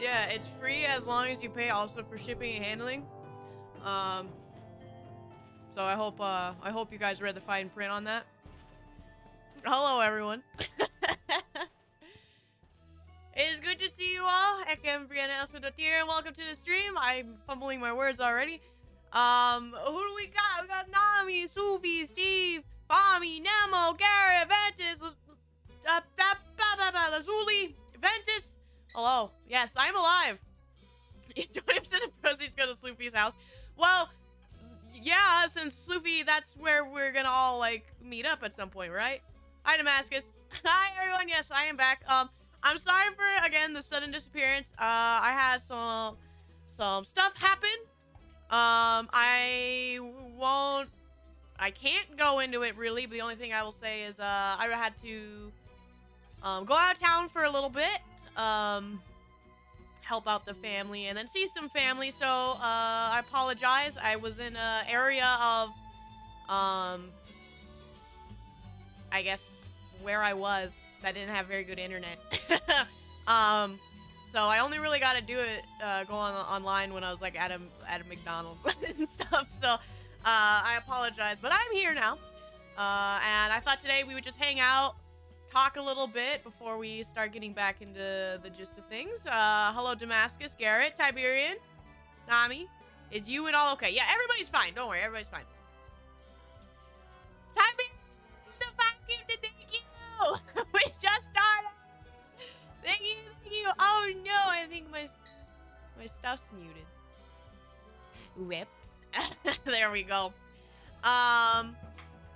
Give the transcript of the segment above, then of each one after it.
Yeah, it's free as long as you pay also for shipping and handling. So I hope you guys read the fine print on that. Hello, everyone. It's good to see you all. And welcome to the stream. I'm fumbling my words already. Who do we got? We got Nami, Sufi, Steve, Fami, Nemo, Gary, Ventus, Lazuli, Ventus. Hello. Yes, I'm alive. 20% of proceeds go to Sloopy's house. Well, yeah, since Sloopy, that's where we're gonna all, like, meet up at some point, right? Hi, Damascus. Hi, everyone. Yes, I am back. I'm sorry for, again, the sudden disappearance. I had some stuff happen. I can't go into it, really, but the only thing I will say is, I had to, go out of town for a little bit. Help out the family and then see some family. So, I apologize. I was in an area of, I guess where I was that didn't have very good internet. So I only really got to do it, going online when I was like at a McDonald's and stuff. So, I apologize, but I'm here now. And I thought today we would just hang out, talk a little bit before we start getting back into the gist of things. Hello, Damascus, Garrett, Tiberian, Nami. Is you and all okay? Yeah, everybody's fine. Don't worry, everybody's fine. Tiberian, the Viking, thank you. We just started. Thank you, thank you. Oh no, I think my stuff's muted. Whoops. There we go.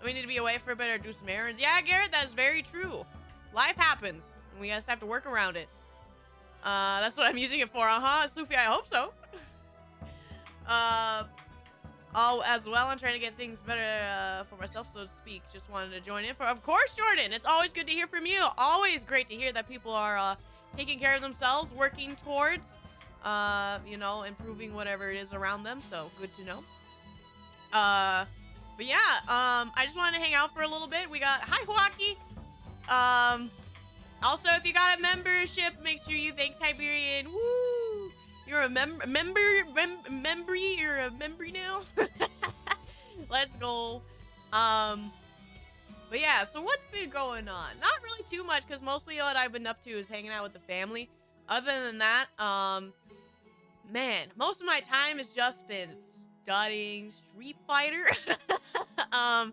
We need to be away for a bit or do some errands. Yeah, Garrett, that is very true. Life happens, and we just have to work around it. That's what I'm using it for. Sloofy, I hope so. Oh, as well, I'm trying to get things better for myself, so to speak. Just wanted to join in for, of course, Jordan. It's always good to hear from you. Always great to hear that people are taking care of themselves, working towards, you know, improving whatever it is around them. So good to know. But yeah, I just wanted to hang out for a little bit. We got, hi, Huaki. Also, if you got a membership, make sure you thank Tiberian. Woo! You're a membry, you're a membry now. Let's go. But yeah, so what's been going on? Not really too much, because mostly what I've been up to is hanging out with the family. Other than that, man, most of my time has just been studying Street Fighter. I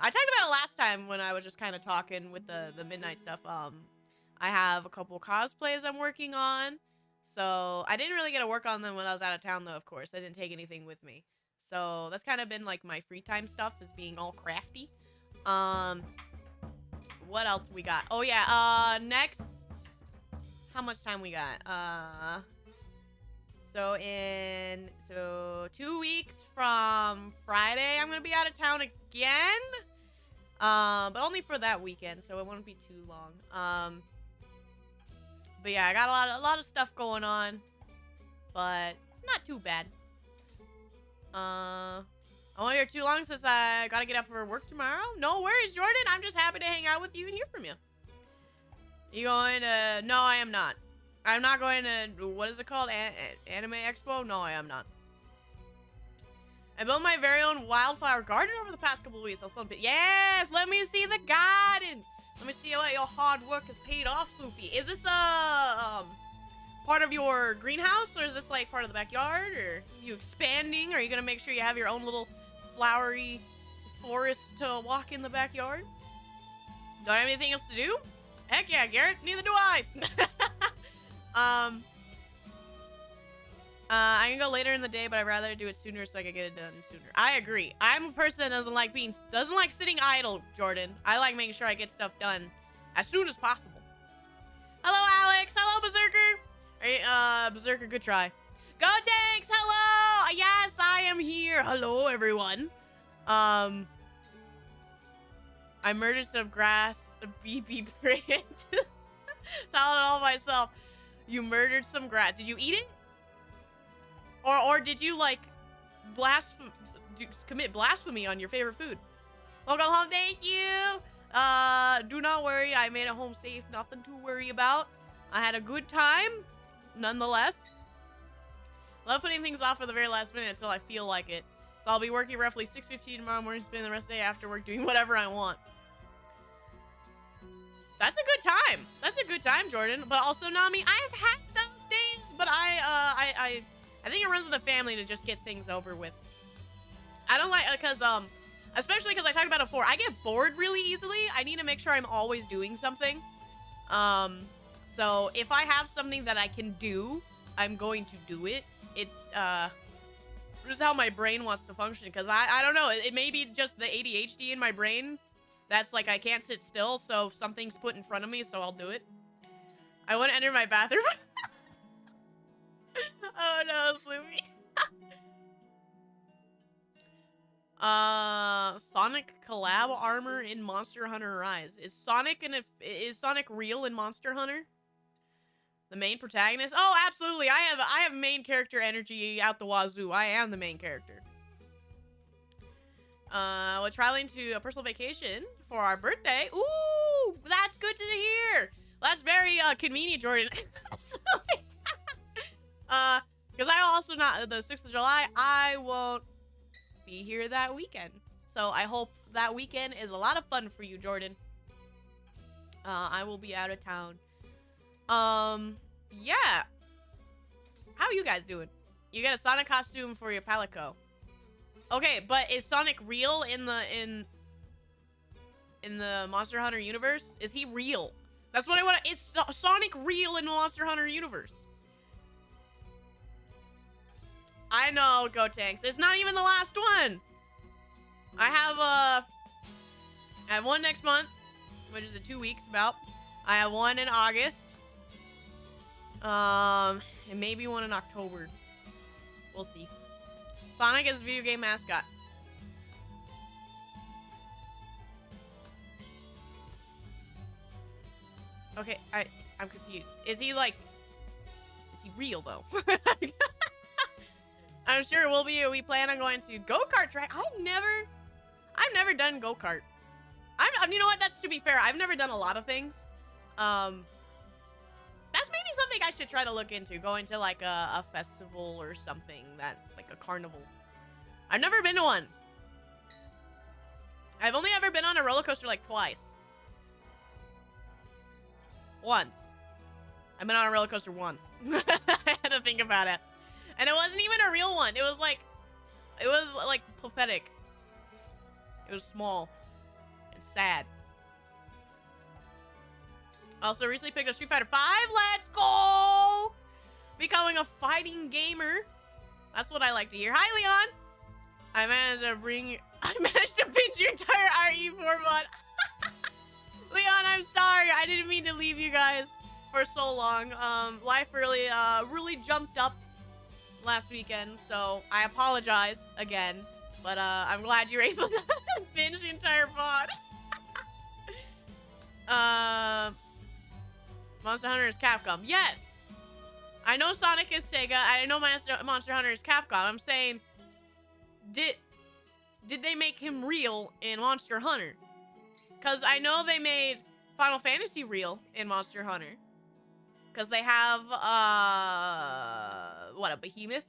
talked about it last time when I was just kind of talking with the midnight stuff. I have a couple cosplays I'm working on, so I didn't really get to work on them when I was out of town, though. Of course, I didn't take anything with me, so that's kind of been like my free time stuff, is being all crafty. What else we got? Oh yeah, next, how much time we got? So 2 weeks from Friday, I'm gonna be out of town again. But only for that weekend, so it won't be too long. But yeah, I got a lot of stuff going on, but it's not too bad. I won't be here too long since I gotta get up for work tomorrow. No worries, Jordan. I'm just happy to hang out with you and hear from you. You going to? No, I am not. I'm not going to, what is it called? Anime Expo? No, I am not. I built my very own wildflower garden over the past couple of weeks. Yes, let me see the garden. Let me see what your hard work has paid off, Sophie. Is this part of your greenhouse, or is this like part of the backyard, or are you expanding? Are you gonna make sure you have your own little flowery forest to walk in the backyard? Don't have anything else to do? Heck yeah, Garrett. Neither do I. I can go later in the day, but I'd rather do it sooner so I can get it done sooner. I agree. I'm a person that doesn't like sitting idle, Jordan. I like making sure I get stuff done as soon as possible. Hello, Alex. Hello, Berserker. Hey, Berserker, good try. Go Tanks. Hello. Yes, I am here. Hello, everyone. I murdered some grass, a BB brand. Telling it all myself. You murdered some grass. Did you eat it? Or did you, like, commit blasphemy on your favorite food? Welcome home, thank you! Do not worry. I made it home safe. Nothing to worry about. I had a good time, nonetheless. Love putting things off for the very last minute until I feel like it. So I'll be working roughly 6:15 tomorrow morning, spending the rest of the day after work doing whatever I want. That's a good time. That's a good time, Jordan. But also, Nami, I've had those days, but I think it runs in the family to just get things over with. I don't like, because, especially because I talked about it before, I get bored really easily. I need to make sure I'm always doing something. So if I have something that I can do, I'm going to do it. It's, just how my brain wants to function, because I don't know, it may be just the ADHD in my brain. That's like, I can't sit still, so something's put in front of me, so I'll do it. I want to enter my bathroom. Oh no, Sloopy. Sonic collab armor in Monster Hunter Rise. Is Sonic real in Monster Hunter? The main protagonist? Oh, absolutely. I have main character energy out the wazoo. I am the main character. We're traveling to a personal vacation for our birthday. Ooh, that's good to hear. That's very convenient, Jordan. Because I also not the 6th of July. I won't be here that weekend, so I hope that weekend is a lot of fun for you, Jordan. I will be out of town. Yeah. How are you guys doing? You get a Sonic costume for your Palico. Okay, but is Sonic real in the Monster Hunter universe? Is he real? That's what I want to... Is Sonic real in the Monster Hunter universe? I know, Go Tanks. It's not even the last one. I have one next month, which is in 2 weeks about. I have one in August. And maybe one in October. We'll see. Sonic is a video game mascot. Okay, I'm confused. Is he real though? I'm sure we'll be. We plan on going to go-kart track. I've never done go-kart. You know what? That's to be fair. I've never done a lot of things. That's maybe something I should try to look into. Going to like a festival or something, like a carnival. I've never been to one. I've only ever been on a roller coaster like twice. Once. I've been on a roller coaster once. I had to think about it. And it wasn't even a real one. It was like pathetic. It was small and sad. Also recently picked up Street Fighter 5. Let's go! Becoming a fighting gamer. That's what I like to hear. Hi, Leon. I managed to binge your entire RE4 mod. Leon, I'm sorry. I didn't mean to leave you guys for so long. Life really jumped up last weekend, so I apologize again. But I'm glad you're able to binge the entire mod. Monster Hunter is Capcom. Yes! I know Sonic is Sega. I know Monster Hunter is Capcom. I'm saying, did they make him real in Monster Hunter? Because I know they made Final Fantasy real in Monster Hunter. Because they have, a behemoth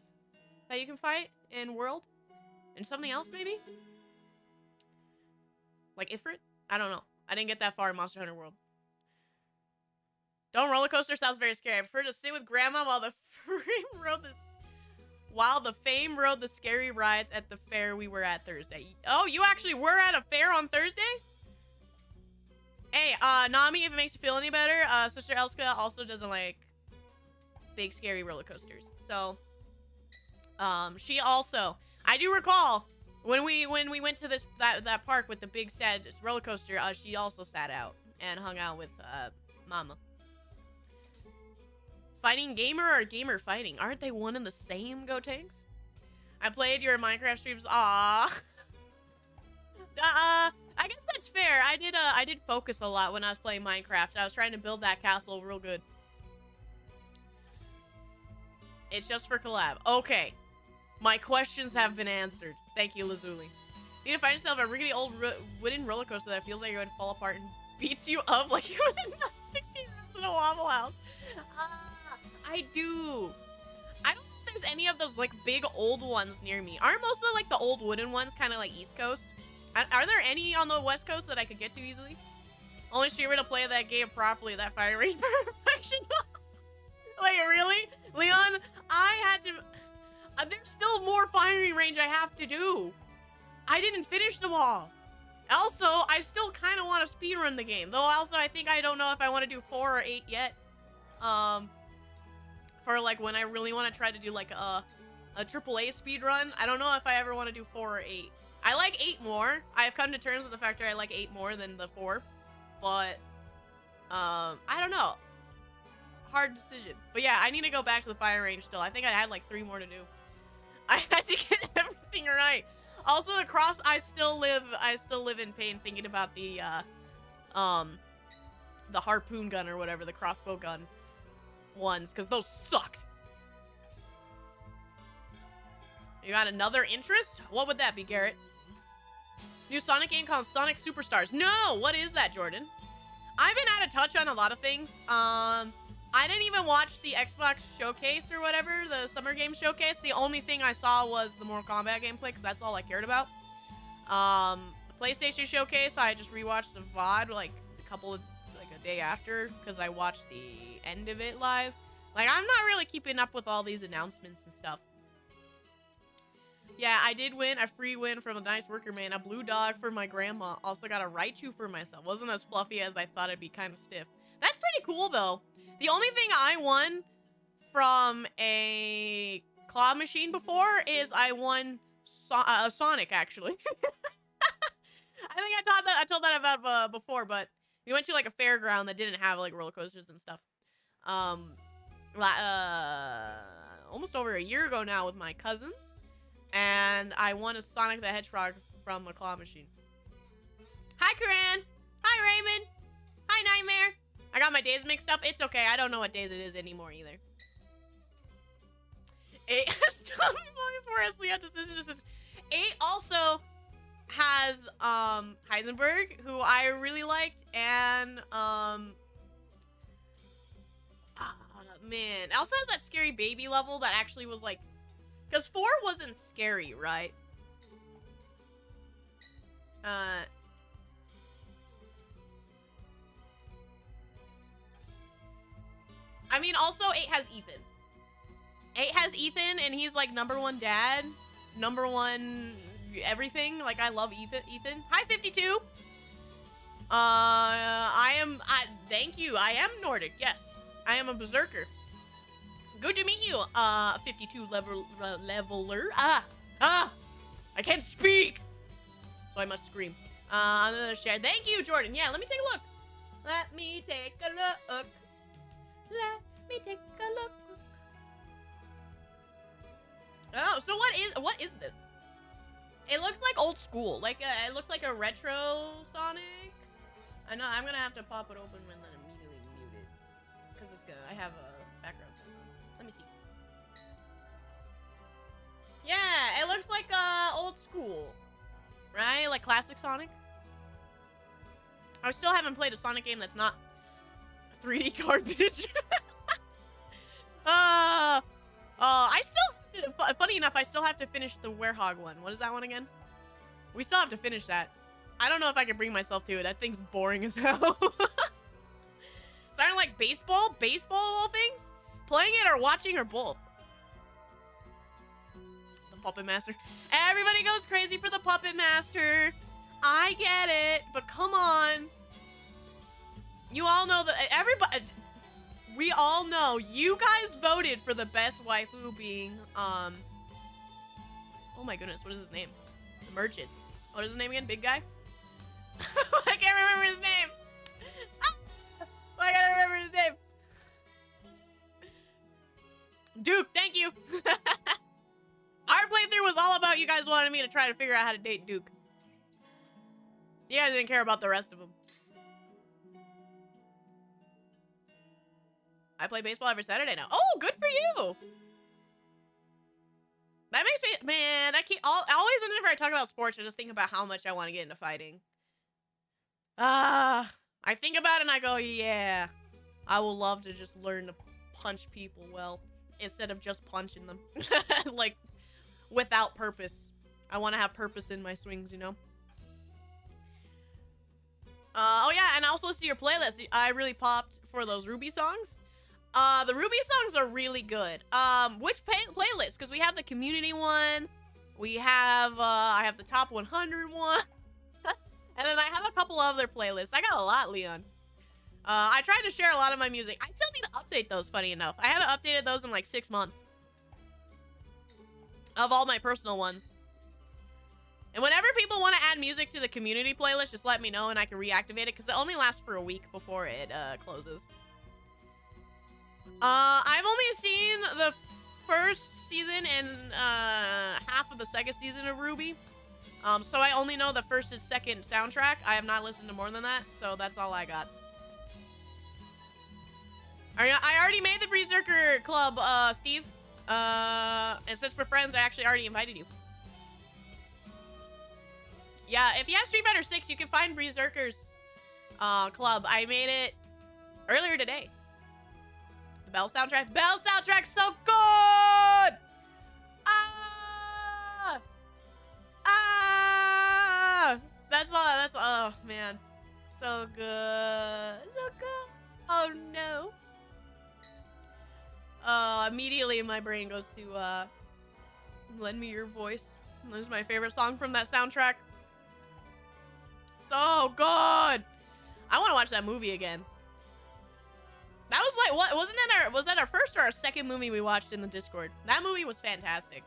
that you can fight in World? And something else, maybe? Like Ifrit? I don't know. I didn't get that far in Monster Hunter World. Don't roller coaster sounds very scary. I prefer to sit with Grandma while the fame rode the scary rides at the fair we were at Thursday. Oh, you actually were at a fair on Thursday? Hey, Nami, if it makes you feel any better, Sister Elska also doesn't like big scary roller coasters. So, she also, I do recall when we went to that park with the big sad roller coaster, she also sat out and hung out with Mama. Fighting gamer or gamer fighting? Aren't they one and the same, Go Tanks? I played your Minecraft streams. Aww. I guess that's fair. I did focus a lot when I was playing Minecraft. I was trying to build that castle real good. It's just for collab. Okay. My questions have been answered. Thank you, Lazuli. You need to find yourself a rickety old wooden roller coaster that feels like you're going to fall apart and beats you up like you would in 16 rounds in a Waffle House. I do. I don't know if there's any of those like big old ones near me. Aren't most of the, like the old wooden ones kind of like East Coast? Are there any on the West Coast that I could get to easily? Only streamer to play that game properly, that fire range perfection. Wait, really? Leon, I had to... there's still more firing range I have to do. I didn't finish them all. Also, I still kind of want to speedrun the game. Though also, I think I don't know if I want to do 4 or 8 yet. For like when I really want to try to do like a AAA speedrun. I don't know if I ever want to do 4 or 8. I like 8 more. I have come to terms with the fact that I like 8 more than the 4. But, I don't know. Hard decision. But yeah, I need to go back to the fire range still. I think I had like 3 more to do. I had to get everything right. Also, the cross, I still live in pain thinking about the harpoon gun or whatever, the crossbow gun ones, because those sucked. You got another interest? What would that be, Garrett? New Sonic game called Sonic Superstars. No! What is that, Jordan? I've been out of touch on a lot of things. I didn't even watch the Xbox showcase or whatever, the Summer Game showcase. The only thing I saw was the Mortal Kombat gameplay, because that's all I cared about. The PlayStation showcase, I just rewatched the VOD, like, a day after, because I watched the end of it live. Like, I'm not really keeping up with all these announcements and stuff. Yeah, I did win a free win from a nice worker man. A blue dog for my grandma. Also got a Raichu for myself. Wasn't as fluffy as I thought it'd be, kind of stiff. That's pretty cool, though. The only thing I won from a claw machine before is I won Sonic, actually. I think I told that about before, but we went to like a fairground that didn't have like roller coasters and stuff. Almost over a year ago now with my cousins. And I won a Sonic the Hedgehog from a claw machine. Hi, Karan. Hi, Raymond. Hi, Nightmare. I got my days mixed up. It's okay. I don't know what days it is anymore either. It still before us. Leon decision. 8 also has Heisenberg, who I really liked, and man, it also has that scary baby level that actually was like. Because 4 wasn't scary, right? I mean, also 8 has Ethan. 8 has Ethan, and he's like #1 dad, #1 everything. Like, I love Ethan. Hi, 52. Thank you. I am Nordic. Yes, I am a berserker. Good to meet you, 52 leveler. I can't speak, so I must scream. Share. Thank you, Jordan. Yeah, let me take a look. Let me take a look. Let me take a look. Oh, so what is this? It looks like old school. Like it looks like a retro Sonic. I know. I'm gonna have to pop it open and then immediately mute it because it's gonna. I have a background sound. Let me see. Yeah, it looks like old school, right? Like classic Sonic. I still haven't played a Sonic game that's not 3D garbage. I still, funny enough, I still have to finish the Werehog one. What is that one again? We still have to finish that. I don't know if I can bring myself to it. That thing's boring as hell. Starting like baseball? Baseball of all things? Playing it or watching or both? The Puppet Master. Everybody goes crazy for the Puppet Master. I get it, but come on. You all know that everybody... We all know you guys voted for the best waifu being, oh my goodness, what is his name? The Merchant. What is his name again? Big guy? I can't remember his name. I gotta remember his name. Duke, thank you. Our playthrough was all about you guys wanting me to try to figure out how to date Duke. You guys didn't care about the rest of them. I play baseball every Saturday now. Oh, good for you. That makes me, man, always whenever I talk about sports, I just think about how much I want to get into fighting. I think about it and I go, yeah, I will love to just learn to punch people well, instead of just punching them. Like, without purpose. I want to have purpose in my swings, you know? Oh yeah, and I also listen to your playlist. I really popped for those Ruby songs. The Ruby songs are really good. Which playlist? Because we have the community one. We have, I have the top 100 one. And then I have a couple other playlists. I got a lot, Leon. I tried to share a lot of my music. I still need to update those, funny enough. I haven't updated those in like 6 months. Of all my personal ones. And whenever people want to add music to the community playlist, just let me know and I can reactivate it. Because it only lasts for a week before it closes. I've only seen the first season and half of the second season of Ruby. So I only know the first and second soundtrack. I have not listened to more than that, so that's all I got. I already made the Berserker Club, Steve. And since we're friends, I actually already invited you. Yeah, if you have Street Fighter 6, you can find Berserker's Club. I made it earlier today. The Bell soundtrack. The Bell soundtrack's so good! That's, oh, man. So good. So good. Oh, no. Immediately my brain goes to, Lend Me Your Voice. This is my favorite song from that soundtrack. So good. I want to watch that movie again. That was like, what, was that our first or our second movie we watched in the Discord? That movie was fantastic.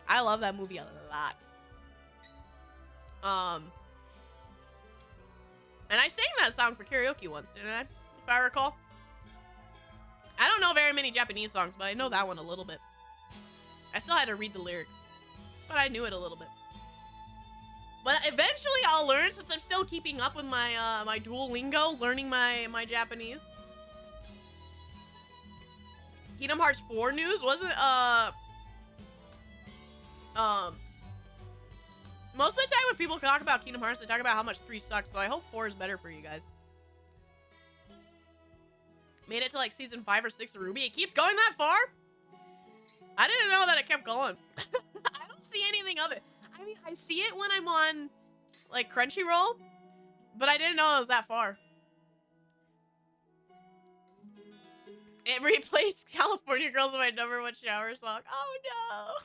I love that movie a lot. And I sang that song for karaoke once, didn't I? If I recall. I don't know very many Japanese songs, but I know that one a little bit. I still had to read the lyrics, but I knew it a little bit. But eventually I'll learn, since I'm still keeping up with my my Duolingo, learning my Japanese. Kingdom Hearts 4 news wasn't most of the time when people talk about Kingdom Hearts, they talk about how much 3 sucks, so I hope 4 is better for you guys. Made it to like season 5 or 6 of Ruby. It keeps going that far? I didn't know that it kept going. I don't see anything of it. I mean, I see it when I'm on like Crunchyroll, but I didn't know it was that far. It replaced California Girls with my #1 shower song. Oh no.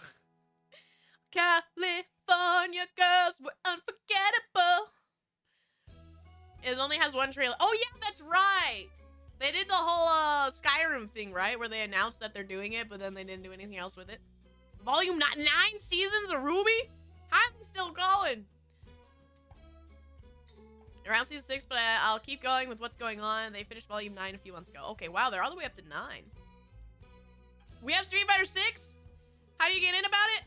California Girls were unforgettable. It only has 1 trailer. Oh yeah, that's right. They did the whole Skyrim thing, right? Where they announced that they're doing it, but then they didn't do anything else with it. Volume 9 seasons of Ruby? How are they still going? Around season 6, but I'll keep going with what's going on. They finished volume 9 a few months ago. Okay, wow, they're all the way up to 9. We have Street Fighter 6. How do you get in about it?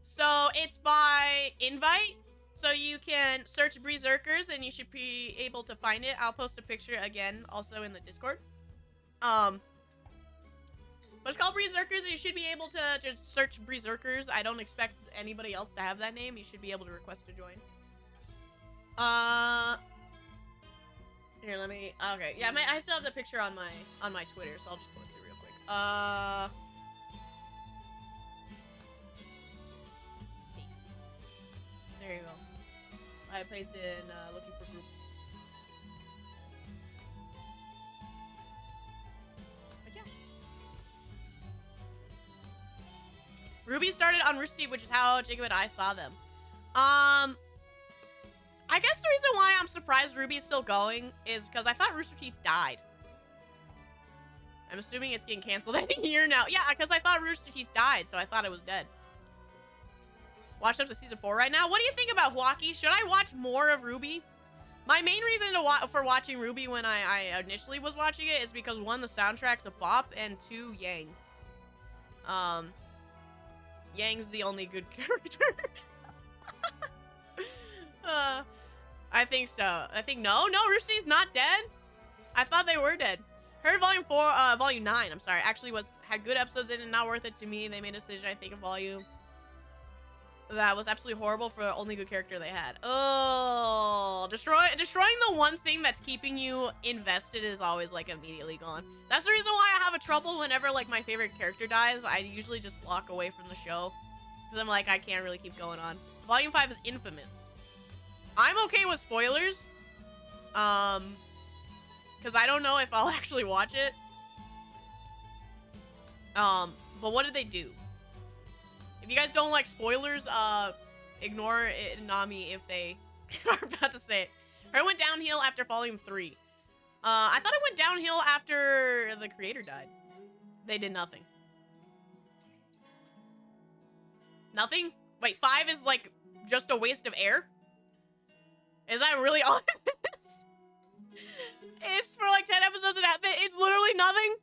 So it's by invite. So you can search Berserkers and you should be able to find it. I'll post a picture again, also in the Discord. But it's called Berserkers and you should be able to just search Berserkers. I don't expect anybody else to have that name. You should be able to request to join. Here, let me, okay. Yeah, I still have the picture on my Twitter, so I'll just post it real quick. There you go. I pasted in, looking for group. But yeah. Ruby started on Rooster Teeth, which is how Jacob and I saw them. I guess the reason why I'm surprised Ruby's still going is because I thought Rooster Teeth died. I'm assuming it's getting canceled any year now. Yeah, because I thought Rooster Teeth died, so I thought it was dead. Watched up to season 4 right now. What do you think about Wacky? Should I watch more of Ruby? My main reason for watching Ruby when I initially was watching it is because 1, the soundtrack's a bop, and 2, Yang. Yang's the only good character. I think so. I think no, Rooster Teeth's not dead. I thought they were dead. Heard volume 9, I'm sorry, actually had good episodes in it, not worth it to me. They made a decision, I think, of volume that was absolutely horrible for the only good character they had. Oh, destroying the one thing that's keeping you invested is always like immediately gone. That's the reason why I have a trouble whenever like my favorite character dies. I usually just walk away from the show because I'm like, I can't really keep going on. Volume 5 is infamous. I'm okay with spoilers, because I don't know if I'll actually watch it. But what did they do? If you guys don't like spoilers, ignore it, Nami if they are about to say it. It went downhill after Volume 3. I thought it went downhill after the creator died. They did nothing. Nothing? Wait, 5 is like just a waste of air? Is that really all it is? It's for like 10 episodes and it's literally nothing?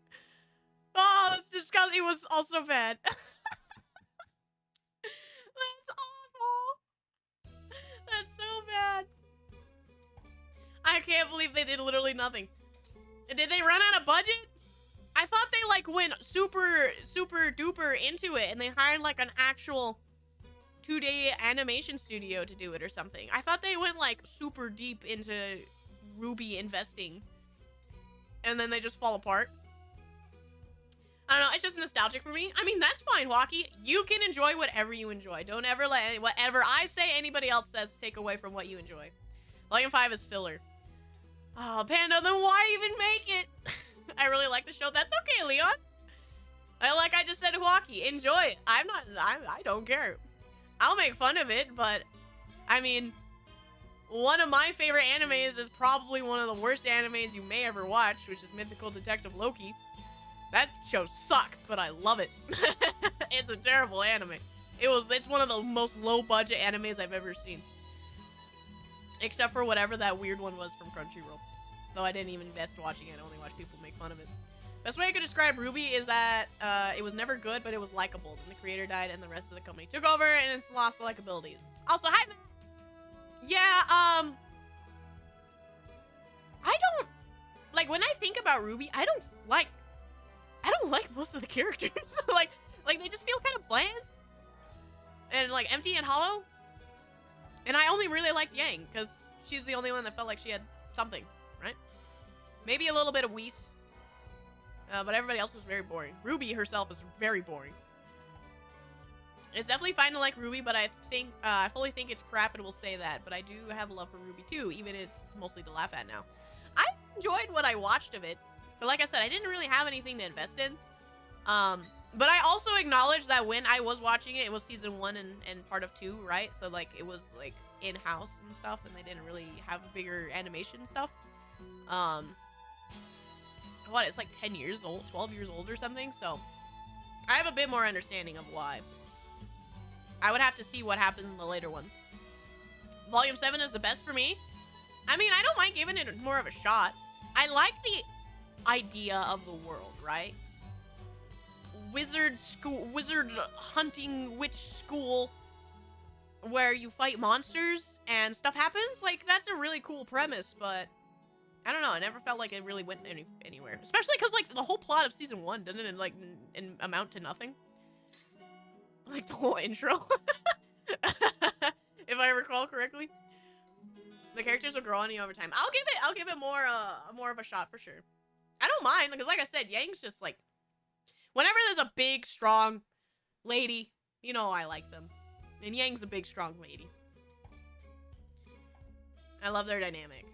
Oh, that's disgusting. It was also bad. That's awful. That's so bad. I can't believe they did literally nothing. Did they run out of budget? I thought they like went super duper into it and they hired like an actual 2-day animation studio to do it or something. I thought they went like super deep into Ruby investing and then they just fall apart. I don't know, it's just nostalgic for me. I mean, that's fine, Walkie. You can enjoy whatever you enjoy. Don't ever let whatever I say anybody else says take away from what you enjoy. Volume 5 is filler. Oh, Panda, then why even make it? I really like the show. That's okay, Leon. Like I just said to Walkie, enjoy it. I don't care. I'll make fun of it, but I mean, one of my favorite animes is probably one of the worst animes you may ever watch, which is Mythical Detective Loki. That show sucks, but I love it. It's a terrible anime. It's one of the most low-budget animes I've ever seen. Except for whatever that weird one was from Crunchyroll. Though I didn't even invest watching it, I only watched people make fun of it. Best way I could describe Ruby is that it was never good, but it was likable. Then the creator died and the rest of the company took over and it's lost the likability. Also, hi, yeah, I don't, like, when I think about Ruby, I don't like most of the characters. like they just feel kind of bland and like empty and hollow. And I only really liked Yang because she's the only one that felt like she had something, right? Maybe a little bit of Whis, but everybody else was very boring. Ruby herself is very boring. It's definitely fine to like Ruby, but I fully think it's crap and will say that. But I do have love for Ruby too, even if it's mostly to laugh at now. I enjoyed what I watched of it. But like I said, I didn't really have anything to invest in. But I also acknowledge that when I was watching it, it was season 1 and part of 2, right? So like it was like in-house and stuff, and they didn't really have bigger animation stuff. What, it's like 10 years old, 12 years old or something, so I have a bit more understanding of why. I would have to see what happens in the later ones. Volume 7 is the best for me. I mean, I don't mind giving it more of a shot. I like the idea of the world, right? Wizard hunting witch school where you fight monsters and stuff happens. Like, that's a really cool premise, but I don't know. I never felt like it really went anywhere. Especially because, like, the whole plot of season 1 didn't, like, amount to nothing. Like, the whole intro. If I recall correctly. The characters will grow on you over time. I'll give it more of a shot for sure. I don't mind, because like I said, Yang's just like, whenever there's a big, strong lady, you know I like them. And Yang's a big, strong lady. I love their dynamic.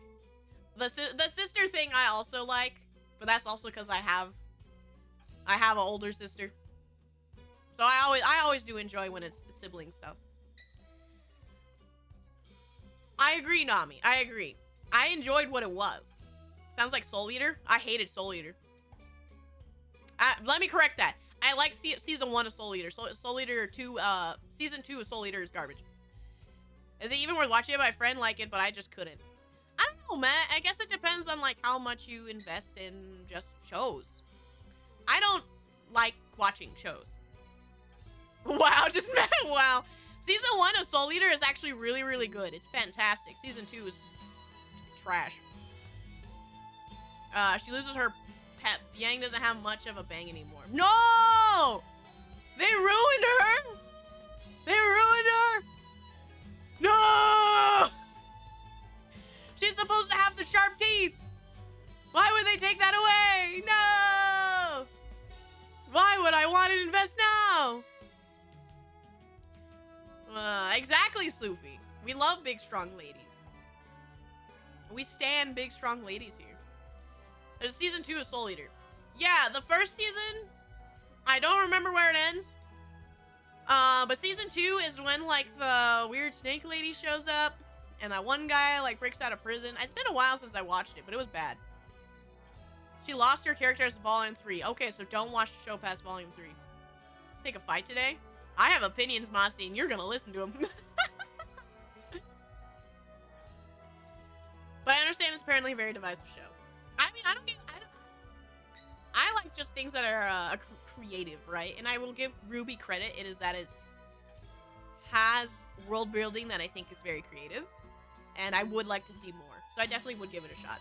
The sister thing I also like, but that's also because I have an older sister. So I always do enjoy when it's sibling stuff. I agree, Nami. I agree. I enjoyed what it was. Sounds like Soul Eater. I hated Soul Eater. Let me correct that. I liked season 1 of Soul Eater. Soul Eater 2, season 2 of Soul Eater is garbage. Is it even worth watching it? My friend liked it, but I just couldn't. I don't know, man. I guess it depends on, like, how much you invest in just shows. I don't like watching shows. Wow, just wow. Season 1 of Soul Eater is actually really, really good. It's fantastic. Season 2 is trash. She loses her pet. Yang doesn't have much of a bang anymore. No! They ruined her! They ruined her! invest now. Exactly, Sloofy. We love big, strong ladies. We stand big, strong ladies here. There's season 2 of Soul Eater. Yeah, the first season, I don't remember where it ends. But season 2 is when, like, the weird snake lady shows up, and that one guy, like, breaks out of prison. It's been a while since I watched it, but it was bad. She lost her character as Volume 3. Okay, so don't watch the show past Volume 3. Take a fight today? I have opinions, Mossy, and you're gonna listen to them. But I understand it's apparently a very divisive show. I mean, I like just things that are creative, right? And I will give Ruby credit. It is that it has world building that I think is very creative. And I would like to see more. So I definitely would give it a shot.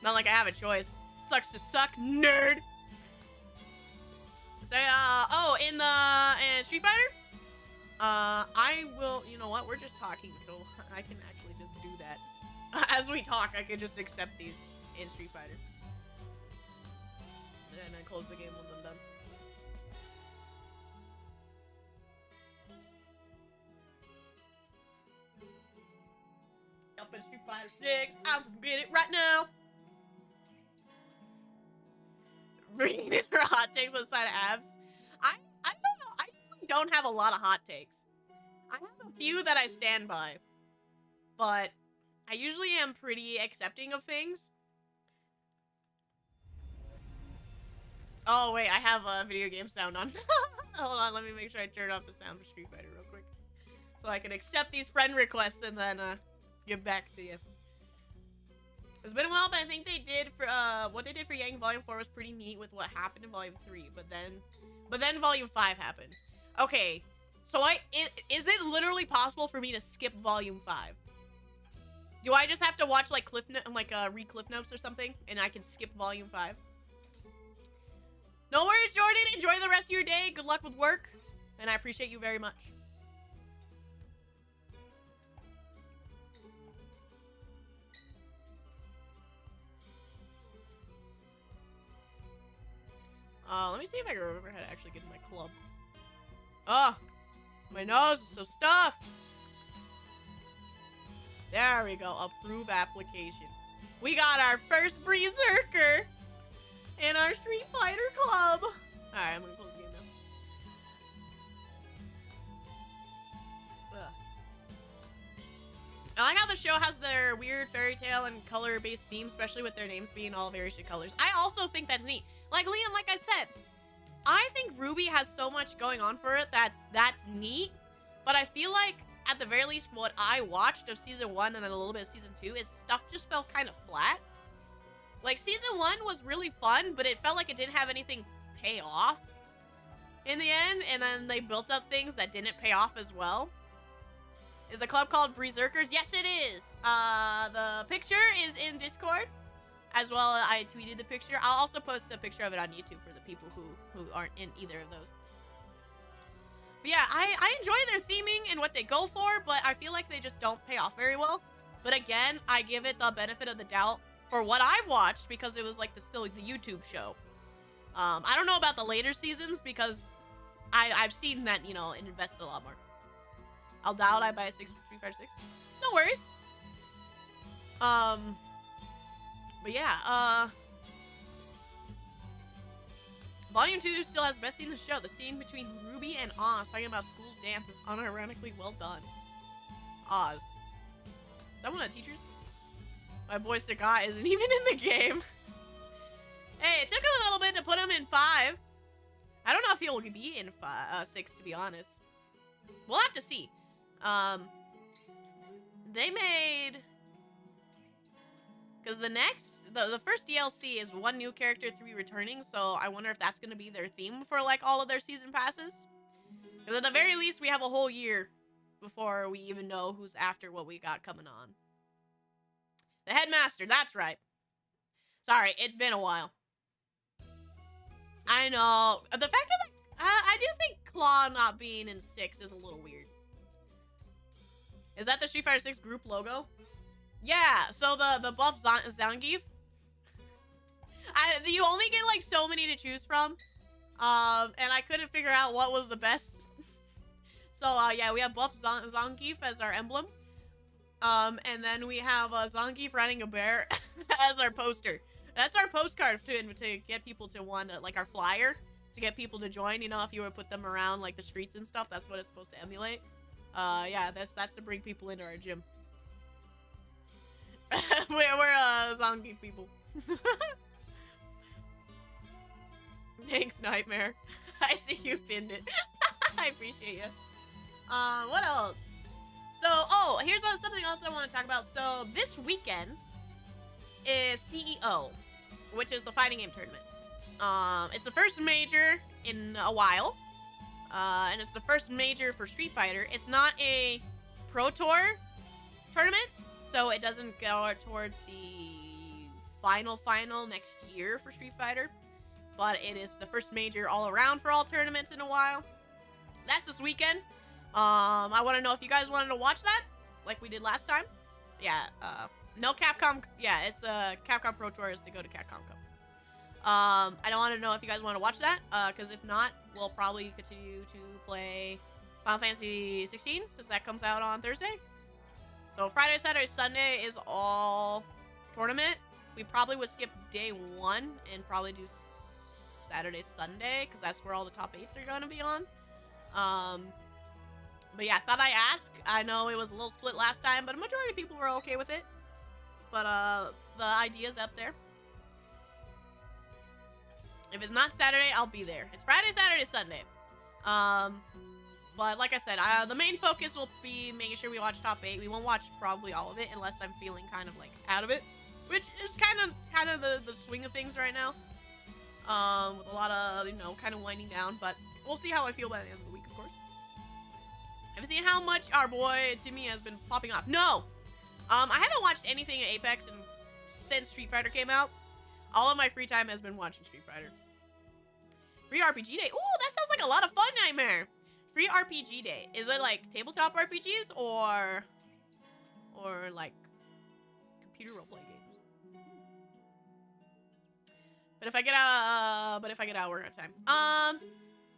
Not like I have a choice. Sucks to suck, nerd! So, in Street Fighter? I will, you know what? We're just talking, so I can actually just do that. As we talk, I can just accept these in Street Fighter. And then close the game once I'm done. Up in Street Fighter 6, I'm gonna get it right now. Bringing in her hot takes on the side of abs. I don't know. I usually don't have a lot of hot takes. I have a few that I stand by. But I usually am pretty accepting of things. Oh, wait. I have a video game sound on. Hold on. Let me make sure I turn off the sound for Street Fighter real quick. So I can accept these friend requests and then get back to you. It's been a while, but I think they did for what they did for Yang Volume 4 was pretty neat with what happened in Volume 3, but then Volume 5 happened. Okay, so is it literally possible for me to skip Volume 5? Do I just have to watch like read cliff notes or something, and I can skip Volume 5? No worries, Jordan. Enjoy the rest of your day. Good luck with work, and I appreciate you very much. Let me see if I can remember how to actually get in my club. Oh, my nose is so stuffed. There we go. Approve application. We got our first Berserker in our Street Fighter club. Alright, I'm gonna close the game now. Ugh. I like how the show has their weird fairy tale and color-based themes, especially with their names being all various colors. I also think that's neat. Like Liam, like I said, I think Ruby has so much going on for it that's neat. But I feel like, at the very least, what I watched of Season 1 and then a little bit of Season 2 is stuff just felt kind of flat. Like, Season 1 was really fun, but it felt like it didn't have anything pay off in the end. And then they built up things that didn't pay off as well. Is the club called Berserkers? Yes, it is. The picture is in Discord. As well, I tweeted the picture. I'll also post a picture of it on YouTube for the people who aren't in either of those. But yeah, I enjoy their theming and what they go for, but I feel like they just don't pay off very well. But again, I give it the benefit of the doubt for what I've watched because it was like still the YouTube show. I don't know about the later seasons because I've seen that, you know, it invested a lot more. I'll doubt I buy a 6 Street Fighter 6. No worries. But yeah, Volume 2 still has the best scene in the show. The scene between Ruby and Oz talking about school's dance is unironically well done. Oz. Is that one of the teachers? My boy Sagat isn't even in the game. Hey, it took him a little bit to put him in 5. I don't know if he'll be in 6, to be honest. We'll have to see. They made... Because the first DLC is 1 new character, 3 returning, so I wonder if that's going to be their theme for, like, all of their season passes. Because at the very least, we have a whole year before we even know who's after what we got coming on. The Headmaster, that's right. Sorry, it's been a while. I know. The fact that, I do think Claw not being in 6 is a little weird. Is that the Street Fighter 6 group logo? Yeah, so the buff Zangief. You only get like so many to choose from. And I couldn't figure out what was the best. So, yeah, we have buff Zangief as our emblem. And then we have Zangief riding a bear as our poster. That's our postcard to get people to want to, like, our flyer to get people to join. You know, if you were to put them around, like, the streets and stuff, that's what it's supposed to emulate. Yeah, that's to bring people into our gym. we're Zangief people. Thanks, Nightmare. I see you pinned it. I appreciate you. What else? So, oh, here's something else I want to talk about. So, this weekend is CEO, which is the fighting game tournament. It's the first major in a while. And it's the first major for Street Fighter. It's not a Pro Tour tournament, so it doesn't go towards the final next year for Street Fighter. But it is the first major all around for all tournaments in a while. That's this weekend. I want to know if you guys wanted to watch that, like we did last time. Yeah, no Capcom. Yeah, it's Capcom Pro Tour is to go to Capcom Cup. I don't want to know if you guys want to watch that, because if not, we'll probably continue to play Final Fantasy 16 since that comes out on Thursday. So Friday, Saturday, Sunday is all tournament. We probably would skip day 1 and probably do Saturday, Sunday, because that's where all the top 8s are going to be on. But yeah, I thought I'd ask. I know it was a little split last time, but a majority of people were okay with it. But the idea's up there. If it's not Saturday, I'll be there. It's Friday, Saturday, Sunday. But like I said, the main focus will be making sure we watch top 8. We won't watch probably all of it unless I'm feeling kind of like out of it, which is kind of the swing of things right now. With a lot of, you know, kind of winding down, but we'll see how I feel by the end of the week, of course. Have you seen how much our boy Timmy has been popping off? No! I haven't watched anything at Apex since Street Fighter came out. All of my free time has been watching Street Fighter. Free RPG Day. Ooh, that sounds like a lot of fun, Nightmare. Free RPG Day. Is it like tabletop RPGs or like computer roleplay games? But if I get out, work on time.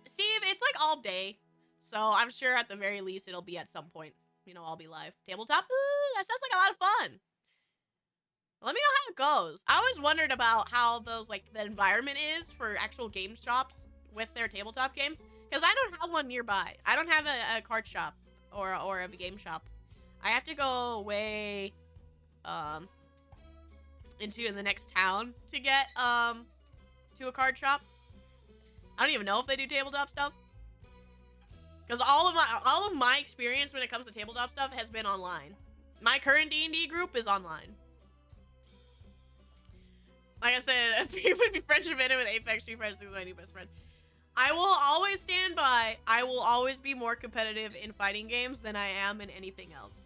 Steve, it's like all day, so I'm sure at the very least it'll be at some point. You know, I'll be live. Tabletop. Ooh, that sounds like a lot of fun. Let me know how it goes. I always wondered about how those, like, the environment is for actual game shops with their tabletop games. Because I don't have one nearby. I don't have a card shop or a game shop. I have to go way into the next town to get to a card shop. I don't even know if they do tabletop stuff. Because all of my experience when it comes to tabletop stuff has been online. My current D&D group is online. Like I said, if you would be friendship ended with Apex, Street Fighter 6 is my new best friend. I will always stand by. I will always be more competitive in fighting games than I am in anything else.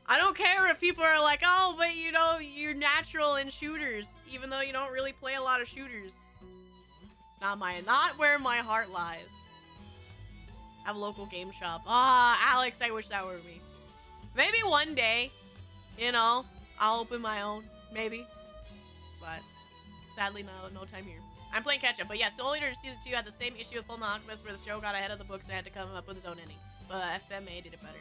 I don't care if people are like, oh, but you know, you're natural in shooters, even though you don't really play a lot of shooters. It's not where my heart lies. I have a local game shop. Alex, I wish that were me. Maybe one day, you know, I'll open my own, maybe. But sadly, no time here. I'm playing catch up, but yeah, Soul Eater Season 2 had the same issue with Fullmetal Alchemist where the show got ahead of the books and had to come up with its own ending. But FMA did it better.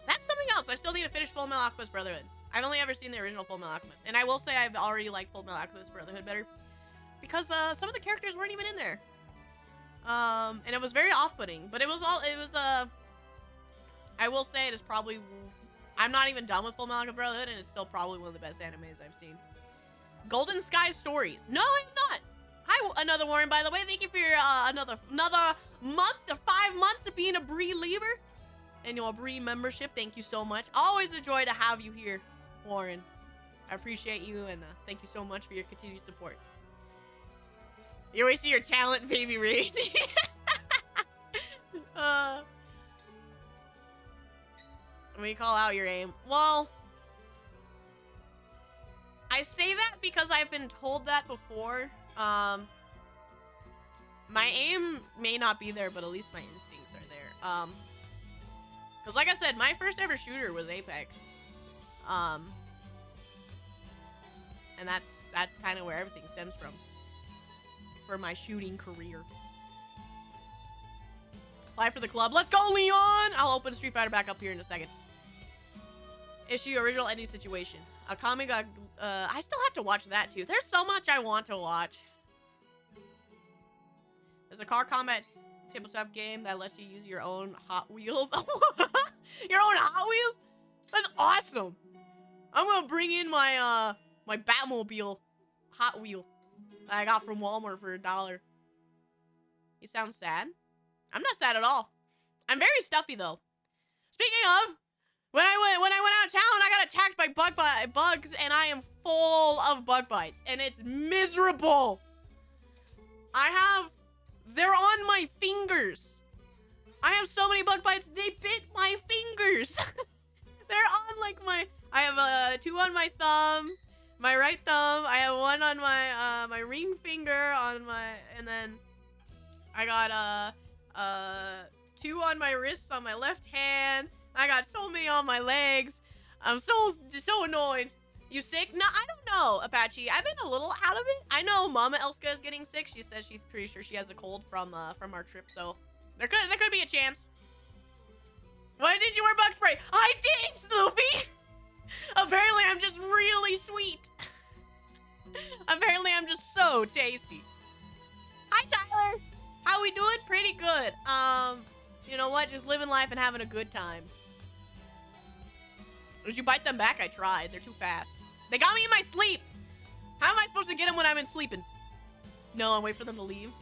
That's something else. I still need to finish Fullmetal Alchemist Brotherhood. I've only ever seen the original Fullmetal Alchemist. And I will say I've already liked Fullmetal Alchemist Brotherhood better. Because some of the characters weren't even in there. And it was very off-putting. But I will say it is probably... I'm not even done with Fullmetal Alchemist Brotherhood, and it's still probably one of the best animes I've seen. Golden Sky Stories. No, I'm not. Hi, another Warren, by the way. Thank you for your another month or 5 months of being a Brie leaver. And your Brie membership. Thank you so much. Always a joy to have you here, Warren. I appreciate you, and thank you so much for your continued support. You always see your talent, baby Reed. Let me call out your aim. Well, I say that because I've been told that before. My aim may not be there, but at least my instincts are there. Because like I said, my first ever shooter was Apex. And that's kind of where everything stems from. For my shooting career. Apply for the club. Let's go, Leon! I'll open Street Fighter back up here in a second. Issue original ending situation. A comic, I still have to watch that too. There's so much I want to watch. There's a car combat tabletop game that lets you use your own Hot Wheels. Your own Hot Wheels? That's awesome. I'm gonna bring in my, my Batmobile Hot Wheel that I got from Walmart for $1. You sound sad? I'm not sad at all. I'm very stuffy though. Speaking of, when I went out of town, I got attacked by bugs, and I am full of bug bites, and it's miserable. They're on my fingers. I have so many bug bites, they bit my fingers. They're on like I have 2 on my thumb, my right thumb. I have 1 on my my ring finger and then I got 2 on my wrists on my left hand. I got so many on my legs. I'm so annoyed. You sick? No, I don't know, Apache. I've been a little out of it. I know Mama Elska is getting sick. She says she's pretty sure she has a cold from our trip, so there could be a chance. Why did you wear bug spray? I did, Snoopy! Apparently I'm just really sweet. Apparently I'm just so tasty. Hi, Tyler. How we doing? Pretty good. You know what? Just living life and having a good time. Did you bite them back? I tried. They're too fast. They got me in my sleep. How am I supposed to get them when I'm in sleeping? No, I'm waiting for them to leave.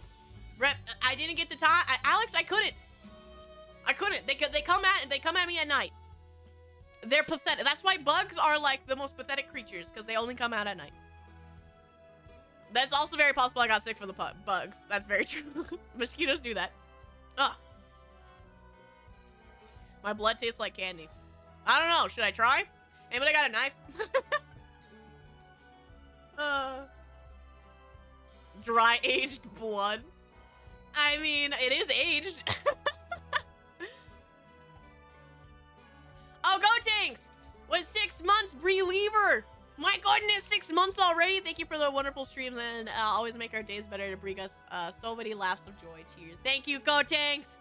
Rep, I didn't get the time. Alex, I couldn't. They come at me at night. They're pathetic. That's why bugs are like the most pathetic creatures, because they only come out at night. That's also very possible I got sick from the bugs. That's very true. Mosquitoes do that. Ugh. My blood tastes like candy. I don't know. Should I try? Anybody got a knife? Dry aged blood. I mean, it is aged. Oh, go Tanks! Was 6 months, Brie Lever. My goodness, 6 months already. Thank you for the wonderful stream, and always make our days better to bring us so many laughs of joy. Cheers. Thank you, Go Tanks.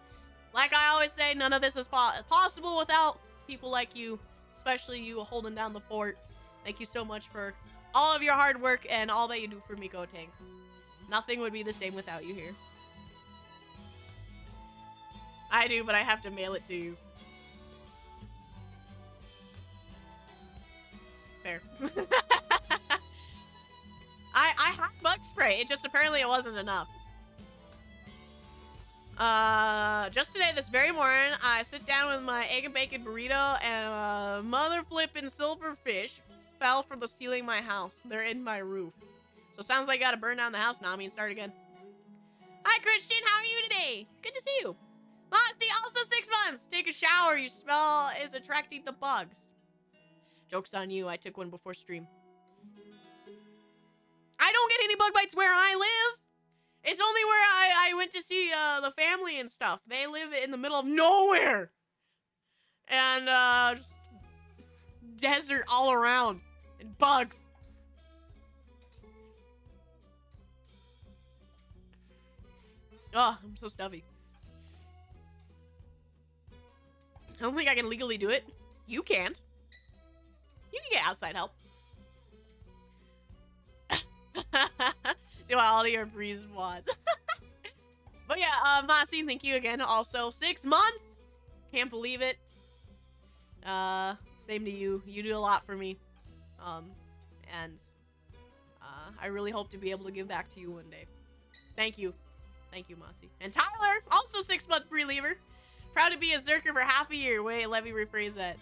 Like I always say, none of this is possible without people like you, especially you holding down the fort. Thank you so much for all of your hard work and all that you do for me, Go Tanks. Nothing would be the same without you here. I do, but I have to mail it to you. Fair. I had bug spray. It just apparently it wasn't enough. Just today, this very morning, I sit down with my egg and bacon burrito, and a mother flipping silverfish fell from the ceiling of my house. They're in my roof. So sounds like I gotta burn down the house now. And start again. Hi, Christian. How are you today? Good to see you. Mosty, also 6 months. Take a shower. Your smell is attracting the bugs. Joke's on you. I took one before stream. I don't get any bug bites where I live. It's only where I went to see the family and stuff. They live in the middle of nowhere. And just desert all around. And bugs. Oh, I'm so stuffy. I don't think I can legally do it. You can't. You can get outside help. Duality or Breeze mods. But yeah, Mossy, thank you again. Also, 6 months. Can't believe it. Same to you. You do a lot for me. I really hope to be able to give back to you one day. Thank you. Thank you, Mossy. And Tyler, also 6 months pre-lever. Proud to be a Zerker for half a year. Wait, let me rephrase that.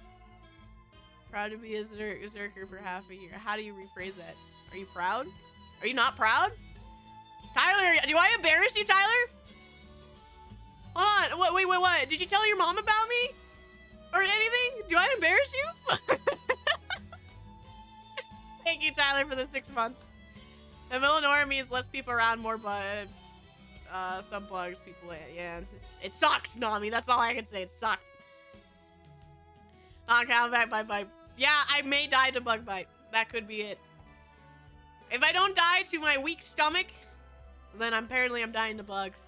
Proud to be a Zerker for half a year. How do you rephrase that? Are you proud? Are you not proud? Tyler, do I embarrass you, Tyler? Hold on. Wait, what? Did you tell your mom about me? Or anything? Do I embarrass you? Thank you, Tyler, for the 6 months. And Illinois means less people around, more but some bugs, people, yeah. It sucks, Nami. That's all I can say. It sucked. Non-count back by. Yeah, I may die to bug bite. That could be it. If I don't die to my weak stomach, then apparently I'm dying to bugs.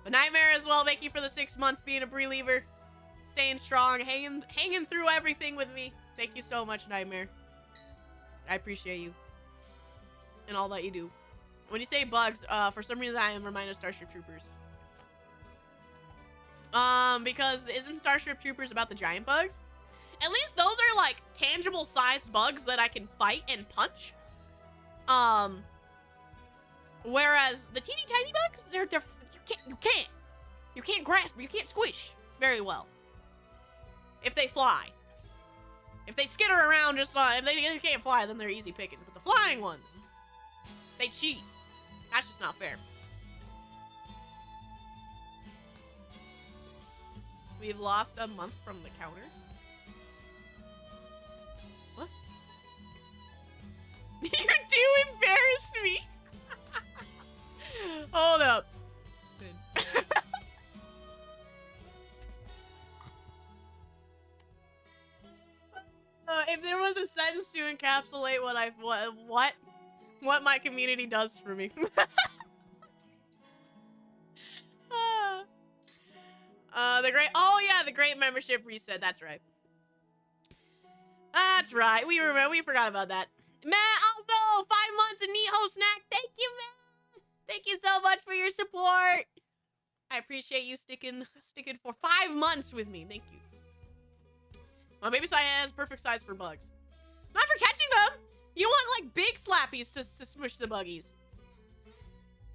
But Nightmare as well, thank you for the 6 months being a Brie leaver. Staying strong, hanging through everything with me. Thank you so much, Nightmare. I appreciate you. And all that you do. When you say bugs, for some reason I am reminded of Starship Troopers. Because isn't Starship Troopers about the giant bugs? At least those are like tangible sized bugs that I can fight and punch. Whereas the teeny tiny bugs, you can't grasp, you can't squish very well. If they fly. If they skitter around just fine, if they can't fly, then they're easy pickings. But the flying ones, they cheat. That's just not fair. We've lost a month from the counter. What? You're too embarrassed me. Hold up. If there was a sentence to encapsulate what my community does for me. The great membership reset. That's right. That's right. We forgot about that. Matt, also 5 months of Niho snack. Thank you, man. Thank you so much for your support. I appreciate you sticking for 5 months with me. Thank you. My baby size has perfect size for bugs. Not for catching them. You want like big slappies to smush the buggies.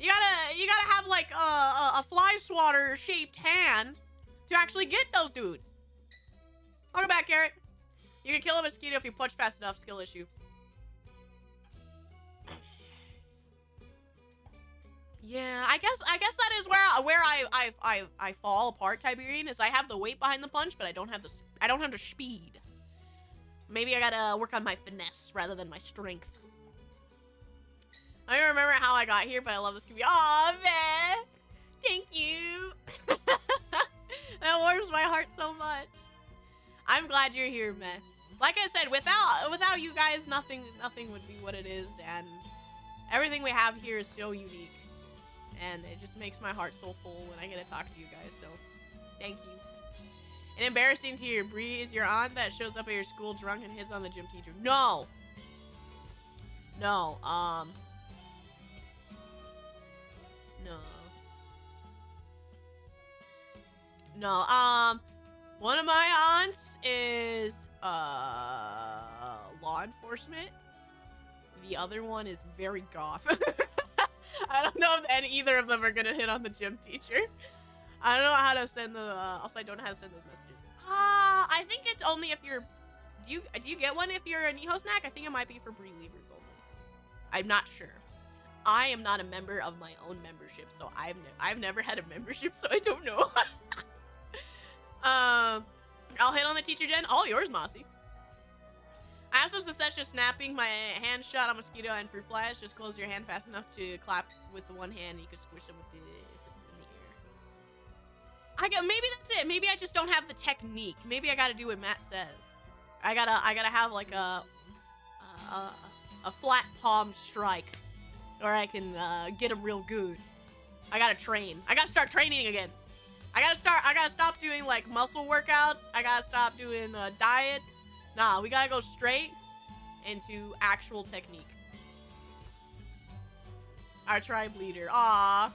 You gotta have like a fly swatter shaped hand to actually get those dudes. Welcome back, Garrett. You can kill a mosquito if you punch fast enough. Skill issue. Yeah, I guess that is where I fall apart, Tiberian, is I have the weight behind the punch, but I don't have the speed. Maybe I gotta work on my finesse rather than my strength. I don't remember how I got here, but I love this community. Aw, man! Thank you! That warms my heart so much. I'm glad you're here, man. Like I said, without you guys, nothing would be what it is, and everything we have here is so unique. And it just makes my heart so full when I get to talk to you guys, so thank you. And embarrassing to hear, Brie is your aunt that shows up at your school drunk and hits on the gym teacher. No! No, No, one of my aunts is, law enforcement. The other one is very goth. I don't know if either of them are gonna hit on the gym teacher. I don't know how to send the, also I don't know how to send those messages. I think it's only if you're, do you get one if you're a Niho snack? I think it might be for Brie leavers only. I'm not sure. I am not a member of my own membership, so I've never had a membership, so I don't know. I'll hit on the teacher gen. All yours, Mossy. I also suggest just snapping my hand shot on mosquito and fruit flies. Just close your hand fast enough to clap with the one hand, and you can squish them with the in the air. Maybe that's it. Maybe I just don't have the technique. Maybe I gotta do what Matt says. I gotta have like a flat palm strike, or I can get them real good. I gotta train. I gotta start training again. I gotta stop doing like muscle workouts. I gotta stop doing diets. Nah, we gotta go straight into actual technique. Our tribe leader. Aw.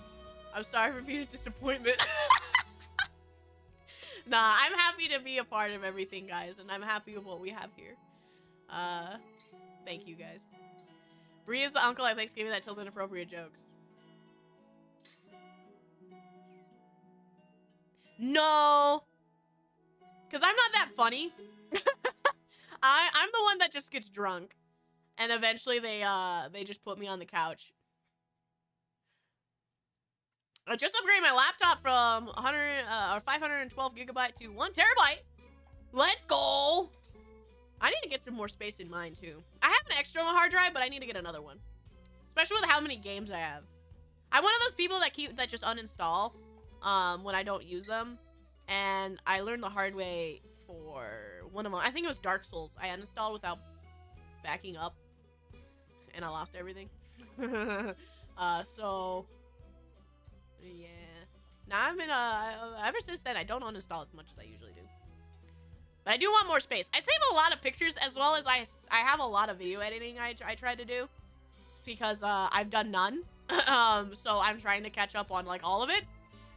I'm sorry for being a disappointment. Nah, I'm happy to be a part of everything, guys, and I'm happy with what we have here. Thank you, guys. Brie is the uncle at Thanksgiving that tells inappropriate jokes. No. Because I'm not that funny. I'm the one that just gets drunk. And eventually they just put me on the couch. I just upgraded my laptop from 512 gigabyte to 1 terabyte. Let's go. I need to get some more space in mine too. I have an external hard drive, but I need to get another one. Especially with how many games I have. I'm one of those people that just uninstall when I don't use them. And I learned the hard way for one of them. I think it was Dark Souls. I uninstalled without backing up. And I lost everything. So... yeah. Now I've been, ever since then, I don't uninstall as much as I usually do. But I do want more space. I save a lot of pictures as well as I have a lot of video editing I try to do. Because, I've done none. So I'm trying to catch up on, like, all of it.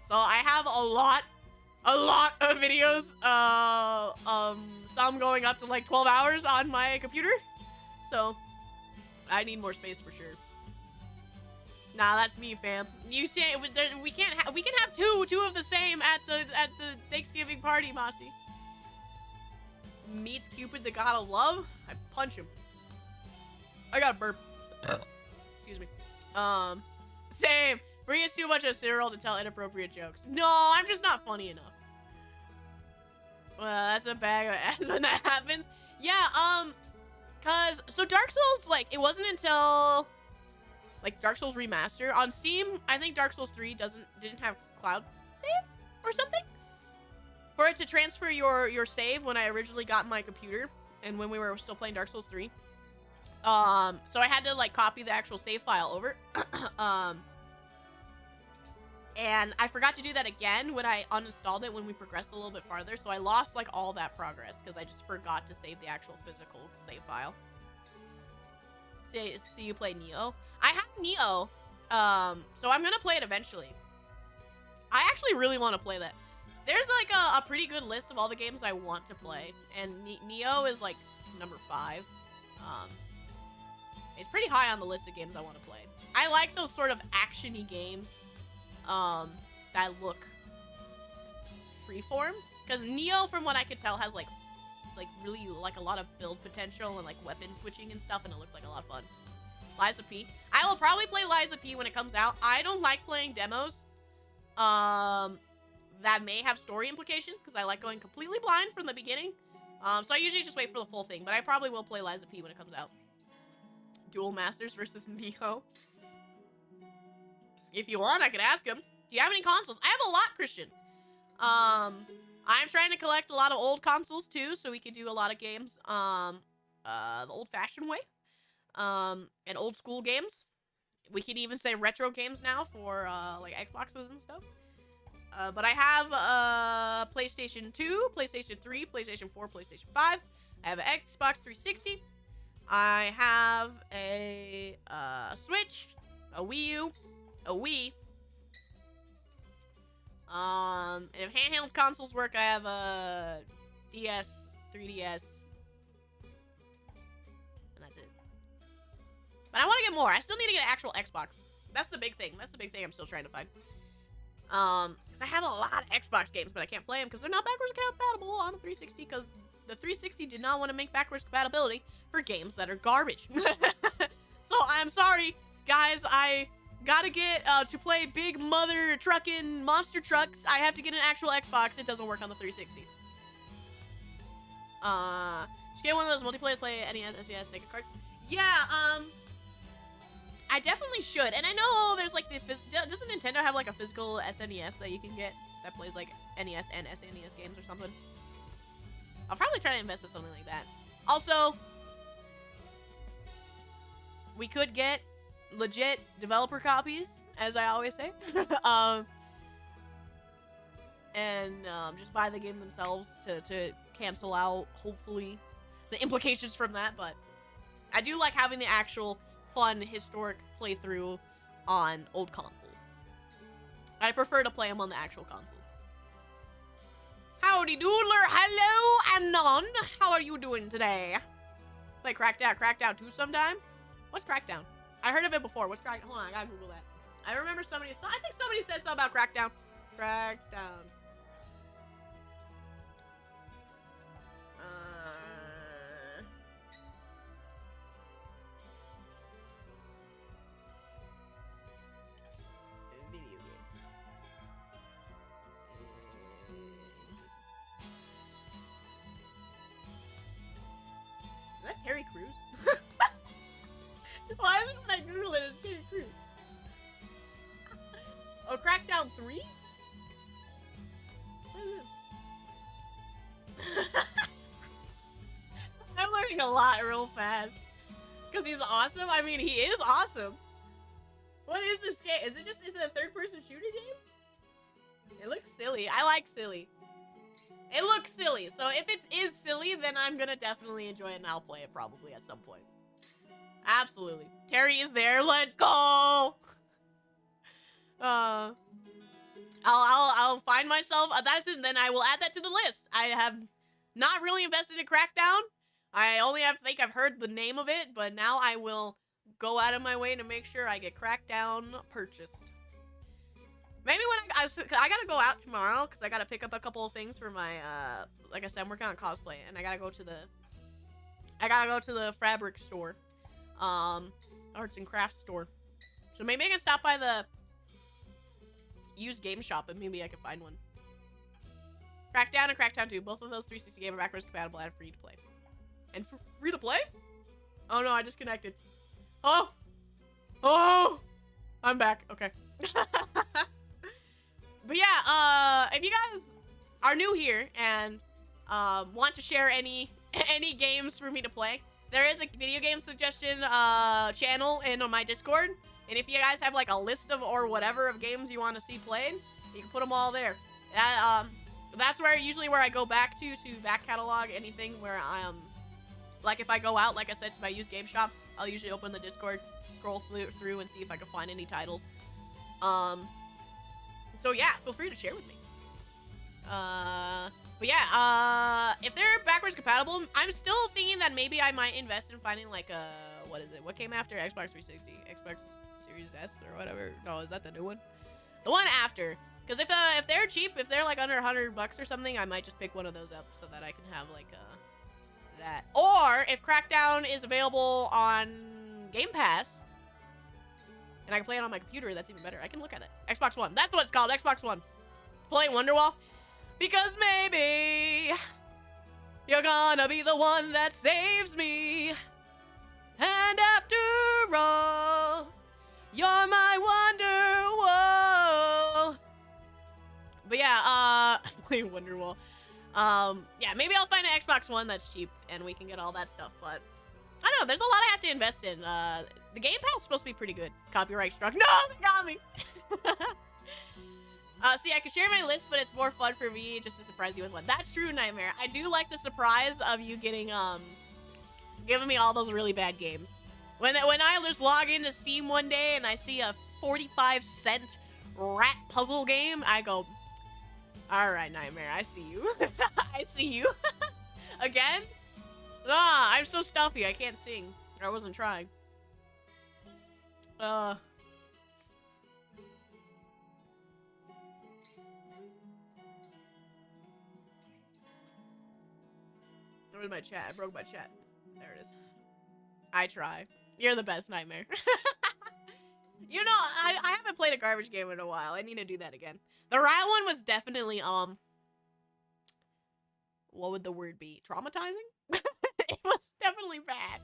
So I have a lot of videos. Some going up to, like, 12 hours on my computer. So I need more space for sure. Nah, that's me, fam. You see, we can have two of the same at the Thanksgiving party, Mossy. Meets Cupid, the god of love. I punch him. I got a burp. Excuse me. Same. Brie is too much of a Cyril to tell inappropriate jokes. No, I'm just not funny enough. Well, that's a bag of when that happens. Yeah, so Dark Souls, like, it wasn't until, like, Dark Souls Remaster on Steam. I think Dark Souls 3 didn't have cloud save or something for it to transfer your save when I originally got my computer and when we were still playing Dark Souls 3. So I had to, like, copy the actual save file over. And I forgot to do that again when I uninstalled it when we progressed a little bit farther. So I lost, like, all that progress because I just forgot to save the actual physical save file. See you play Niho. I have Niho, so I'm gonna play it eventually. I actually really want to play that. There's, like, a pretty good list of all the games I want to play. And Niho is, like, number 5. It's pretty high on the list of games I want to play. I like those sort of action-y games that look freeform. Because Niho, from what I could tell, has, like really, like, a lot of build potential and, like, weapon switching and stuff, and it looks like a lot of fun. Liza P. I will probably play Liza P when it comes out. I don't like playing demos that may have story implications, because I like going completely blind from the beginning. So I usually just wait for the full thing, but I probably will play Liza P when it comes out. Dual Masters versus Niho. If you want, I could ask him. Do you have any consoles? I have a lot, Christian. I'm trying to collect a lot of old consoles, too, so we could do a lot of games the old-fashioned way. And old-school games. We can even say retro games now for, like, Xboxes and stuff. But I have PlayStation 2, PlayStation 3, PlayStation 4, PlayStation 5. I have an Xbox 360. I have a Switch, a Wii U, a Wii. And if handheld consoles work, I have a DS, 3DS, and that's it. But I want to get more. I still need to get an actual Xbox. That's the big thing. That's the big thing I'm still trying to find. Because I have a lot of Xbox games, but I can't play them because they're not backwards compatible on the 360, because the 360 did not want to make backwards compatibility for games that are garbage. So I'm sorry, guys. I gotta get, to play big mother trucking monster trucks, I have to get an actual Xbox. It doesn't work on the 360. Just get one of those multiplayer play NES, SES, Sega cards. Yeah, I definitely should. And I know there's, like, doesn't Nintendo have, like, a physical SNES that you can get that plays, like, NES and SNES games or something? I'll probably try to invest in something like that. Also, we could get legit developer copies, as I always say. Just buy the game themselves to cancel out, hopefully, the implications from that. But I do like having the actual fun, historic playthrough on old consoles. I prefer to play them on the actual consoles. Howdy doodler, hello Anon. How are you doing today? Play Crackdown 2 sometime? What's Crackdown? I heard of it before. What's Crackdown? Hold on, I gotta Google that. I remember I think somebody said something about Crackdown. Crackdown. Video game. Is that Terry Crews? Why is it when I Google it, it's Terry Crews? Oh, Crackdown 3? What is this? I'm learning a lot real fast. Because he's awesome? I mean, he is awesome. What is this game? Is it a third-person shooter game? silly. I like silly. It looks silly. So if it is silly, then I'm gonna definitely enjoy it and I'll play it probably at some point. Absolutely. Terry is there. Let's go. I'll find myself. That's it. Then I will add that to the list. I have not really invested in Crackdown. I only think I've heard the name of it, but now I will go out of my way to make sure I get Crackdown purchased. Maybe when I gotta go out tomorrow because I gotta pick up a couple of things for my like I said, I'm working on cosplay and I gotta go to the fabric store, arts and crafts store. So maybe I can stop by the used game shop and maybe I can find one. Crackdown and Crackdown 2, both of those 360 game are backwards compatible and free to play. And free to play? Oh no, I disconnected. Oh, I'm back. Okay. But yeah, if you guys are new here and want to share any games for me to play, there is a video game suggestion channel in my Discord. And if you guys have like a list of or whatever of games you want to see played, you can put them all there. That's usually where I go back to back catalog anything where I like if I go out, like I said, to my used game shop, I'll usually open the Discord, scroll through and see if I can find any titles. So yeah, feel free to share with me. But yeah, if they're backwards compatible, I'm still thinking that maybe I might invest in finding like a, what is it? What came after Xbox 360? Xbox Series S or whatever? No, is that the new one? The one after. Because if they're cheap, if they're like under $100 or something, I might just pick one of those up so that I can have like that. Or if Crackdown is available on Game Pass, and I can play it on my computer, that's even better. I can look at it. Xbox One. That's what it's called. Xbox One. Play Wonderwall. Because maybe you're gonna be the one that saves me. And after all, you're my Wonderwall. But yeah, play Wonderwall. Yeah, maybe I'll find an Xbox One that's cheap and we can get all that stuff, but I don't know, there's a lot I have to invest in. The Game Pass is supposed to be pretty good. Copyright struck. No, they got me! See, I can share my list, but it's more fun for me just to surprise you with one. That's true, Nightmare. I do like the surprise of you getting, giving me all those really bad games. When I just log into Steam one day and I see a 45-cent rat puzzle game, I go, alright, Nightmare, I see you. I see you. Again? Ah, I'm so stuffy, I can't sing. I wasn't trying. Where's my chat? I broke my chat. There it is. I try. You're the best, Nightmare. You know, I haven't played a garbage game in a while. I need to do that again. The rat one was definitely, what would the word be? Traumatizing? It was definitely bad.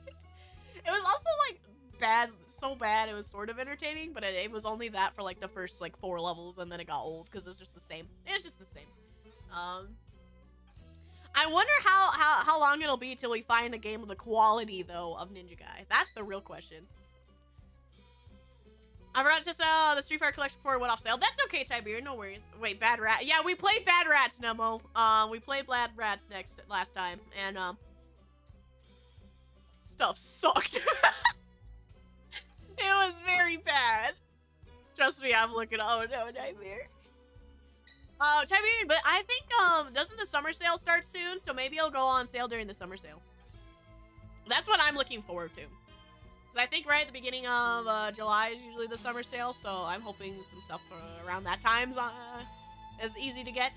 It was also, like, bad, so bad it was sort of entertaining, but it was only that for, like, the first, like, 4 levels, and then it got old, because it was just the same. It was just the same. I wonder how long it'll be till we find a game with the quality, though, of Ninja Guy. That's the real question. I forgot to sell the Street Fighter collection before it went off sale. That's okay, Tiberian, no worries. Wait, Bad Rat. Yeah, we played Bad Rats, Nemo. We played Bad Rats last time, and, stuff sucked. It was very bad. Trust me, I'm looking. Oh no, Nightmare. Tiberian, but I think, doesn't the summer sale start soon? So maybe it'll go on sale during the summer sale. That's what I'm looking forward to. Because I think right at the beginning of July is usually the summer sale, so I'm hoping some stuff around that time is easy to get.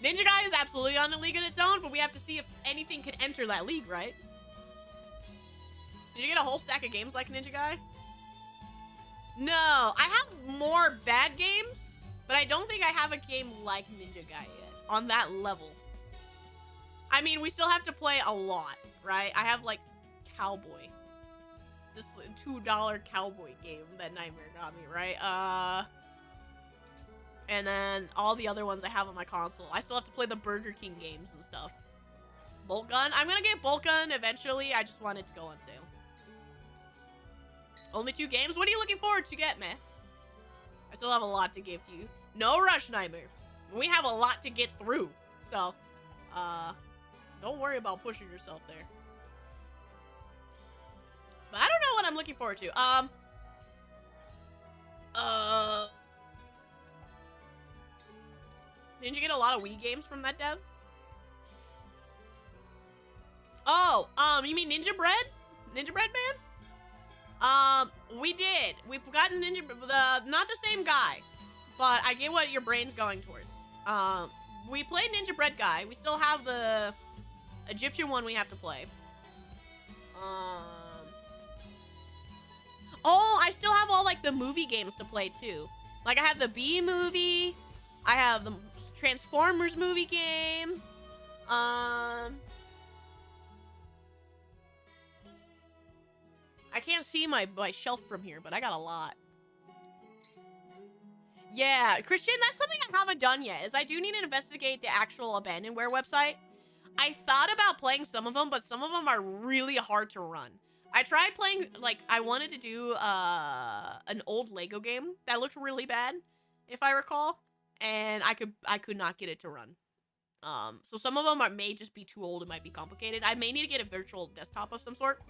Ninja Guy is absolutely on a league in its own, but we have to see if anything can enter that league, right? Did you get a whole stack of games like Ninja Guy? No, I have more bad games, but I don't think I have a game like Ninja Guy yet, on that level. I mean, we still have to play a lot, right? I have, like, Cowboy. This $2 Cowboy game that Nightmare got me, right? And then all the other ones I have on my console. I still have to play the Burger King games and stuff. Bolt Gun? I'm gonna get Bolt Gun eventually. I just want it to go on sale. Only 2 games? What are you looking forward to get, man? I still have a lot to give to you. No rush, Nightmare. We have a lot to get through. So, don't worry about pushing yourself there. But I don't know what I'm looking forward to. Didn't you get a lot of Wii games from that dev? Oh, you mean Ninja Bread? Ninja Bread Man? We did. We've gotten not the same guy, but I get what your brain's going towards. We played Ninja Bread guy. We still have the Egyptian one we have to play. Oh, I still have all, like, the movie games to play, too. Like, I have the Bee movie. I have the Transformers movie game. I can't see my shelf from here, but I got a lot. Yeah, Christian, that's something I haven't done yet, is I do need to investigate the actual Abandonware website. I thought about playing some of them, but some of them are really hard to run. I tried playing, like, I wanted to do an old Lego game that looked really bad, if I recall, and I could not get it to run. So some of them may just be too old. It might be complicated. I may need to get a virtual desktop of some sort,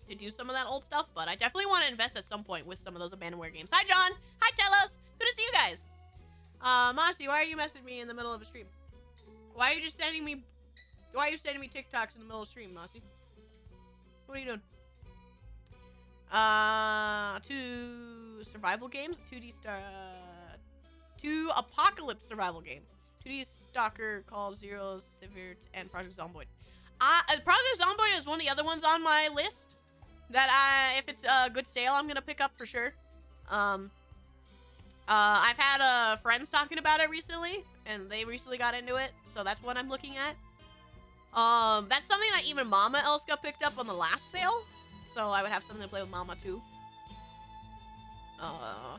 to do some of that old stuff, but I definitely want to invest at some point with some of those Abandonware games. Hi, John. Hi, Telos. Good to see you guys. Mossy, why are you messaging me in the middle of a stream? Why are you sending me TikToks in the middle of the stream, Mossy? What are you doing? 2 survival games, 2 apocalypse survival game, 2D Stalker, Call of Zero, Sivert, and Project Zomboid. Project Zomboid is one of the other ones on my list that if it's a good sale, I'm gonna pick up for sure. I've had friends talking about it recently, and they recently got into it, so that's what I'm looking at. That's something that even Mama else got picked up on the last sale, so I would have something to play with Mama too. I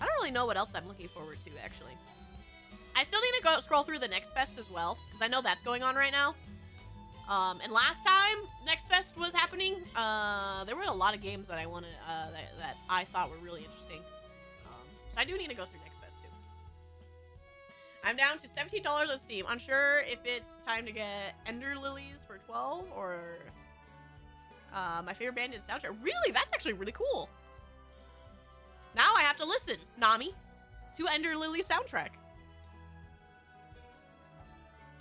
don't really know what else I'm looking forward to, actually. I still need to go scroll through the Next Fest as well, because I know that's going on right now. And last time Next Fest was happening, there were a lot of games that I wanted, that I thought were really interesting. So I do need to go through Next Fest too. I'm down to $17 on Steam. Unsure if it's time to get Ender Lilies for 12 or my favorite band is soundtrack. Really? That's actually really cool. Now I have to listen, Nami, to Ender Lily soundtrack.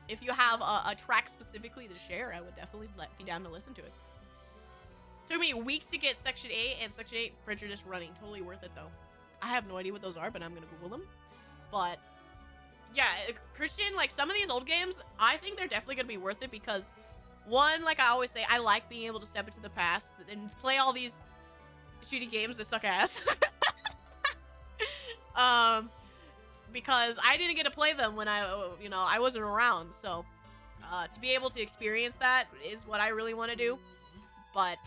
If you have a track specifically to share, I would definitely be down to listen to it. Took me weeks to get Section 8 and Section 8 printer just running. Totally worth it, though. I have no idea what those are, but I'm going to Google them. But, yeah, Christian, like, some of these old games, I think they're definitely going to be worth it because, one, like I always say, I like being able to step into the past and play all these shitty games that suck ass. Because I didn't get to play them when I wasn't around, so to be able to experience that is what I really want to do. But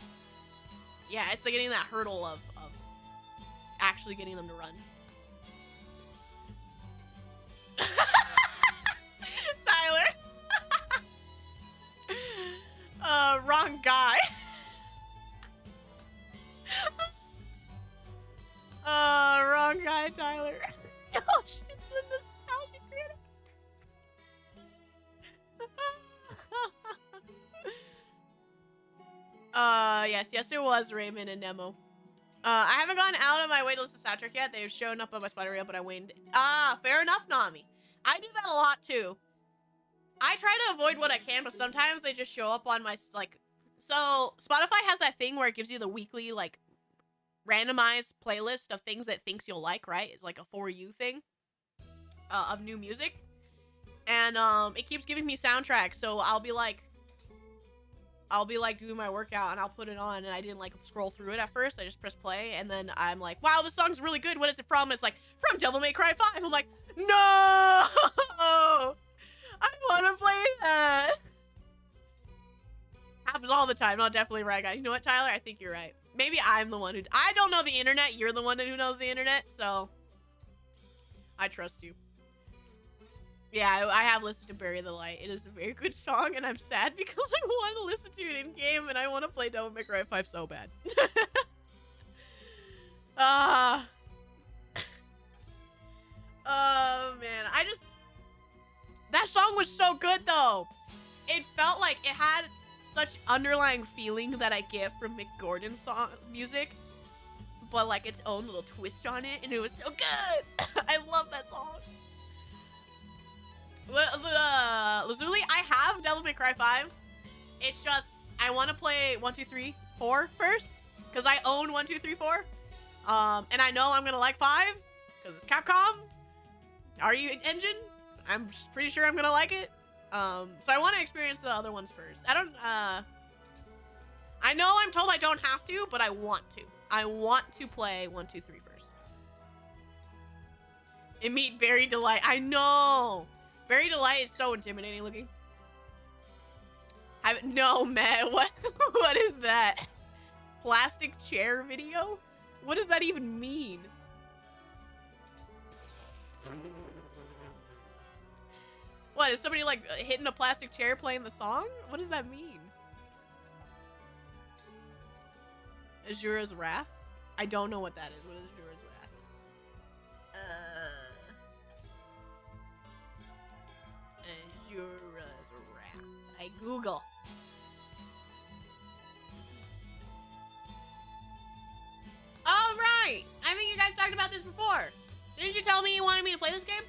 yeah, it's like getting that hurdle of actually getting them to run. Tyler. Wrong guy. Wrong guy, Tyler. Oh, she's the nostalgia critic. Yes, there was Raymond and Nemo. I haven't gone out of my way to listen to soundtrack yet. They've shown up on my Spotify reel, but I waited. Fair enough, Nami. I do that a lot too. I try to avoid what I can, but sometimes they just show up on my, like, so Spotify has that thing where it gives you the weekly, like, randomized playlist of things it thinks you'll like, right? It's like a for you thing of new music, and it keeps giving me soundtracks. So I'll be like doing my workout and I'll put it on, and I didn't like scroll through it at first. I just press play, and then I'm like, wow, this song's really good. What is it from? And it's like, from Devil May Cry 5. I'm like, no, I want to play that. Happens all the time. Not definitely right, guys. You know what, Tyler? I think you're right. Maybe I'm the one who... I don't know the internet. You're the one who knows the internet, so... I trust you. Yeah, I have listened to Bury the Light. It is a very good song, and I'm sad because I want to listen to it in-game, and I want to play Devil May Cry 5 so bad. That song was so good though. It felt like it had such underlying feeling that I get from Mick Gordon's song music, but like its own little twist on it, and it was so good. I love that song. Lazuli, I have Devil May Cry 5. It's just I want to play 1, 2, 3, 4 first, because I own 1, 2, 3, 4. And I know I'm gonna like 5 because it's Capcom. RE engine. I'm pretty sure I'm gonna like it. So I want to experience the other ones first. I know I'm told I don't have to, but I want to. I want to play 1, 2, 3 first. And meet Berry Delight. I know. Berry Delight is so intimidating looking. No, Matt. What is that? Plastic chair video? What does that even mean? What, is somebody like hitting a plastic chair playing the song? What does that mean? Azura's Wrath? I don't know what that is. What is Azura's Wrath? Azura's Wrath. I Google. All right. I think you guys talked about this before. Didn't you tell me you wanted me to play this game?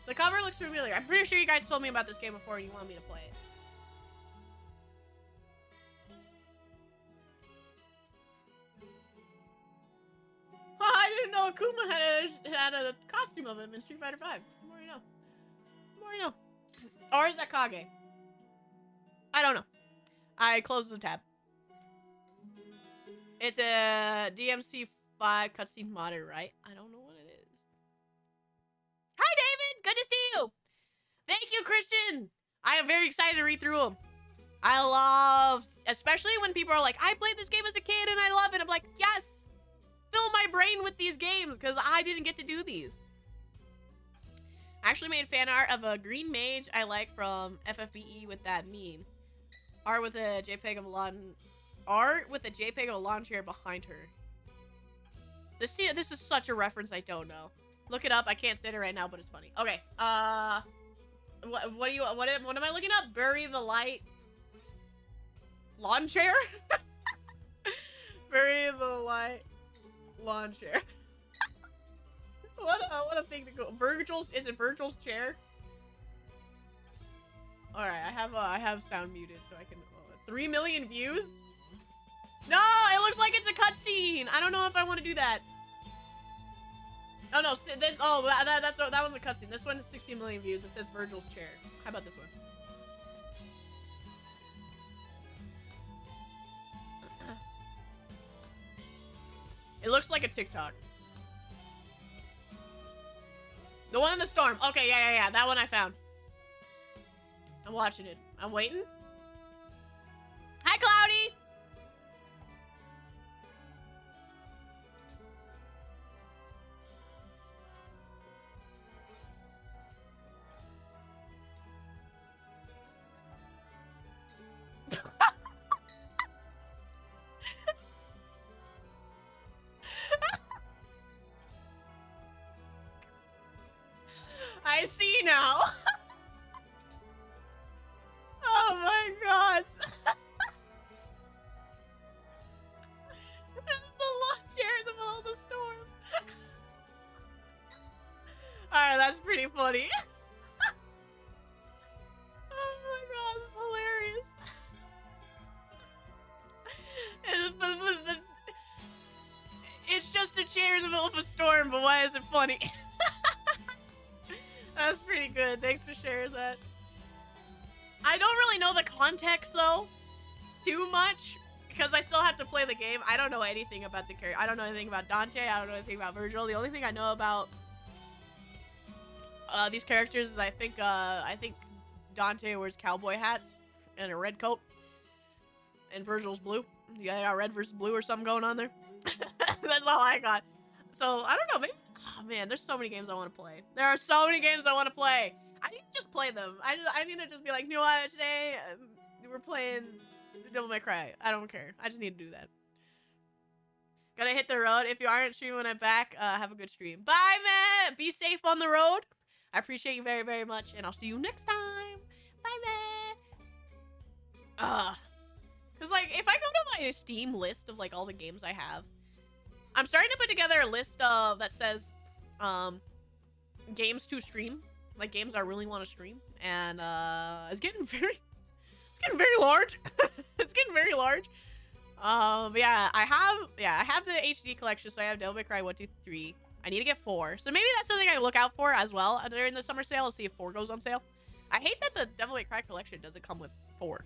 The cover looks familiar. I'm pretty sure you guys told me about this game before and you want me to play it. Oh, I didn't know Akuma had a costume of him in Street Fighter 5. The more you know. The more you know. Or is that Kage? I don't know. I closed the tab. It's a DMC5 cutscene modded, right? I don't know what it is. Hi, David! Good to see you! Thank you, Christian! I am very excited to read through them. I love... Especially when people are like, I played this game as a kid and I love it. I'm like, yes! Fill my brain with these games, because I didn't get to do these. I actually made fan art of a green mage I like from FFBE with that meme. Art with a JPEG of a lawn chair behind her. This is such a reference I don't know. Look it up. I can't say it right now, but it's funny. Okay. What am I looking up? Bury the light. Lawn chair? Bury the light. Lawn chair. What a thing to go. Is it Virgil's chair? All right, I have sound muted so I can. 3 million views? No, it looks like it's a cutscene. I don't know if I want to do that. Oh no, this. Oh, that one's a cutscene. This one is 16 million views. It says Virgil's chair. How about this one? It looks like a TikTok. The one in the storm. Okay, yeah. That one I found. I'm watching it. I'm waiting. Hi, Cloudy! I see now. Oh my god. This is the lawn chair in the middle of the storm. Alright, that's pretty funny. Oh my god, that's hilarious. It's just a chair in the middle of a storm, but why is it funny? That's pretty good. Thanks for sharing that. I don't really know the context, though, too much, because I still have to play the game. I don't know anything about the character. I don't know anything about Dante. I don't know anything about Virgil. The only thing I know about these characters is I think Dante wears cowboy hats and a red coat, and Virgil's blue. You got red versus blue or something going on there. That's all I got. So, I don't know, maybe... Oh, man, there's so many games I want to play. There are so many games I want to play. I need to just play them. I need to just be like, you know what, today we're playing Devil May Cry. I don't care. I just need to do that. Gonna hit the road. If you aren't streaming when I'm back, have a good stream. Bye, man. Be safe on the road. I appreciate you very, very much, and I'll see you next time. Bye, man. Cause like if I go to my Steam list of like all the games I have, I'm starting to put together a list of that says, games to stream, like games I really want to stream, and it's getting very large. It's getting very large. Yeah, I have the HD collection, so I have Devil May Cry 1, 2, 3. I need to get 4, so maybe that's something I look out for as well during the summer sale. I'll see if 4 goes on sale. I hate that the Devil May Cry collection doesn't come with 4.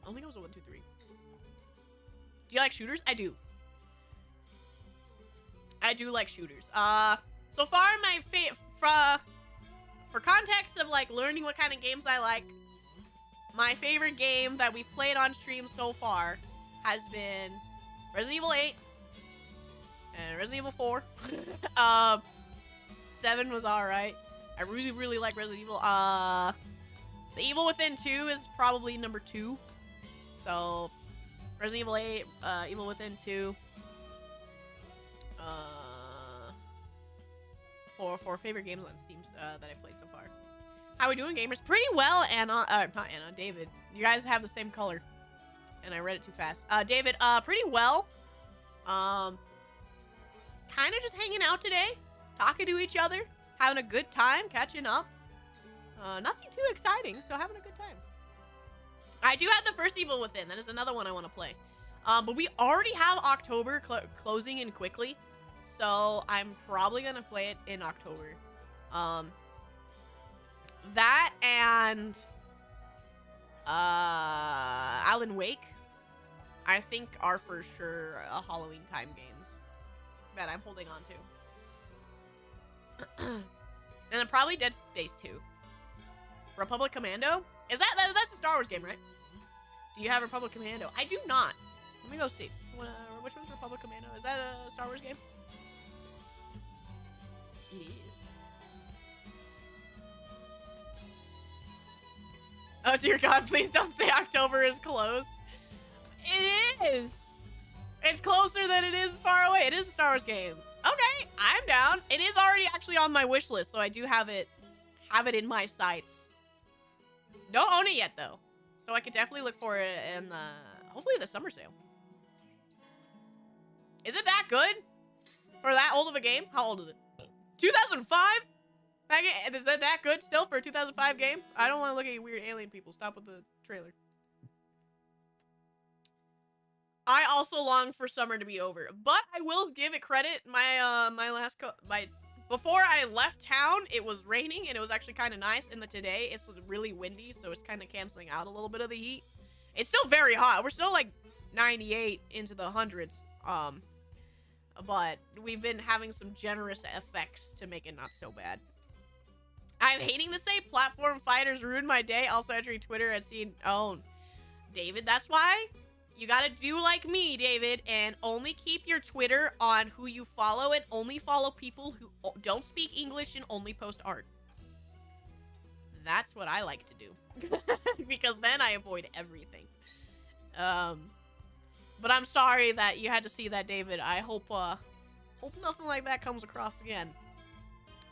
Only goes with 1, 2, 3. Do you like shooters? I do. I do like shooters. So far my for context of like learning what kind of games I like, my favorite game that we've played on stream so far has been Resident Evil 8 and Resident Evil 4. 7 was alright. I really, really like Resident Evil. The Evil Within 2 is probably number 2. So, Resident Evil 8, Evil Within 2. For favorite games on Steam that I played so far. How we doing, gamers? Pretty well, Anna. Not Anna, David. You guys have the same color. And I read it too fast. David, pretty well. Kind of just hanging out today. Talking to each other. Having a good time. Catching up. Nothing too exciting, so having a good time. I do have the first Evil Within. That is another one I want to play. But we already have October closing in quickly. So I'm probably going to play it in October. That and Alan Wake, I think, are for sure Halloween time games that I'm holding on to. And then probably Dead Space 2. Republic Commando? That's a Star Wars game, right? Do you have Republic Commando? I do not. Let me go see. Which one's Republic Commando? Is that a Star Wars game? Yeah. Oh dear God, please don't say October is close. It is. It's closer than it is far away. It is a Star Wars game. Okay, I'm down. It is already actually on my wish list, so I do have it in my sights. Don't own it yet though, so I could definitely look for it in hopefully the summer sale. Is it that good for that old of a game? How old is it? 2005? Is it that good still for a 2005 game? I don't want to look at you weird alien people. Stop with the trailer. I also long for summer to be over, but I will give it credit. Before I left town, it was raining and it was actually kind of nice. And today it's really windy, so it's kind of canceling out a little bit of the heat. It's still very hot. We're still like 98 into the hundreds. But we've been having some generous effects to make it not so bad. I'm hating to say platform fighters ruined my day. Also entering Twitter and seeing, oh, David, that's why you gotta do like me, David, and only keep your Twitter on who you follow and only follow people who don't speak English and only post art. That's what I like to do. Because then I avoid everything. But I'm sorry that you had to see that, David. I hope nothing like that comes across again.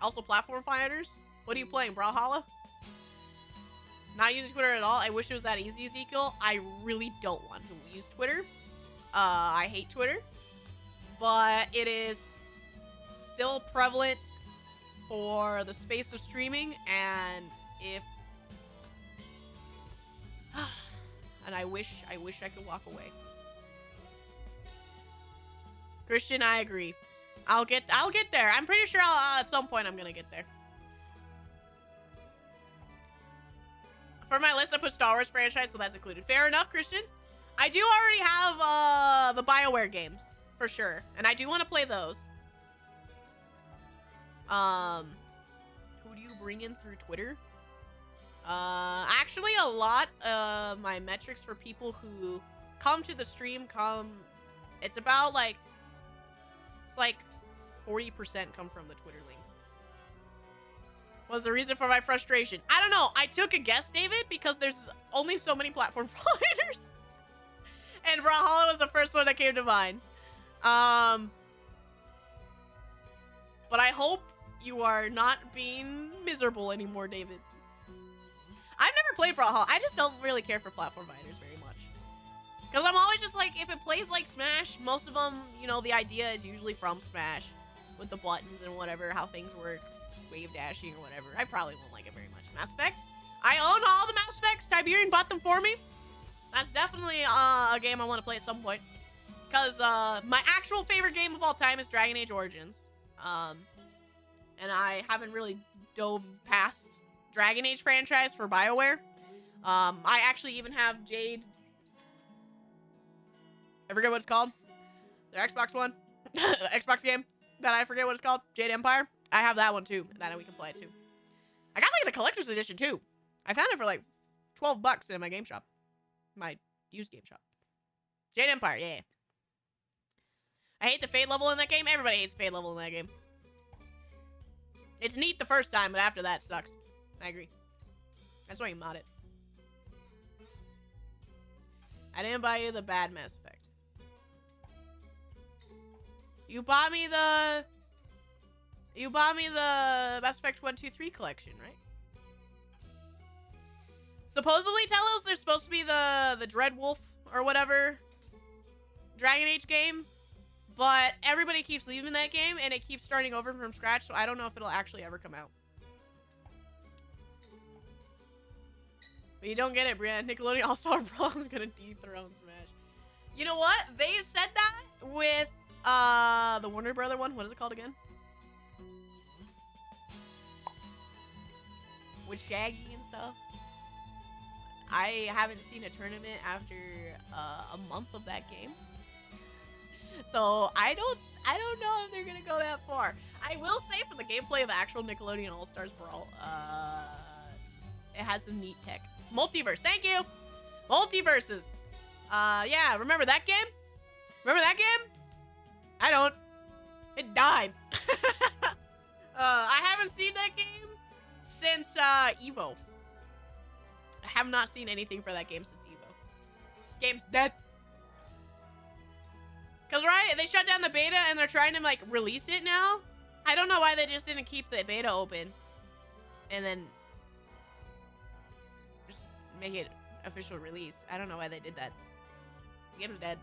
Also, platform fighters. What are you playing, Brawlhalla? Not using Twitter at all. I wish it was that easy, Ezekiel. I really don't want to use Twitter. I hate Twitter. But it is still prevalent for the space of streaming. And if... and I wish I could walk away. Christian, I agree. I'll get there. I'm pretty sure at some point I'm gonna get there. For my list, I put Star Wars franchise, so that's included. Fair enough, Christian. I do already have the BioWare games, for sure. And I do want to play those. Who do you bring in through Twitter? Actually, a lot of my metrics for people who come to the stream it's about like, it's like 40% come from the Twitter links. What's the reason for my frustration? I don't know. I took a guess, David, because there's only so many platform providers. And Brawlhalla was the first one that came to mind. But I hope you are not being miserable anymore, David. I've never played Brawlhalla. I just don't really care for platform fighters very much. Because I'm always just like, if it plays like Smash, most of them, you know, the idea is usually from Smash. With the buttons and whatever, how things work. Wave dashing or whatever. I probably won't like it very much. Mass Effect? I own all the Mass Effects. Tiberian bought them for me. That's definitely a game I want to play at some point. Because my actual favorite game of all time is Dragon Age Origins. And I haven't really dove past Dragon Age franchise for BioWare. I actually even have Jade. I forget what it's called. Their Xbox One. Xbox game that I forget what it's called. Jade Empire. I have that one too. That we can play it too. I got like the collector's edition too. I found it for like $12 in my game shop. My used game shop. Jade Empire, yeah. I hate the fade level in that game. Everybody hates the fade level in that game. It's neat the first time, but after that, it sucks. I agree. That's why you mod it. I didn't buy you the bad Mass Effect. You bought me the Mass Effect 1, 2, 3 collection, right? Supposedly, Telos, there's supposed to be the Dread Wolf or whatever Dragon Age game, but everybody keeps leaving that game and it keeps starting over from scratch, so I don't know if it'll actually ever come out. But you don't get it, Brian. Nickelodeon All-Star Brawl is gonna dethrone Smash. You know what? They said that with the Warner Brother one. What is it called again? With Shaggy and stuff. I haven't seen a tournament after a month of that game. So I don't know if they're gonna go that far. I will say for the gameplay of actual Nickelodeon All-Stars Brawl, it has some neat tech. Multiverse, thank you! Multiverses. Yeah, remember that game? Remember that game? I don't. It died. I haven't seen that game since Evo. I have not seen anything for that game since Evo. Game's dead. Cause right, they shut down the beta and they're trying to like release it now. I don't know why they just didn't keep the beta open and then just make it official release. I don't know why they did that. The game's dead.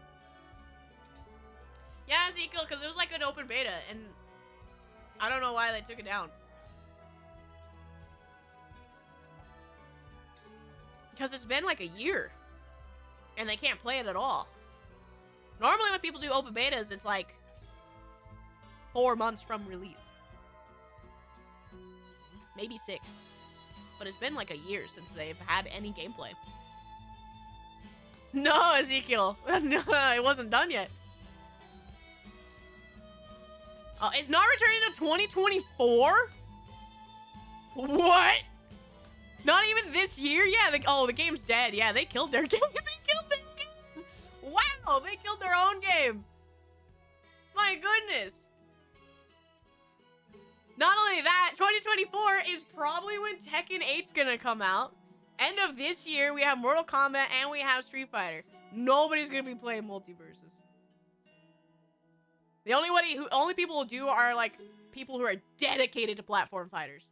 Yeah, Ezekiel, because it was like an open beta and I don't know why they took it down. Because it's been like a year and they can't play it at all. Normally when people do open betas, it's like 4 months from release. Maybe 6. But it's been like a year since they've had any gameplay. No, Ezekiel. No, it wasn't done yet. It's not returning to 2024? What? Not even this year? Yeah, the game's dead. Yeah, they killed their game. They killed their game. Wow, they killed their own game. My goodness. Not only that, 2024 is probably when Tekken 8's gonna come out. End of this year, we have Mortal Kombat and we have Street Fighter. Nobody's gonna be playing multiverses. The only people who do are like people who are dedicated to platform fighters.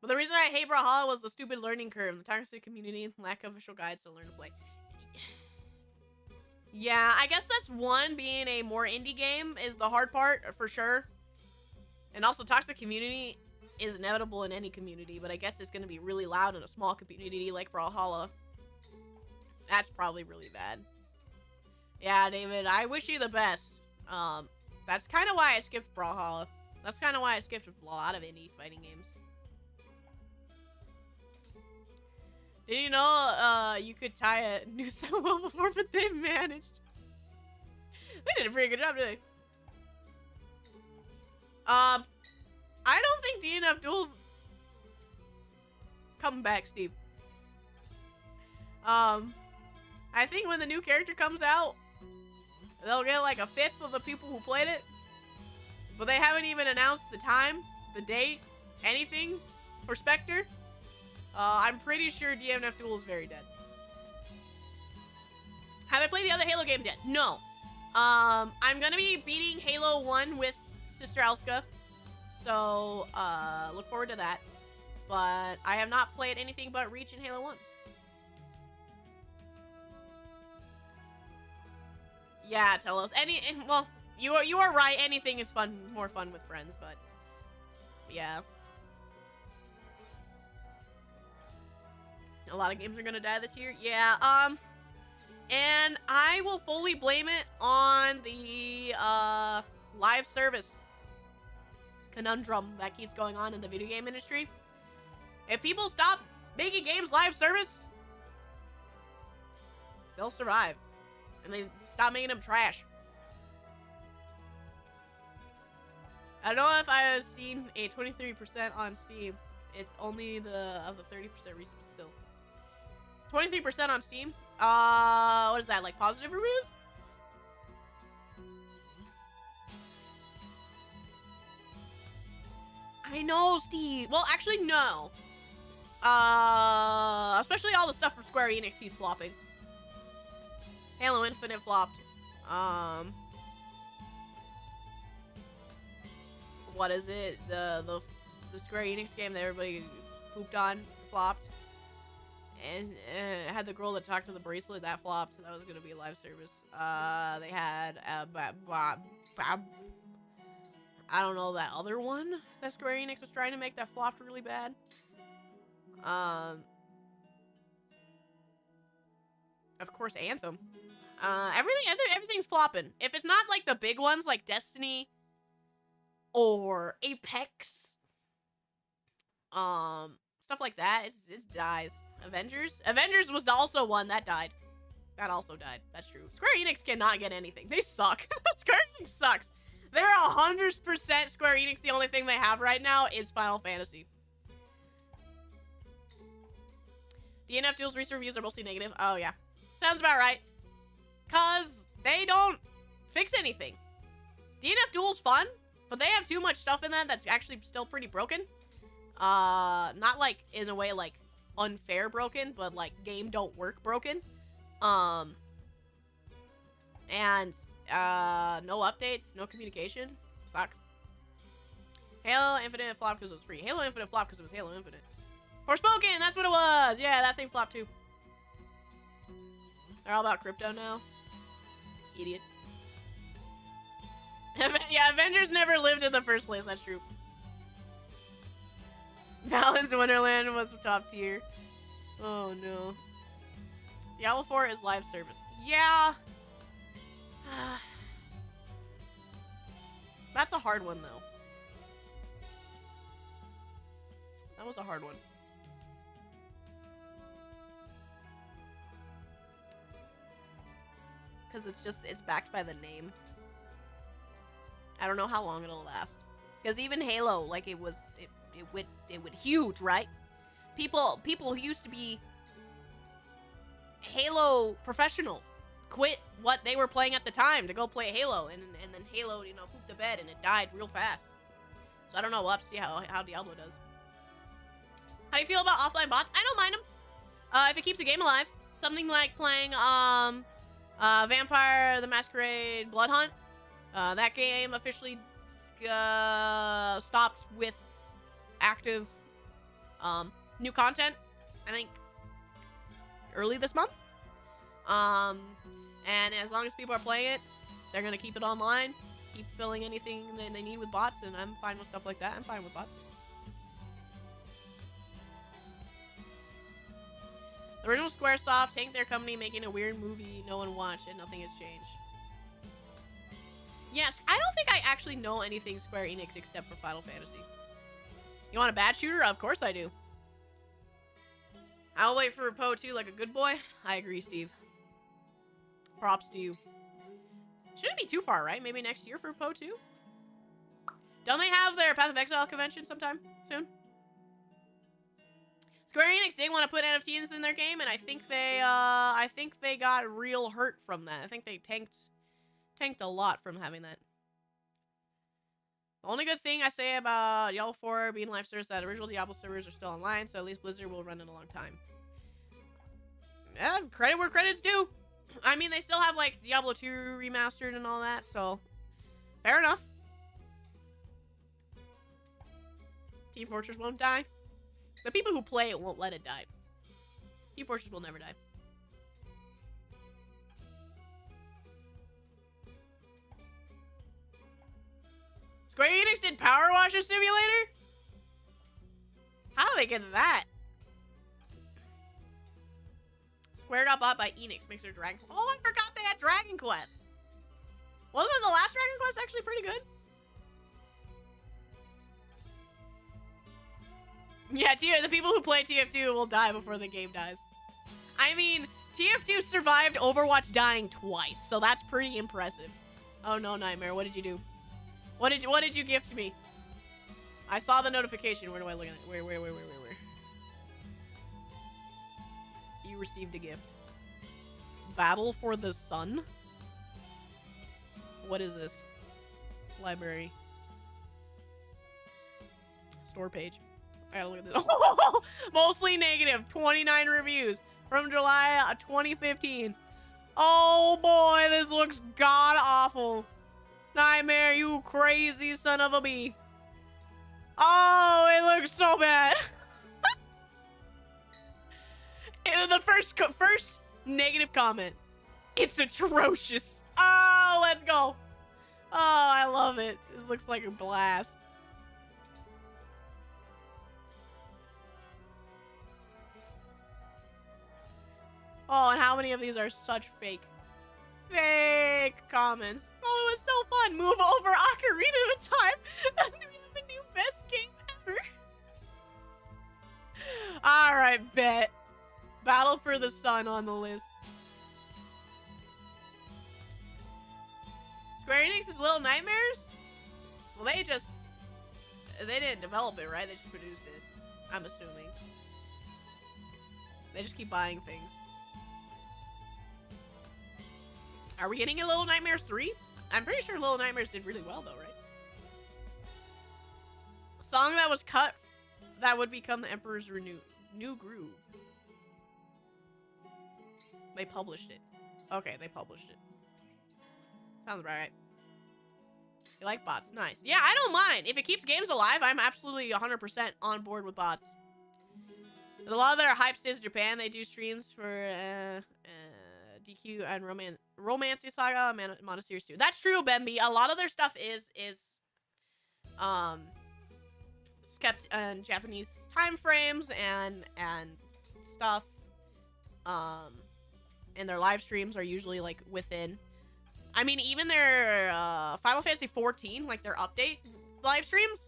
But the reason I hate Brawlhalla was the stupid learning curve, the toxic community, and lack of official guides to learn to play. Yeah, I guess that's one, being a more indie game is the hard part, for sure. And also, toxic community is inevitable in any community, but I guess it's going to be really loud in a small community like Brawlhalla. That's probably really bad. Yeah, David, I wish you the best. That's kind of why I skipped Brawlhalla. That's kind of why I skipped a lot of indie fighting games. Did you know you could tie a noose so well before, but they managed? They did a pretty good job, didn't they? I don't think DNF duels come back, Steve. I think when the new character comes out, they'll get like a 1/5 of the people who played it. But they haven't even announced the time, the date, anything for Spectre. I'm pretty sure DNF Duel is very dead. Have I played the other Halo games yet? No. I'm gonna be beating Halo 1 with Sister Elska. So, look forward to that. But I have not played anything but Reach and Halo 1. Yeah, Telos. Well, you are right. Anything is more fun with friends, but yeah. A lot of games are gonna die this year. Yeah, and I will fully blame it on the live service conundrum that keeps going on in the video game industry. If people stop making games live service, they'll survive. And they stop making them trash. I don't know if I've seen a 23% on Steam. It's only of the 30% recent, but still. 23% on Steam. What is that, like positive reviews? I know, Steve. Well, actually, no. Especially all the stuff from Square Enix keeps flopping. Halo Infinite flopped. What is it? The Square Enix game that everybody pooped on flopped. And it had the girl that talked to the bracelet that flopped. So that was gonna be a live service. They had I don't know, that other one that Square Enix was trying to make that flopped really bad. Of course, Anthem. Everything's flopping. If it's not like the big ones like Destiny or Apex, stuff like that, it dies. Avengers was also one that died. That also died. That's true. Square Enix cannot get anything. They suck. Square Enix sucks. They're 100% Square Enix. The only thing they have right now is Final Fantasy. DNF Duel's recent reviews are mostly negative. Oh, yeah. Sounds about right. Because they don't fix anything. DNF Duel's fun, but they have too much stuff in that that's actually still pretty broken. Not like, in a way, like, unfair broken, but like, game don't work broken. And no updates, no communication. Sucks. Halo Infinite flopped because it was free. Halo Infinite flopped because it was Halo Infinite. Forspoken, that's what it was. Yeah, that thing flopped too. They're all about crypto now. Idiots. Yeah, Avengers never lived in the first place. That's true. Balance Wonderland was top tier. Oh no. Diablo 4 is live service. Yeah. That's a hard one though. That was a hard one. Because it's backed by the name. I don't know how long it'll last. Because even Halo, like it went huge, right? People who used to be Halo professionals quit what they were playing at the time to go play Halo, and then Halo, you know, pooped the bed and it died real fast. So I don't know. We'll have to see how Diablo does. How do you feel about offline bots? I don't mind them. If it keeps the game alive. Something like playing Vampire the Masquerade Blood Hunt. That game officially stopped with active new content, I think, early this month. And as long as people are playing it, they're gonna keep it online, keep filling anything that they need with bots, and I'm fine with stuff like that. I'm fine with bots. The original Squaresoft tanked their company, making a weird movie no one watched, and nothing has changed. Yes, I don't think I actually know anything Square Enix except for Final Fantasy. You want a bad shooter? Of course I do. I'll wait for Poe 2 like a good boy. I agree, Steve. Props to you. Shouldn't be too far, right? Maybe next year for Poe 2? Don't they have their Path of Exile convention sometime soon? Square Enix did want to put NFTs in their game, and I think they got real hurt from that. I think they tanked a lot from having that. The only good thing I say about Diablo 4 being live service is that original Diablo servers are still online, so at least Blizzard will run in a long time. Yeah, credit where credit's due. I mean, they still have, like, Diablo 2 remastered and all that, so fair enough. Team Fortress won't die. The people who play it won't let it die. Team Fortress will never die. Square Enix did Power Washer Simulator? How do they get that? Square got bought by Enix, makes their Dragon. Oh, I forgot they had Dragon Quest. Wasn't the last Dragon Quest actually pretty good? Yeah, the people who play TF2 will die before the game dies. I mean, TF2 survived Overwatch dying twice, so that's pretty impressive. Oh no, Nightmare, what did you do? What did you gift me? I saw the notification. Where do I look at it? Where? You received a gift. Battle for the Sun? What is this? Library. Store page. I gotta look at this. Oh, mostly negative. 29 reviews from July 2015. Oh boy, this looks god awful. Nightmare, you crazy son of a bee. Oh, it looks so bad. The first negative comment. It's atrocious. Oh, let's go. Oh, I love it. This looks like a blast. Oh, and how many of these are such fake comments? Oh, it was so fun. Move over Ocarina of Time. And we have a new best game ever. Alright, bet. Battle for the Sun on the list. Square Enix's Little Nightmares? Well, they didn't develop it, right? They just produced it. I'm assuming. They just keep buying things. Are we getting a Little Nightmares 3? I'm pretty sure Little Nightmares did really well, though, right? A song that was cut that would become the Emperor's New Groove. They published it. Okay, they published it. Sounds about right. You like bots? Nice. Yeah, I don't mind. If it keeps games alive, I'm absolutely 100% on board with bots. There's a lot of their hype stays in Japan. They do streams for DQ and Romance Saga, Monasteries 2. That's true, Bemby. A lot of their stuff is kept in Japanese time frames and stuff. And their live streams are usually like within. I mean, even their Final Fantasy 14, like their update live streams,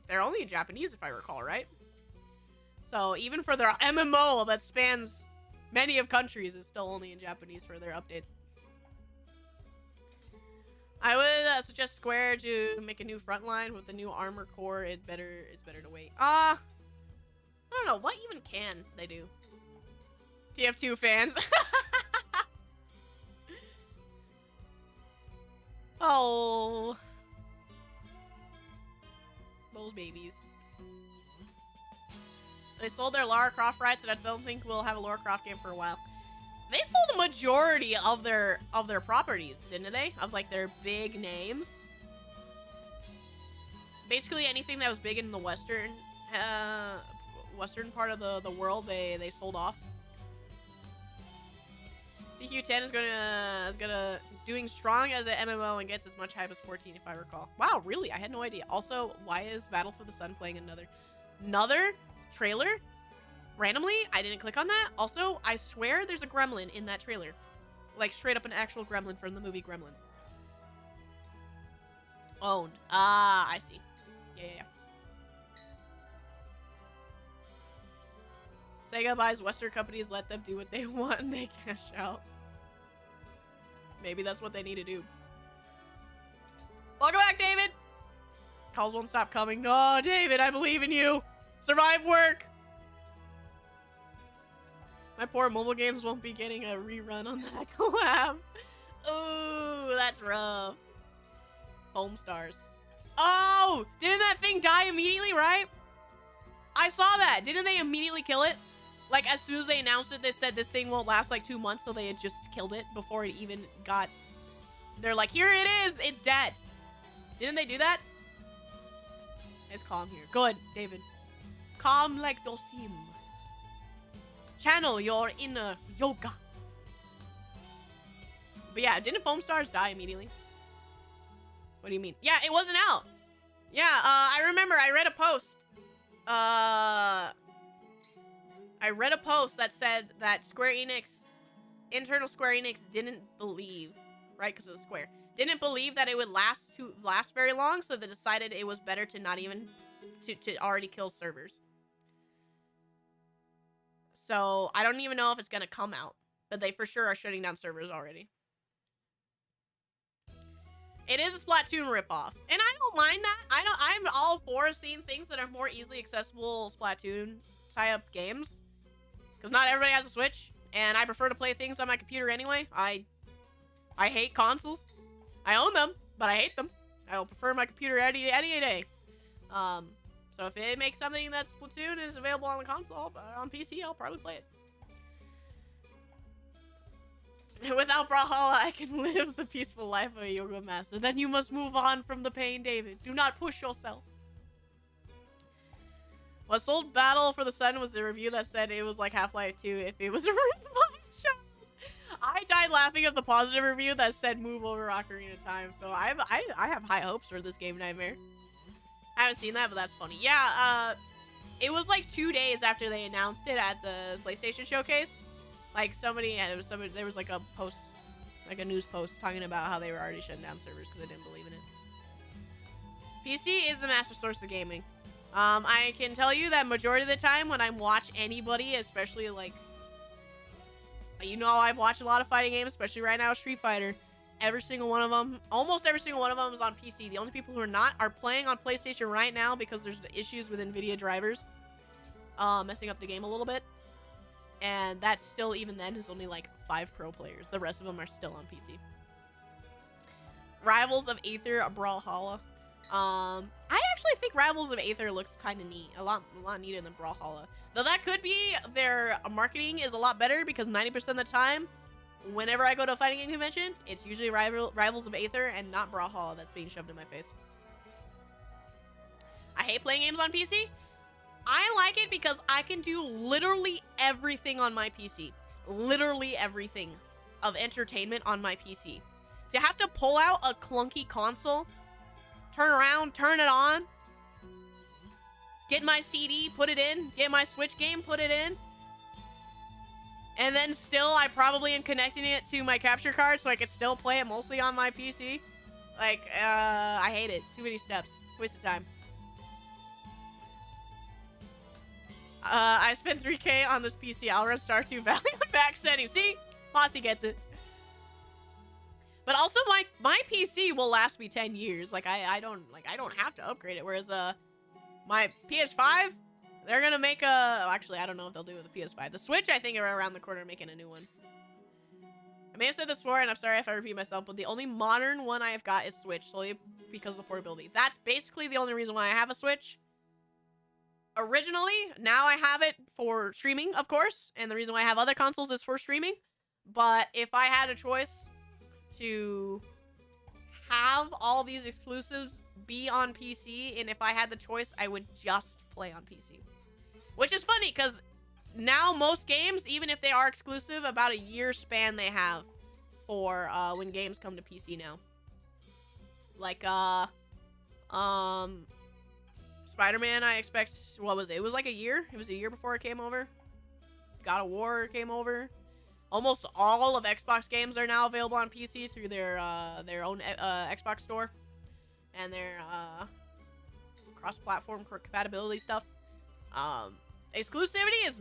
they're only in Japanese if I recall, right? So even for their MMO that spans many of countries, is still only in Japanese for their updates. I would suggest Square to make a new frontline with the new armor core. It's better to wait. I don't know. What even can they do? TF2 fans. Oh. Those babies. They sold their Lara Croft rights, and I don't think we'll have a Lara Croft game for a while. They sold a majority of their properties, didn't they? Of like their big names. Basically anything that was big in the western part of the world, they sold off. DQ10 is gonna doing strong as an MMO and gets as much hype as 14 if I recall. Wow, really? I had no idea. Also, why is Battle for the Sun playing another trailer? Randomly, I didn't click on that. Also, I swear there's a gremlin in that trailer. Like, straight up an actual gremlin from the movie Gremlins. Owned. Ah, I see. Yeah. Sega buys Western companies, let them do what they want, and they cash out. Maybe that's what they need to do. Welcome back, David! Calls won't stop coming. No, David, I believe in you! Survive work! My poor mobile games won't be getting a rerun on that collab. Ooh, that's rough. Foam stars. Oh! Didn't that thing die immediately, right? I saw that. Didn't they immediately kill it? Like, as soon as they announced it, they said this thing won't last like 2 months, so they had just killed it before it even got... They're like, here it is! It's dead! Didn't they do that? It's calm here. Good, David. Calm like Dosim. Channel your inner yoga. But yeah, didn't Foam Stars die immediately? What do you mean? Yeah, it wasn't out. Yeah, I remember I read a post. I read a post that said that Square Enix, internal Square Enix didn't believe, right, because of the Square, didn't believe that it would last very long, so they decided it was better to not even, to already kill servers. So, I don't even know if it's gonna come out, but they for sure are shutting down servers already. It is a Splatoon ripoff, and I don't mind that. I'm all for seeing things that are more easily accessible Splatoon tie-up games, because not everybody has a Switch, and I prefer to play things on my computer anyway. I hate consoles. I own them, but I hate them. I will prefer my computer any day. So if it makes something that Splatoon is available on the console, on PC, I'll probably play it. Without Brawlhalla, I can live the peaceful life of a yoga master. Then you must move on from the pain, David. Do not push yourself. What sold Battle for the Sun was the review that said it was like Half-Life 2 if it was a real show. I died laughing at the positive review that said move over Ocarina of Time, so I have high hopes for this game, Nightmare. I haven't seen that, but that's funny. Yeah, it was like 2 days after they announced it at the PlayStation Showcase. Like, there was like a post, like a news post talking about how they were already shutting down servers because they didn't believe in it. PC is the master source of gaming. I can tell you that majority of the time when I watch anybody, especially like, you know, I've watched a lot of fighting games, especially right now Street Fighter. Every single one of them, almost every single one of them is on PC. The only people who are not are playing on PlayStation right now because there's issues with NVIDIA drivers messing up the game a little bit. And that still, even then, is only like 5 pro players. The rest of them are still on PC. Rivals of Aether, a Brawlhalla. I actually think Rivals of Aether looks kind of neat. A lot neater than Brawlhalla. Though that could be their marketing is a lot better because 90% of the time, whenever I go to a fighting game convention, it's usually Rivals of Aether and not Brawlhalla that's being shoved in my face. I hate playing games on PC. I like it because I can do literally everything on my PC. Literally everything of entertainment on my PC. To have to pull out a clunky console, turn around, turn it on, get my CD, put it in, get my Switch game, put it in, and then still I probably am connecting it to my capture card so I could still play it mostly on my PC. Like, I hate it. Too many steps. Waste of time. I spent 3K on this PC. I'll run Star 2 Valley on back settings. See? Posse gets it. But also my PC will last me 10 years. Like I don't have to upgrade it. Whereas my PS5, they're gonna make a actually I don't know if they'll do it with the PS5. The Switch I think are around the corner making a new one. I may have said this before and I'm sorry if I repeat myself, but the only modern one I have got is Switch solely because of the portability. That's basically the only reason why I have a Switch. Originally, now I have it for streaming, of course, and the reason why I have other consoles is for streaming. But if I had a choice to have all these exclusives be on PC, and if I had the choice, I would just play on PC. Which is funny, because now most games, even if they are exclusive, about a year span they have for when games come to PC now. Like, Spider-Man, I expect, what was it? It was like a year. It was a year before it came over. God of War came over. Almost all of Xbox games are now available on PC through their own Xbox store and their cross-platform compatibility stuff. Exclusivity is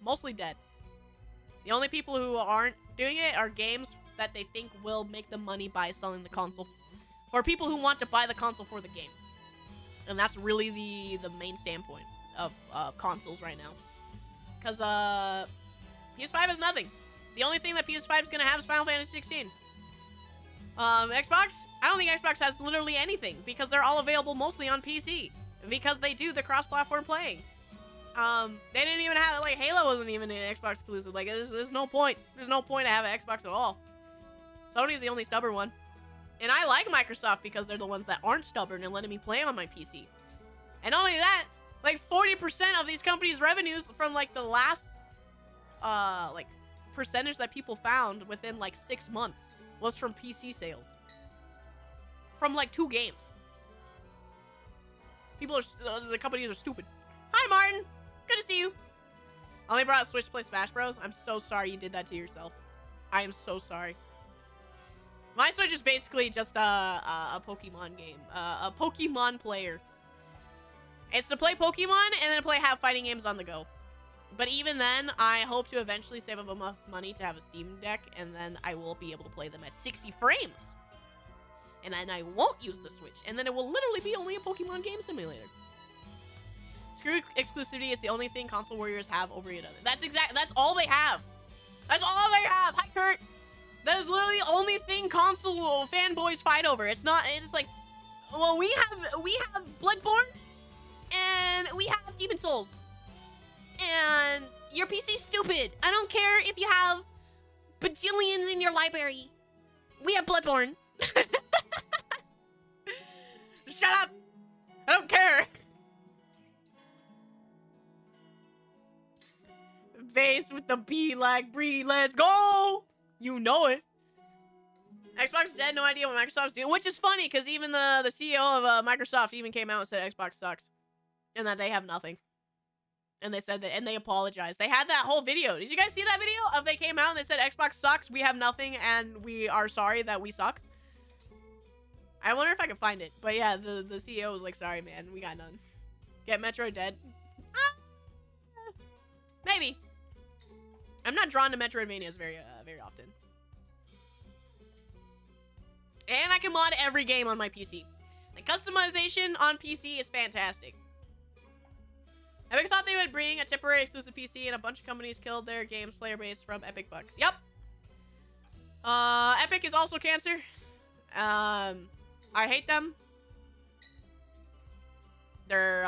mostly dead. The only people who aren't doing it are games that they think will make them money by selling the console for people who want to buy the console for the game. And that's really the main standpoint of consoles right now. Because PS5 has nothing. The only thing that PS5 is going to have is Final Fantasy 16. Xbox? I don't think Xbox has literally anything. Because they're all available mostly on PC. Because they do the cross-platform playing. They didn't even have, like, Halo wasn't even an Xbox exclusive. Like, there's no point. There's no point to have an Xbox at all. Sony's the only stubborn one. And I like Microsoft because they're the ones that aren't stubborn and letting me play on my PC. And not only that, like, 40% of these companies' revenues from, like, the last, like, percentage that people found within, like, 6 months was from PC sales. From, like, 2 games. People are, the companies are stupid. Hi, Martin. Good to see you. Only brought a Switch to play Smash Bros. I'm so sorry you did that to yourself. I am so sorry. My Switch is basically just a Pokemon game. A Pokemon player. It's to play Pokemon and then to have fighting games on the go. But even then, I hope to eventually save up enough money to have a Steam Deck, and then I will be able to play them at 60 frames. And then I won't use the Switch, and then it will literally be only a Pokemon game simulator. Screw exclusivity is the only thing console warriors have over each other. That's all they have. That's all they have. Hi, Kurt. That is literally the only thing console fanboys fight over. It's like, well, we have Bloodborne, and we have Demon Souls. And your PC's stupid. I don't care if you have bajillions in your library. We have Bloodborne. Shut up. I don't care. Face with the B like Brie. Let's go. You know it. Xbox is dead. No idea what Microsoft's doing. Which is funny because even the CEO of Microsoft even came out and said Xbox sucks. And that they have nothing. And they said that, and they apologized. They had that whole video. Did you guys see that video of they came out and they said Xbox sucks, we have nothing, and we are sorry that we suck? I wonder if I can find it. But yeah, the CEO was like, sorry, man, we got none. Get Metro dead? Maybe. I'm not drawn to Metroidvanias very often. And I can mod every game on my PC. The customization on PC is fantastic. Epic thought they would bring a temporary exclusive PC, and a bunch of companies killed their game's player base from Epic bucks. Yep. Epic is also cancer. I hate them. They're,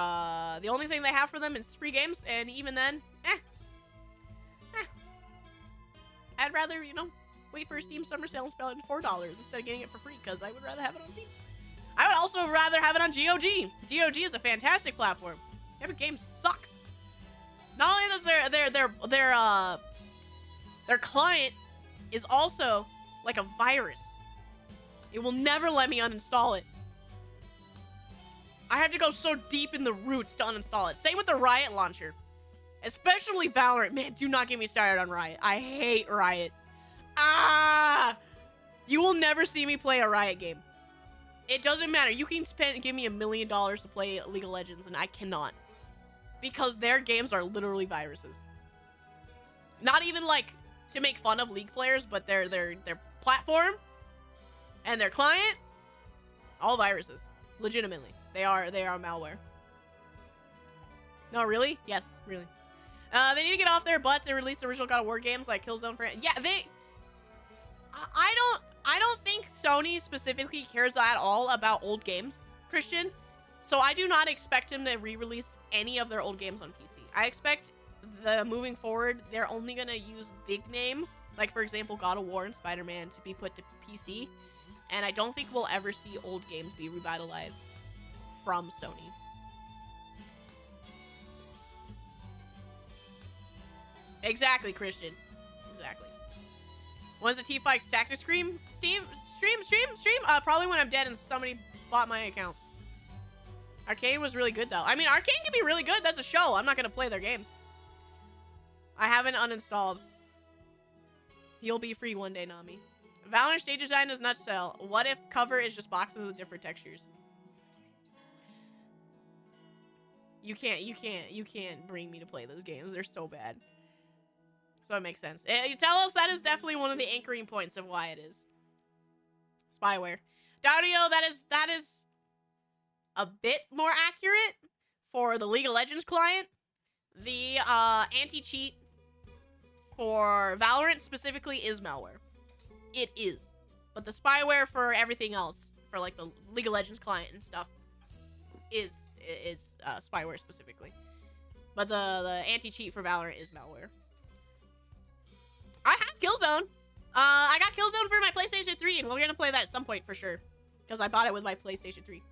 the only thing they have for them is free games, and even then, I'd rather, you know, wait for a Steam Summer Sale and spell it $4 instead of getting it for free, because I would rather have it on Steam. I would also rather have it on GOG. GOG is a fantastic platform. Epic Games sucks. Not only does their client is also like a virus. It will never let me uninstall it. I had to go so deep in the roots to uninstall it. Same with the Riot launcher. Especially Valorant. Man, do not get me started on Riot. I hate Riot. You will never see me play a Riot game. It doesn't matter. You can give me $1 million to play League of Legends, and I cannot. Because their games are literally viruses. Not even, like, to make fun of League players, but their platform and their client, all viruses. Legitimately. They are malware. No, really? Yes, really. They need to get off their butts and release the original God of War games like Killzone for... Yeah, I don't think Sony specifically cares at all about old games, Christian. So I do not expect them to re-release any of their old games on PC. I expect moving forward, they're only going to use big names, like for example, God of War and Spider-Man, to be put to PC. And I don't think we'll ever see old games be revitalized from Sony. Exactly, Christian. Exactly. When's the T-Fikes Tactics stream? Stream? Probably when I'm dead and somebody bought my account. Arcane was really good, though. I mean, Arcane can be really good. That's a show. I'm not going to play their games. I haven't uninstalled. You'll be free one day, Nami. Valorant stage design is nuts sell. What if cover is just boxes with different textures? You can't bring me to play those games. They're so bad. So it makes sense. Tell us that is definitely one of the anchoring points of why it is. Spyware. Daudio, that is a bit more accurate for the League of Legends client. The anti-cheat for Valorant specifically is malware. It is. But the spyware for everything else, for like the League of Legends client and stuff, is spyware specifically. But the anti-cheat for Valorant is malware. I have Killzone. I got Killzone for my PlayStation 3, and we're gonna play that at some point for sure. Because I bought it with my PlayStation 3.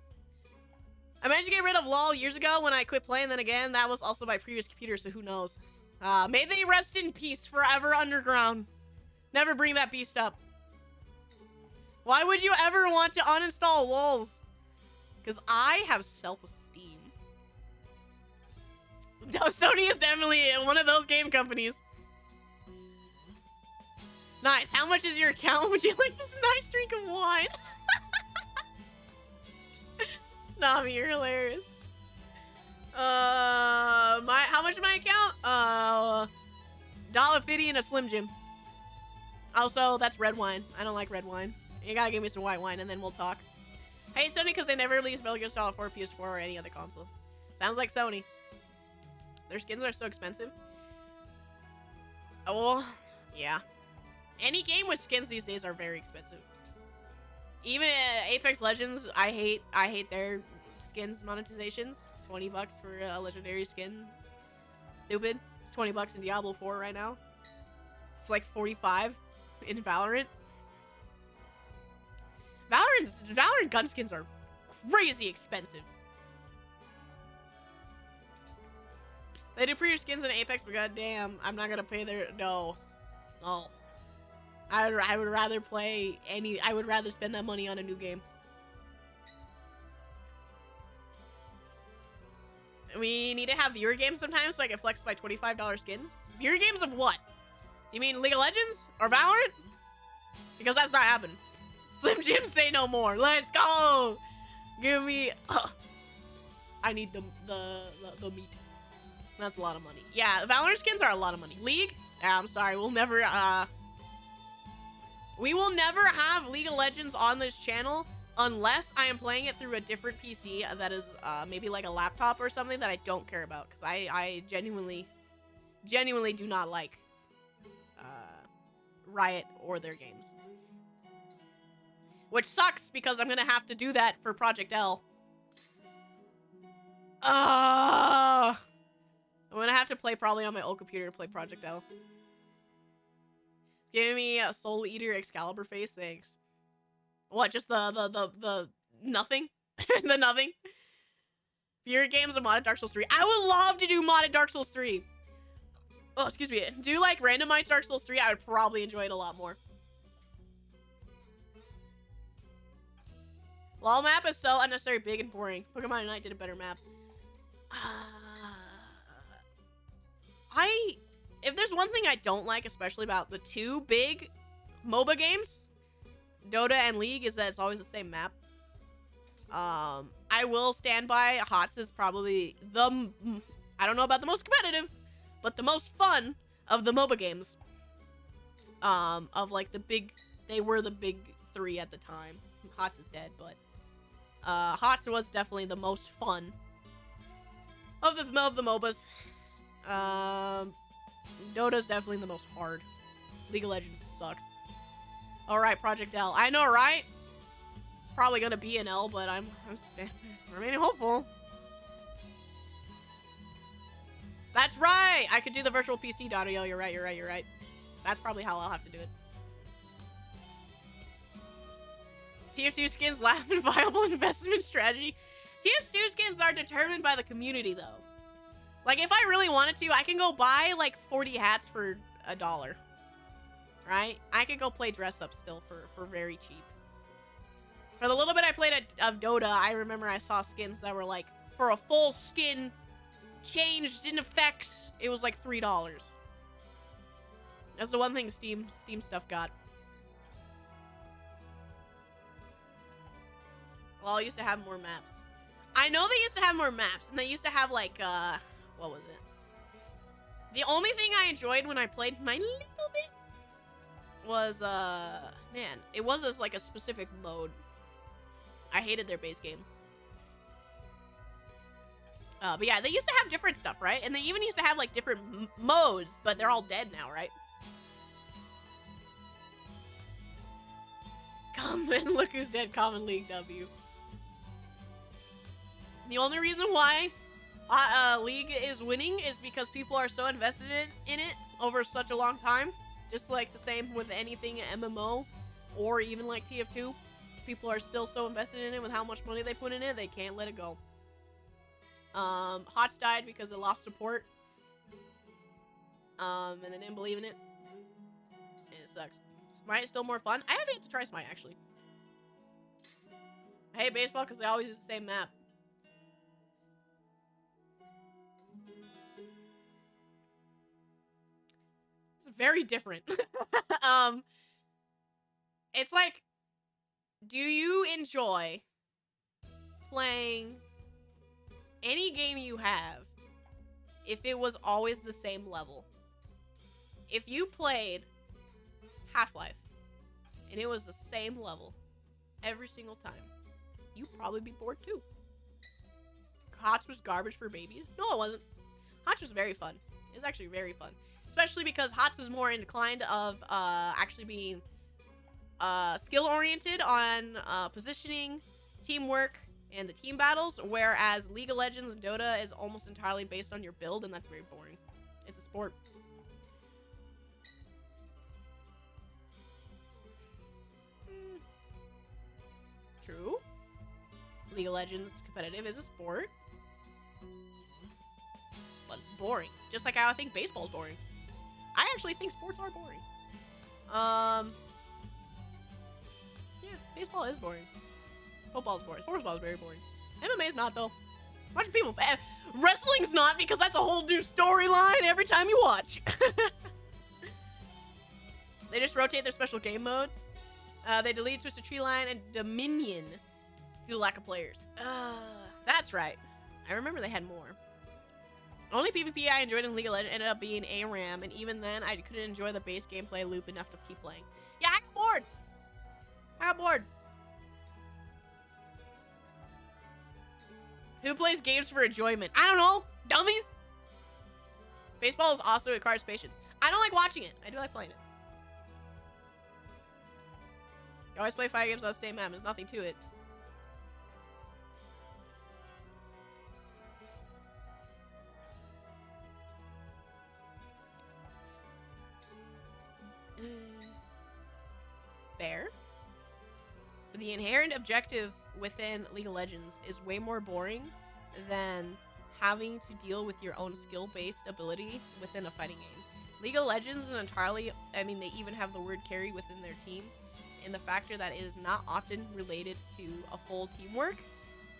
I managed to get rid of LOL years ago when I quit playing. Then again, that was also my previous computer, so who knows. May they rest in peace forever underground. Never bring that beast up. Why would you ever want to uninstall LOLs? Because I have self-esteem. No, Sony is definitely one of those game companies. Nice. How much is your account? Would you like this nice drink of wine? Nami, you're hilarious. How much is my account? $1.50 and a Slim Jim. Also, that's red wine. I don't like red wine. You gotta give me some white wine and then we'll talk. Hey, Sony, because they never released Metal Gear Solid 4, PS4, or any other console. Sounds like Sony. Their skins are so expensive. Oh, yeah. Any game with skins these days are very expensive. Even Apex Legends, I hate their skins monetizations. $20 for a legendary skin. Stupid. It's $20 in Diablo 4 right now. It's like $45 in Valorant. Valorant gun skins are crazy expensive. They do prettier skins than Apex, but goddamn, I'm not gonna pay their no. I would rather play I would rather spend that money on a new game. We need to have viewer games sometimes so I can flex my $25 skins. Viewer games of what? Do you mean League of Legends or Valorant? Because that's not happening. Slim Jim, say no more. Let's go. Give me. I need the meat. That's a lot of money. Yeah, Valorant skins are a lot of money. League? Yeah, I'm sorry. We'll never. We will never have League of Legends on this channel unless I am playing it through a different PC that is maybe like a laptop or something that I don't care about, because I genuinely do not like Riot or their games. Which sucks because I'm gonna have to do that for Project L. I'm gonna have to play probably on my old computer to play Project L. Give me a Soul Eater Excalibur face, thanks. What, just the nothing? The nothing? Fury games of modded Dark Souls 3. I would love to do modded Dark Souls 3. Oh, excuse me. Do like randomized Dark Souls 3, I would probably enjoy it a lot more. LOL map is so unnecessary, big, and boring. Pokemon Unite did a better map. If there's one thing I don't like, especially about the two big MOBA games, Dota and League, is that it's always the same map. I will stand by HOTS is probably the, I don't know about the most competitive, but the most fun of the MOBA games. Of like the big, they were the big three at the time. HOTS is dead, but HOTS was definitely the most fun of the MOBAs. Dota's definitely the most hard. League of Legends sucks. Alright, Project L. I know, right? It's probably gonna be an L, but I'm remaining hopeful. That's right! I could do the virtual PC, Dario. You're right. That's probably how I'll have to do it. TF2 skins laugh and viable investment strategy. TF2 skins are determined by the community, though. Like, if I really wanted to, I can go buy, like, 40 hats for $1. Right? I could go play dress-up still for very cheap. For the little bit I played of Dota, I remember I saw skins that were, like, for a full skin, changed in effects, it was, like, $3. That's the one thing Steam stuff got. Well, I used to have more maps. I know they used to have more maps, and they used to have, like, what was it? The only thing I enjoyed when I played my little bit was, man, it was as, like, a specific mode. I hated their base game. But yeah, they used to have different stuff, right? And they even used to have, like, different modes, but they're all dead now, right? Common, look who's dead, Common League W. The only reason why League is winning is because people are so invested in it over such a long time. Just like the same with anything MMO or even like TF2. People are still so invested in it with how much money they put in it, they can't let it go. HOTS died because it lost support. And they didn't believe in it. And it sucks. Smite is still more fun. I have yet to try Smite, actually. I hate baseball because they always use the same map. It's very different. It's like, do you enjoy playing any game you have if it was always the same level? If you played Half-Life and it was the same level every single time, you'd probably be bored too. HOTS was garbage for babies. No, it wasn't. HOTS was very fun. It was actually very fun. Especially because HOTS was more inclined of actually being skill-oriented on positioning, teamwork, and the team battles, whereas League of Legends and Dota is almost entirely based on your build, and that's very boring. It's a sport. True. League of Legends competitive is a sport. But it's boring. Just like how I think baseball's boring. I actually think sports are boring. Yeah, baseball is boring. Football's boring. Football's very boring. MMA's not, though. Watch people. Wrestling's not, because that's a whole new storyline every time you watch. They just rotate their special game modes. They delete Twisted Tree Line and Dominion due to lack of players. That's right. I remember they had more. Only PvP I enjoyed in League of Legends ended up being ARAM, and even then, I couldn't enjoy the base gameplay loop enough to keep playing. Yeah, I got bored! I got bored. Who plays games for enjoyment? I don't know! Dummies! Baseball is also requires patience. I don't like watching it. I do like playing it. I always play 5 games on the same map. There's nothing to it. Fair. But the inherent objective within League of Legends is way more boring than having to deal with your own skill-based ability within a fighting game. League of Legends is entirely, I mean, they even have the word carry within their team, and the factor that it is not often related to a full teamwork,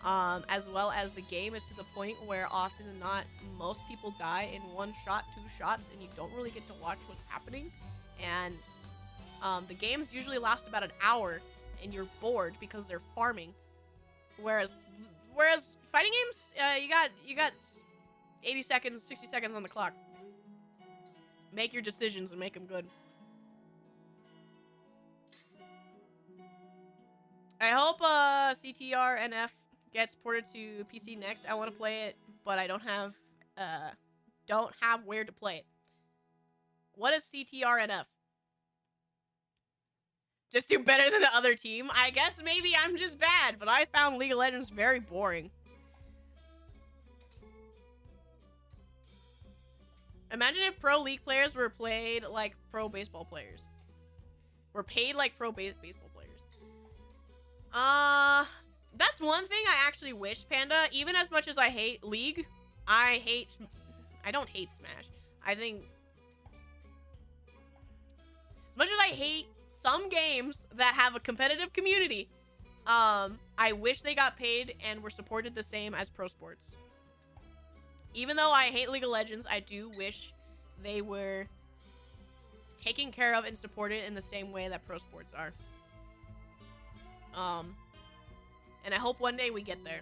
as well as the game is to the point where often than not, most people die in 1 shot, 2 shots, and you don't really get to watch what's happening. And the games usually last about an hour, and you're bored because they're farming. Whereas fighting games, you got 80 seconds, 60 seconds on the clock. Make your decisions and make them good. I hope CTRNF gets ported to PC next. I want to play it, but I don't have where to play it. What is CTRNF? Just do better than the other team? I guess maybe I'm just bad, but I found League of Legends very boring. Imagine if pro league players were played like pro baseball players. Were paid like pro baseball players. That's one thing I actually wish, Panda. Even as much as I hate League, I don't hate Smash. I think, as much as I hate some games that have a competitive community, I wish they got paid and were supported the same as pro sports. Even though I hate League of Legends, I do wish they were taken care of and supported in the same way that pro sports are. And I hope one day we get there.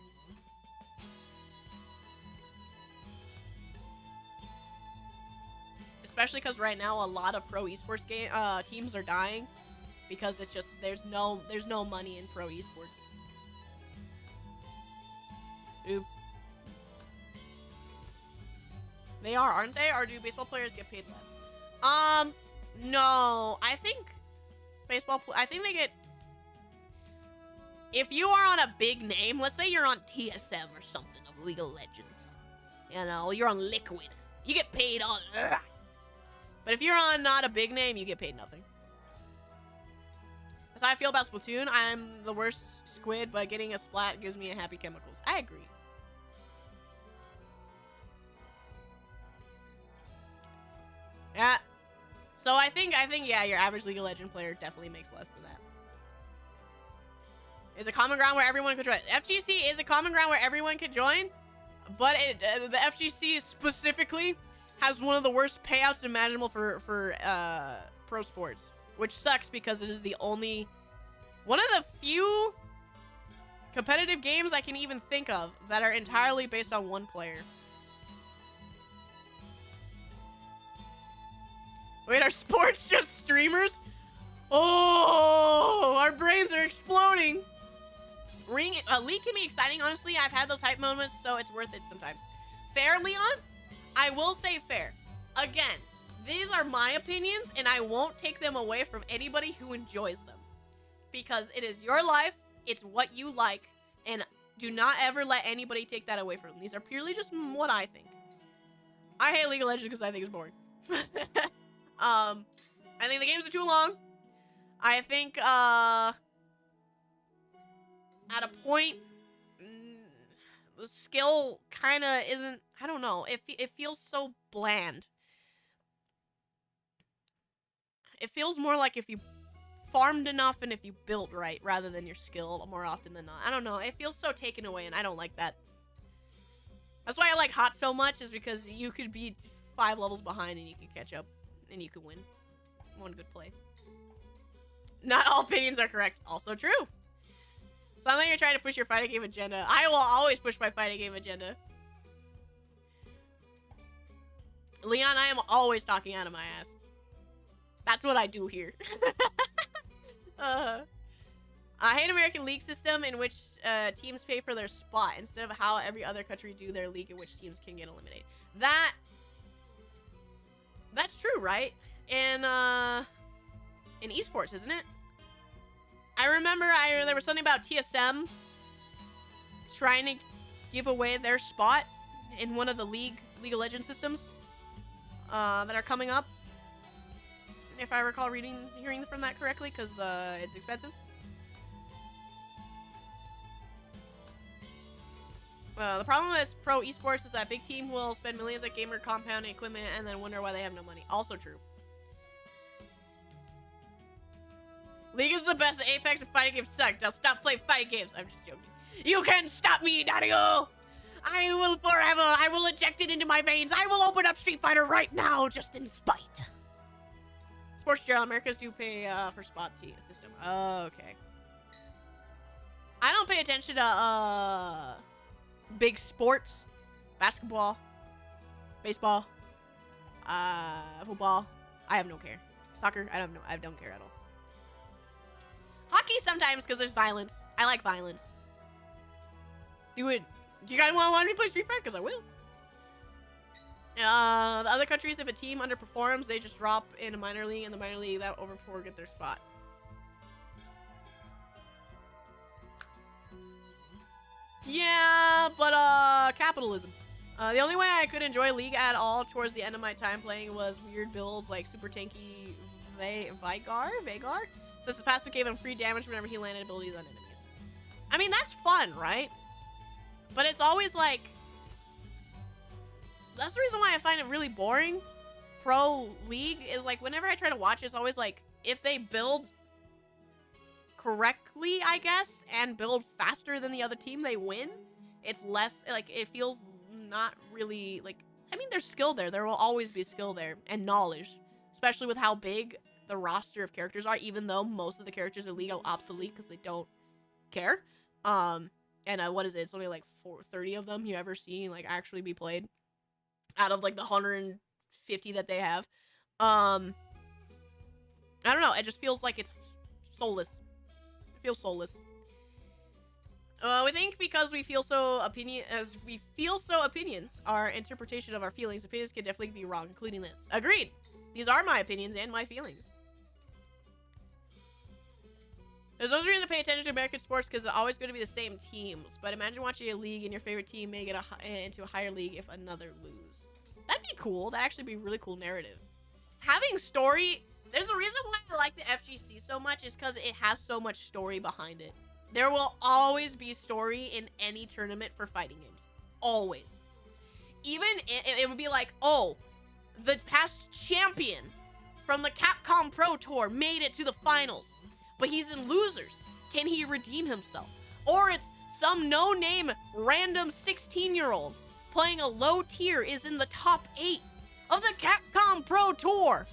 Especially because right now a lot of pro esports teams are dying because it's just there's no money in pro esports. Oop. They are, aren't they? Or do baseball players get paid less? No. I think I think they get, if you are on a big name, let's say you're on TSM or something of League of Legends, You know, you're on liquid. You get paid on... Ugh. But if you're on not a big name, you get paid nothing. That's how I feel about Splatoon. I'm the worst squid, but getting a splat gives me a happy chemicals. I agree. Yeah. So I think, yeah, your average League of Legends player definitely makes less than that. Is a common ground where everyone could join. FGC is a common ground where everyone could join, but the FGC specifically has one of the worst payouts imaginable for pro sports, which sucks because it is the only, one of the few competitive games I can even think of that are entirely based on one player. Wait, are sports just streamers? Oh, our brains are exploding. League can be exciting, honestly. I've had those hype moments, so it's worth it sometimes. Fair, Leon? I will say fair. Again, these are my opinions, and I won't take them away from anybody who enjoys them. Because it is your life, it's what you like, and do not ever let anybody take that away from them. These are purely just what I think. I hate League of Legends because I think it's boring. I think the games are too long. I think, at a point, the skill kind of isn't, I don't know, it feels so bland. It feels more like if you farmed enough and if you built right, rather than your skill more often than not. I don't know, it feels so taken away, and I don't like that. That's why I like HOT so much, is because you could be 5 levels behind and you can catch up, and you can win. One good play. Not all opinions are correct. Also true. Sounds like you're trying to push your fighting game agenda. I will always push my fighting game agenda. Leon, I am always talking out of my ass. That's what I do here. I hate American league system in which teams pay for their spot instead of how every other country do their league in which teams can get eliminated. That's true, right? In esports, isn't it? I remember there was something about TSM trying to give away their spot in one of the League of Legends systems that are coming up. If I recall hearing from that correctly, because it's expensive. The problem with pro esports is that big team will spend millions at gamer compound and equipment and then wonder why they have no money. Also true. League is the best. Apex and fighting games suck. Now stop playing fighting games. I'm just joking. You can stop me, Dario! I will forever. I will inject it into my veins. I will open up Street Fighter right now, just in spite. Sports Journal Americas do pay for spot system. Okay. I don't pay attention to big sports. Basketball. Baseball. Football. I have no care. Soccer. I don't care at all. Hockey sometimes because there's violence. I like violence. Do it. Do you guys want me to play Street Fighter? Because I will. The other countries, if a team underperforms, they just drop in a minor league, and the minor league that overperform get their spot. Yeah, but capitalism. The only way I could enjoy League at all towards the end of my time playing was weird builds like super tanky Vagar, since the passive gave him free damage whenever he landed abilities on enemies. I mean, that's fun, right? But it's always like, that's the reason why I find it really boring. Pro League is like, whenever I try to watch, it's always like, if they build correctly, I guess, and build faster than the other team, they win. It's less, like, it feels not really, like, I mean, there's skill there. There will always be skill there, and knowledge. Especially with how big the roster of characters are, even though most of the characters are legal obsolete because they don't care. What is it? It's only like 30 of them you ever see, like, actually be played out of, like, the 150 that they have. I don't know. It just feels like it's soulless. It feels soulless. We think because we feel so opinions, our interpretation of our feelings, opinions can definitely be wrong, including this. Agreed. These are my opinions and my feelings. There's no reason to pay attention to American sports because it's always going to be the same teams. But imagine watching a league and your favorite team may get into a higher league if another lose. That'd be cool. That'd actually be a really cool narrative. Having story... There's a reason why I like the FGC so much is because it has so much story behind it. There will always be story in any tournament for fighting games. Always. Even it would be like, oh, the past champion from the Capcom Pro Tour made it to the finals, but he's in losers. Can he redeem himself? Or it's some no-name random 16-year-old playing a low tier is in the top 8 of the Capcom Pro Tour.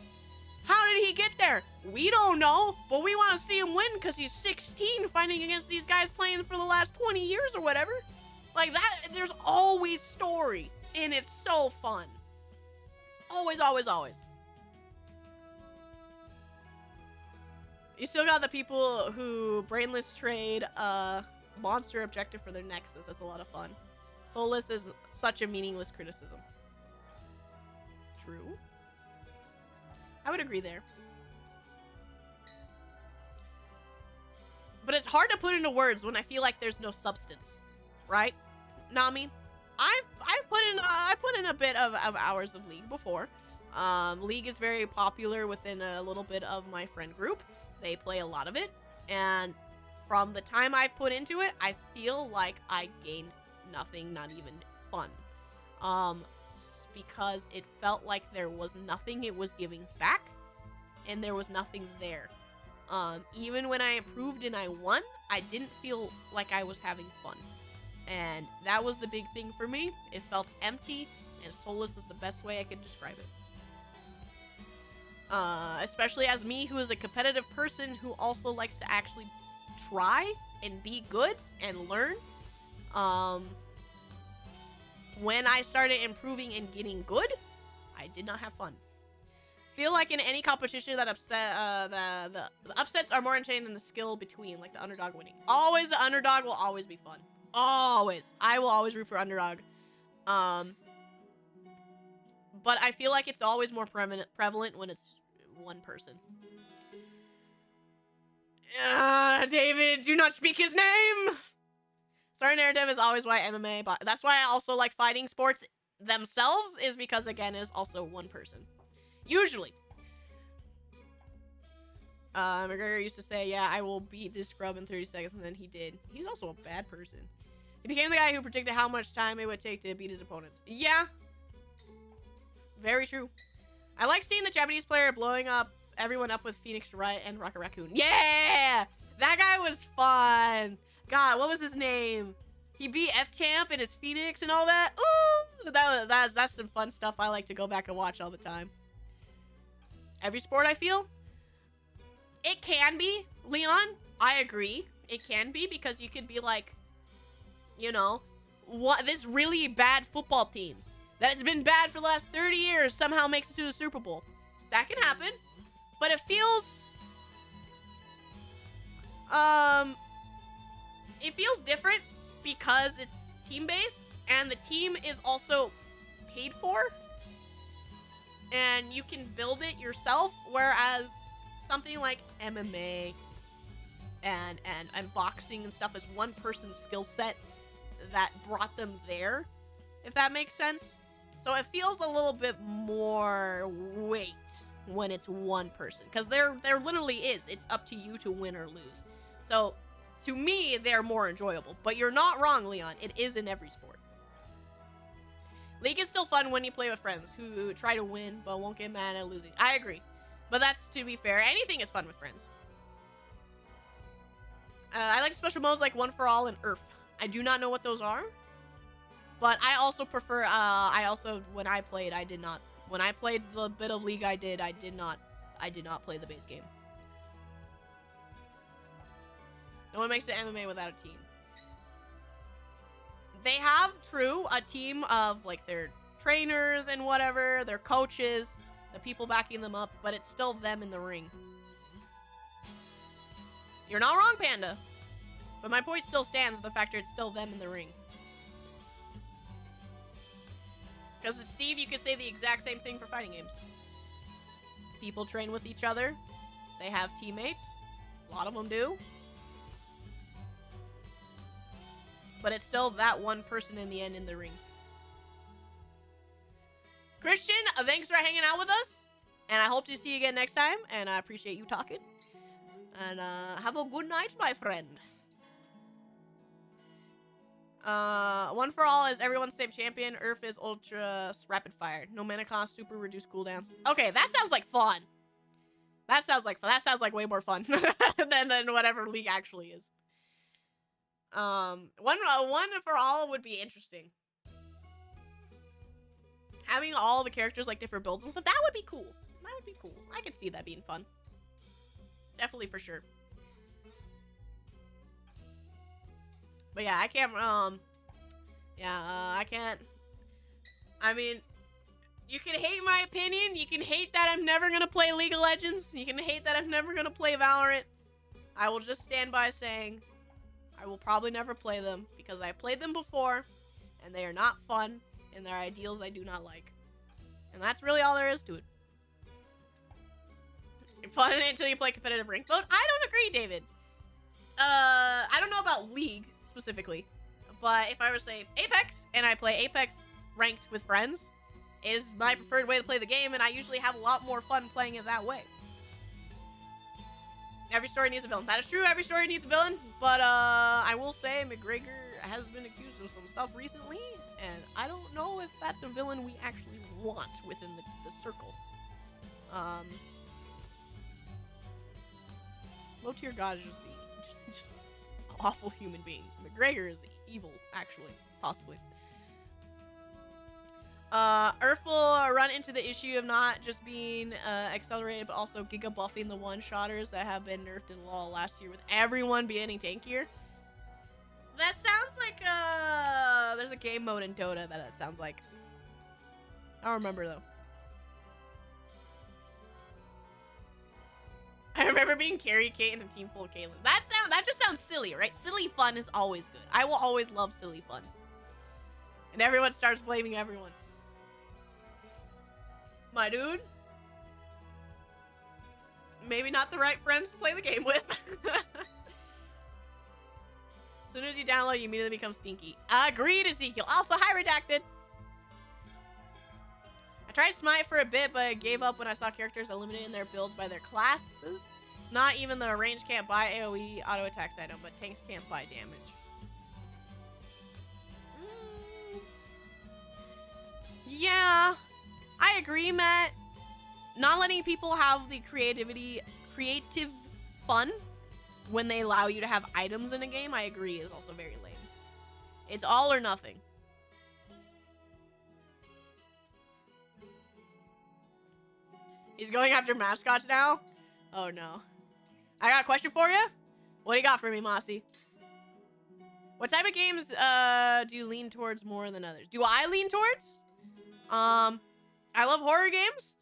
How did he get there? We don't know, but we want to see him win because he's 16 fighting against these guys playing for the last 20 years or whatever. Like that, there's always story, and it's so fun. Always, always, always. You still got the people who brainless trade a monster objective for their nexus. That's a lot of fun. Soulless is such a meaningless criticism. True. I would agree there. But it's hard to put into words when I feel like there's no substance, right? Nami, I put in a bit of hours of League before. League is very popular within a little bit of my friend group. They play a lot of it, and from the time I've put into it, I feel like I gained nothing, not even fun. Because it felt like there was nothing it was giving back, and there was nothing there. Even when I improved and I won, I didn't feel like I was having fun. And that was the big thing for me. It felt empty, and soulless is the best way I could describe it. Especially as me, who is a competitive person who also likes to actually try and be good and learn. When I started improving and getting good, I did not have fun. Feel like in any competition that the upsets are more entertaining than the skill between, like the underdog winning. Always the underdog will always be fun. Always. I will always root for underdog. But I feel like it's always more prevalent when it's one person. David, do not speak his name! Story narrative is always why MMA, but that's why I also like fighting sports themselves, is because, again, it's also one person. Usually. McGregor used to say, yeah, I will beat this scrub in 30 seconds, and then he did. He's also a bad person. He became the guy who predicted how much time it would take to beat his opponents. Yeah. Very true. I like seeing the Japanese player blowing up everyone up with Phoenix Wright and Rocket Raccoon. Yeah! That guy was fun. God, what was his name? He beat F-Champ and his Phoenix and all that. Ooh! That's some fun stuff I like to go back and watch all the time. Every sport, I feel? It can be, Leon. I agree. It can be, because you could be like, you know, this really bad football team that has been bad for the last 30 years somehow makes it to the Super Bowl. That can happen. But it feels... It feels different because it's team-based, and the team is also paid for, and you can build it yourself, whereas something like MMA and boxing and stuff is one person's skill set that brought them there, if that makes sense. So it feels a little bit more weight when it's one person, because there literally is. It's up to you to win or lose. So to me, they're more enjoyable. But you're not wrong, Leon. It is in every sport. League is still fun when you play with friends who try to win but won't get mad at losing. I agree. But that's, to be fair, anything is fun with friends. I like special modes like One for All and Earth. I do not know what those are. But I also prefer, when I played, I did not. When I played the bit of League I did not play the base game. No one makes an MMA without a team. They have, true, a team of, like, their trainers and whatever, their coaches, the people backing them up, but it's still them in the ring. You're not wrong, Panda. But my point still stands with the fact that it's still them in the ring. Because it's Steve, you could say the exact same thing for fighting games. People train with each other. They have teammates. A lot of them do. but it's still that one person in the end in the ring. Christian, thanks for hanging out with us, and I hope to see you again next time, and I appreciate you talking. And have a good night, my friend. One for all is everyone's same champion. Earth is ultra rapid fire. No mana cost, super reduced cooldown. Okay, that sounds like fun. That sounds like fun. That sounds like way more fun than whatever League actually is. One for all would be interesting. Having all the characters like different builds and stuff, that would be cool. That would be cool. I could see that being fun. Definitely for sure. But yeah, I can't, I can't, I mean, you can hate my opinion, you can hate that I'm never gonna play League of Legends, you can hate that I'm never gonna play Valorant. I will just stand by saying, I will probably never play them, because I played them before, and they are not fun, and they're ideals I do not like. And that's really all there is to it. Fun until you play competitive ranked mode? I don't agree, David. I don't know about League specifically, but if I were to say Apex and I play Apex ranked with friends, it is my preferred way to play the game, and I usually have a lot more fun playing it that way. Every story needs a villain. That is true, every story needs a villain, but I will say McGregor has been accused of some stuff recently, and I don't know if that's a villain we actually want within the circle. Low tier god is just an awful human being. McGregor is evil, actually, possibly. Earth will run into the issue of not just being accelerated, but also giga buffing the one-shotters that have been nerfed in LoL last year, with everyone being tankier. That sounds like there's a game mode in Dota that sounds like. I don't remember though. I remember being carry Kate in a team full of Caitlyn. That just sounds silly, right? Silly fun is always good. I will always love silly fun. And everyone starts blaming everyone. My dude. Maybe not the right friends to play the game with. As soon as you download, you immediately become stinky. Agreed, Ezekiel. Also, hi, Redacted. I tried Smite for a bit, but gave up when I saw characters eliminating their builds by their classes. It's not even the range can't buy AoE auto attacks item, but tanks can't buy damage. Yeah, I agree, Matt. Not letting people have the creative fun when they allow you to have items in a game, I agree, is also very lame. It's all or nothing. He's going after mascots now? Oh no. I got a question for you. What do you got for me, Mossy? What type of games do you lean towards more than others? Do I lean towards? I love horror games.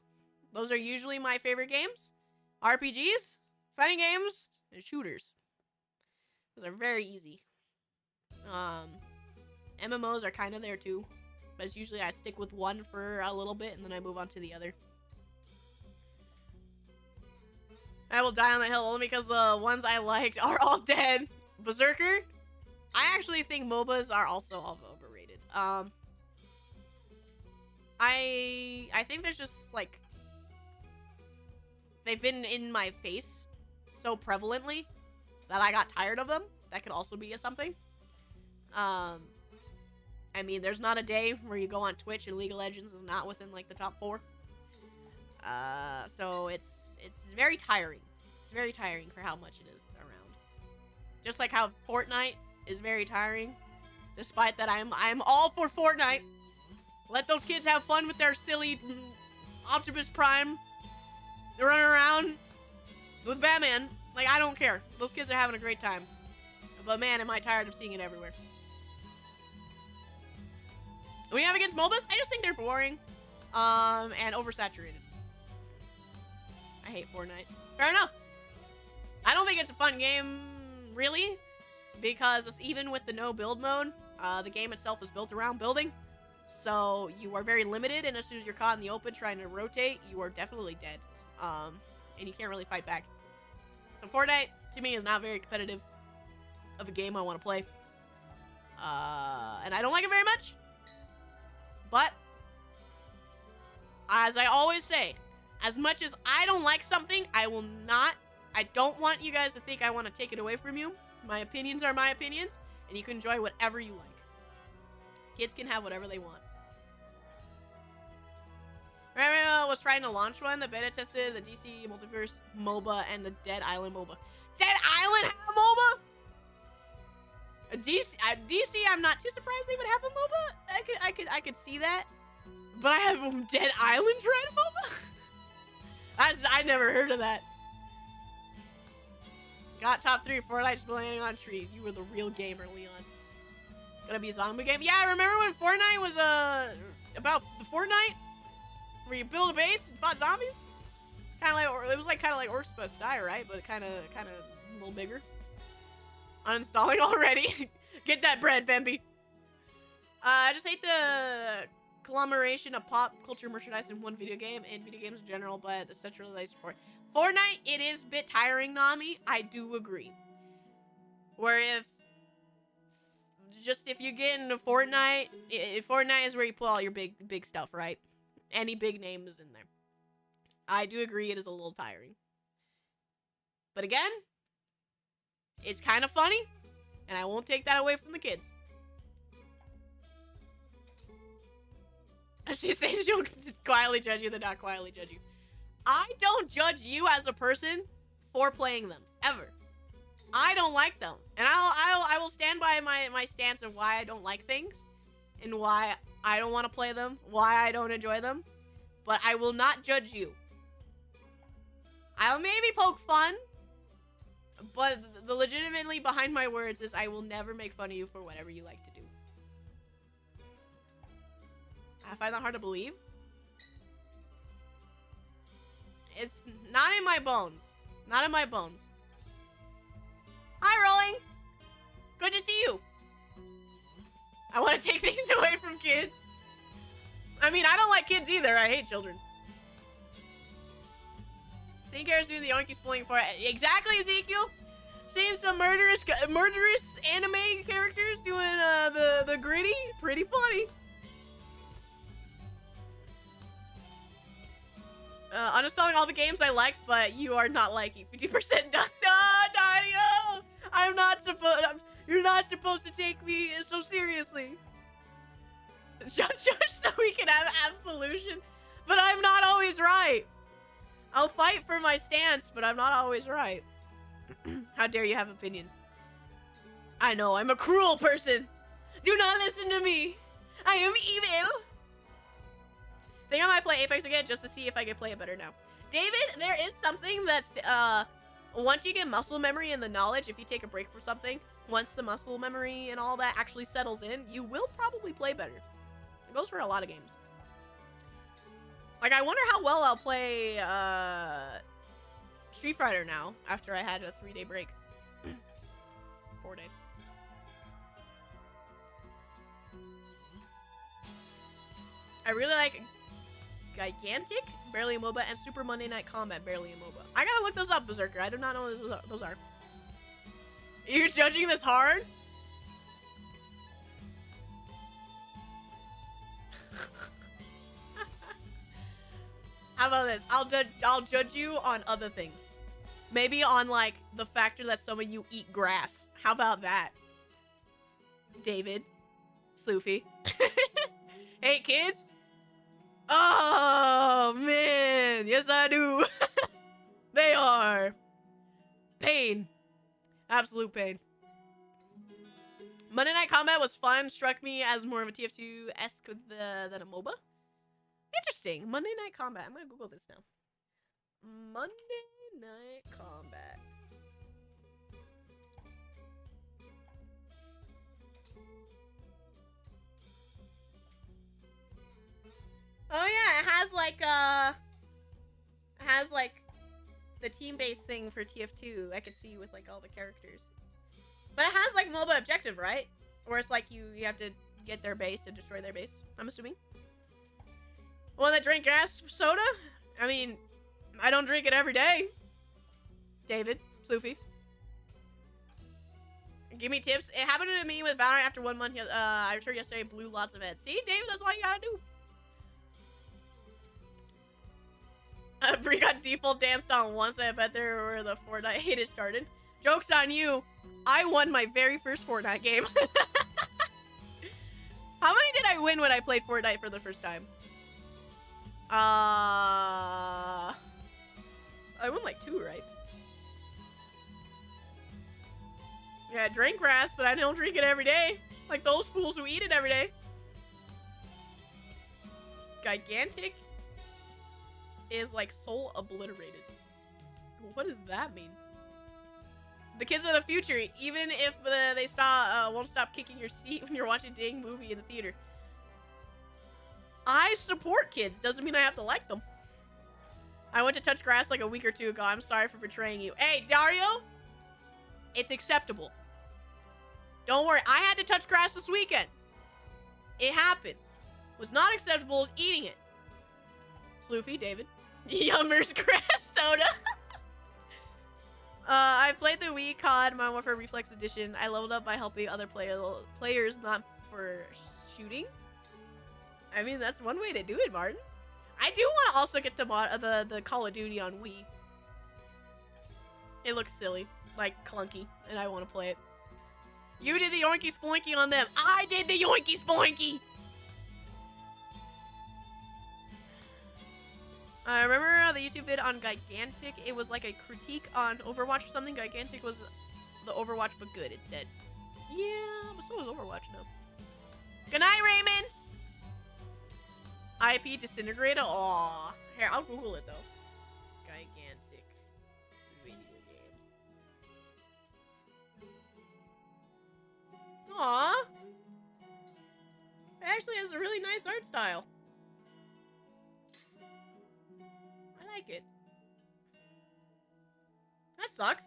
Those are usually my favorite games. RPGs, fighting games, and shooters. Those are very easy. MMOs are kind of there too, but it's usually I stick with one for a little bit and then I move on to the other. I will die on the hill only because the ones I liked are all dead. Berserker. I actually think MOBAs are also all overrated. I think there's just like they've been in my face so prevalently that I got tired of them. That could also be something. I mean, there's not a day where you go on Twitch and League of Legends is not within like the top 4. So it's very tiring. It's very tiring for how much it is around. Just like how Fortnite is very tiring, despite that I'm all for Fortnite. Let those kids have fun with their silly Optimus Prime. They're running around with Batman. Like, I don't care. Those kids are having a great time. But man, am I tired of seeing it everywhere. What do you have against MOBAs? I just think they're boring. And oversaturated. I hate Fortnite. Fair enough. I don't think it's a fun game, really. Because even with the no build mode, the game itself is built around building. So you are very limited, and as soon as you're caught in the open trying to rotate, you are definitely dead. And you can't really fight back. So Fortnite, to me, is not very competitive of a game I want to play. And I don't like it very much. But, as I always say, as much as I don't like something, I don't want you guys to think I want to take it away from you. My opinions are my opinions, and you can enjoy whatever you like. Kids can have whatever they want. Refrain was trying to launch one. The beta tested the DC Multiverse MOBA and the Dead Island MOBA. Dead Island had a MOBA? DC, I'm not too surprised they would have a MOBA. I could see that. But I have Dead Island tried a MOBA? I never heard of that. Got top 3 Fortnite just landing on trees. You were the real gamer, Leon. Gonna be a zombie game? Yeah, remember when Fortnite was about the Fortnite? Where you build a base and fought zombies? Kinda like, it was like kinda like Orcs Must Die, right? But kinda a little bigger. Uninstalling already. Get that bread, Bambi. I just hate the conglomeration of pop culture merchandise in one video game and video games in general, but the centralized for Fortnite, it is a bit tiring, Nami. I do agree. Where if you get into Fortnite, Fortnite is where you put all your big stuff, right? Any big name is in there. I do agree it is a little tiring. But again, it's kind of funny, and I won't take that away from the kids. She says she'll quietly judge you, then not quietly judge you. I don't judge you as a person for playing them, ever. I don't like them. And I will stand by my stance of why I don't like things, and why I don't want to play them, why I don't enjoy them. But I will not judge you. I'll maybe poke fun, but the legitimately behind my words is I will never make fun of you for whatever you like to do. I find that hard to believe. It's not in my bones. Not in my bones. Hi, Rolling. Good to see you. I want to take things away from kids. I mean, I don't like kids either. I hate children. Seeing characters doing the Oinky spooling for it. Exactly, Ezekiel. Seeing some murderous anime characters doing the gritty. Pretty funny. Uninstalling all the games I liked, but you are not liking 50% done. No. I'm not supposed. You're not supposed to take me so seriously. Judge so we can have absolution, but I'm not always right. I'll fight for my stance, but I'm not always right. How dare you have opinions? I know, I'm a cruel person. Do not listen to me. I am evil. I think I might play Apex again just to see if I can play it better now. David, there is something that's, once you get muscle memory and the knowledge, if you take a break for something, once the muscle memory and all that actually settles in, you will probably play better. It goes for a lot of games. Like, I wonder how well I'll play, Street Fighter now, after I had a 3-day break. 4-day. I really like Gigantic, barely a MOBA, and Super Monday Night Combat, barely a MOBA. I gotta look those up, Berserker. I do not know what those are. You're judging this hard? How about this? I'll judge you on other things. Maybe on, like, the factor that some of you eat grass. How about that? David. Sloofy. Hey, kids. Oh, man. Yes, I do. They are. Pain. Absolute pain. Monday Night Combat was fun. Struck me as more of a TF2-esque than a MOBA. Interesting. Monday Night Combat. I'm gonna Google this now. Monday Night Combat. Oh yeah, it has like the team-based thing for TF2. I could see with like all the characters. But it has like MOBA objective, right? Where it's like you have to get their base and destroy their base. I'm assuming. One that drink gas soda? I mean, I don't drink it every day. David, Sloofy. Give me tips. It happened to me with Valorant after 1 month. I returned yesterday, blew lots of heads. See, David, that's all you gotta do. Brie got default danced on once. I bet there were the Fortnite hate it started. Joke's on you. I won my very first Fortnite game. How many did I win when I played Fortnite for the first time? I won like 2, right? Yeah, I drank grass, but I don't drink it every day. Like those fools who eat it every day. Gigantic is like soul obliterated. What does that mean? The kids are the future, even if they won't stop kicking your seat when you're watching a dang movie in the theater. I support kids. Doesn't mean I have to like them. I went to touch grass like a week or 2 ago. I'm sorry for betraying you. Hey, Dario. It's acceptable. Don't worry. I had to touch grass this weekend. It happens. What's not acceptable is eating it. Sloofy, David. Yummers grass soda. I played the Wii COD Modern Warfare Reflex Edition. I leveled up by helping other players, not for shooting. I mean, that's one way to do it, Martin. I do want to also get the Call of Duty on Wii. It looks silly, like clunky, and I want to play it. You did the yoinky spoinky on them. I did the yoinky spoinky. I remember the YouTube vid on Gigantic. It was like a critique on Overwatch or something. Gigantic was the Overwatch, but good. It's dead. Yeah, but so was Overwatch now. Good night, Raymond. IP disintegrator. Aw. Here, I'll Google it though. Gigantic video game. Aw. It actually has a really nice art style. I like it. That sucks.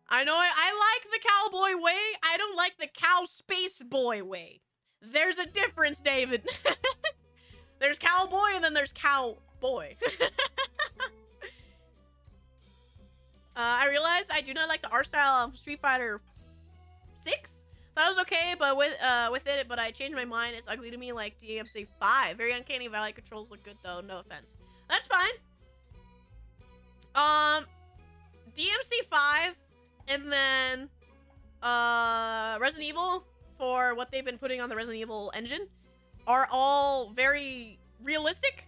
I know it. I like the cowboy way. I don't like the cow space boy way. There's a difference, David. There's cowboy and then there's cowboy. I realized I do not like the art style of Street Fighter 6. Thought it was okay, but with it, but I changed my mind. It's ugly to me, like DMC 5. Very uncanny valley controls look good though. No offense. That's fine. DMC 5 and then Resident Evil, for what they've been putting on the Resident Evil engine, are all very realistic.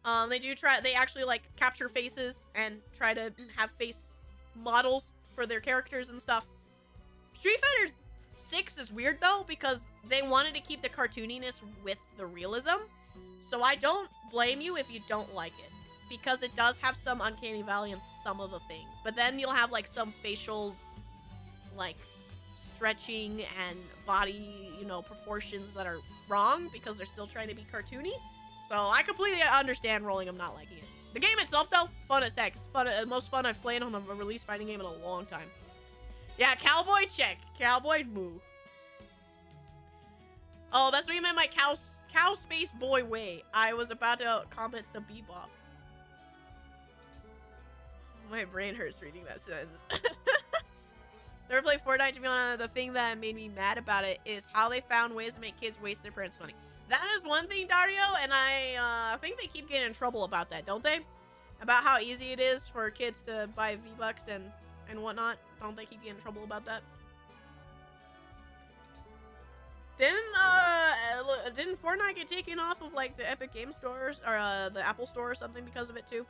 They actually like capture faces and try to have face models for their characters and stuff. Street Fighter 6 is weird though, because they wanted to keep the cartooniness with the realism. So I don't blame you if you don't like it, because it does have some uncanny valley in some of the things. But then you'll have like some facial like stretching and body, proportions that are wrong because they're still trying to be cartoony. So I completely understand rolling them not liking it. The game itself though, fun as heck. It's fun, most fun I've played on a release fighting game in a long time. Yeah, cowboy check. Cowboy move. Oh, that's what you meant by cow space boy way. I was about to comment the bebop. My brain hurts reading that sentence. Never played Fortnite, to be honest. The thing that made me mad about it is how they found ways to make kids waste their parents' money. That is one thing, Dario, and I think they keep getting in trouble about that, don't they? About how easy it is for kids to buy V-Bucks and whatnot. Don't they keep getting in trouble about that? Didn't Fortnite get taken off of like the Epic Game stores or the Apple Store or something because of it too?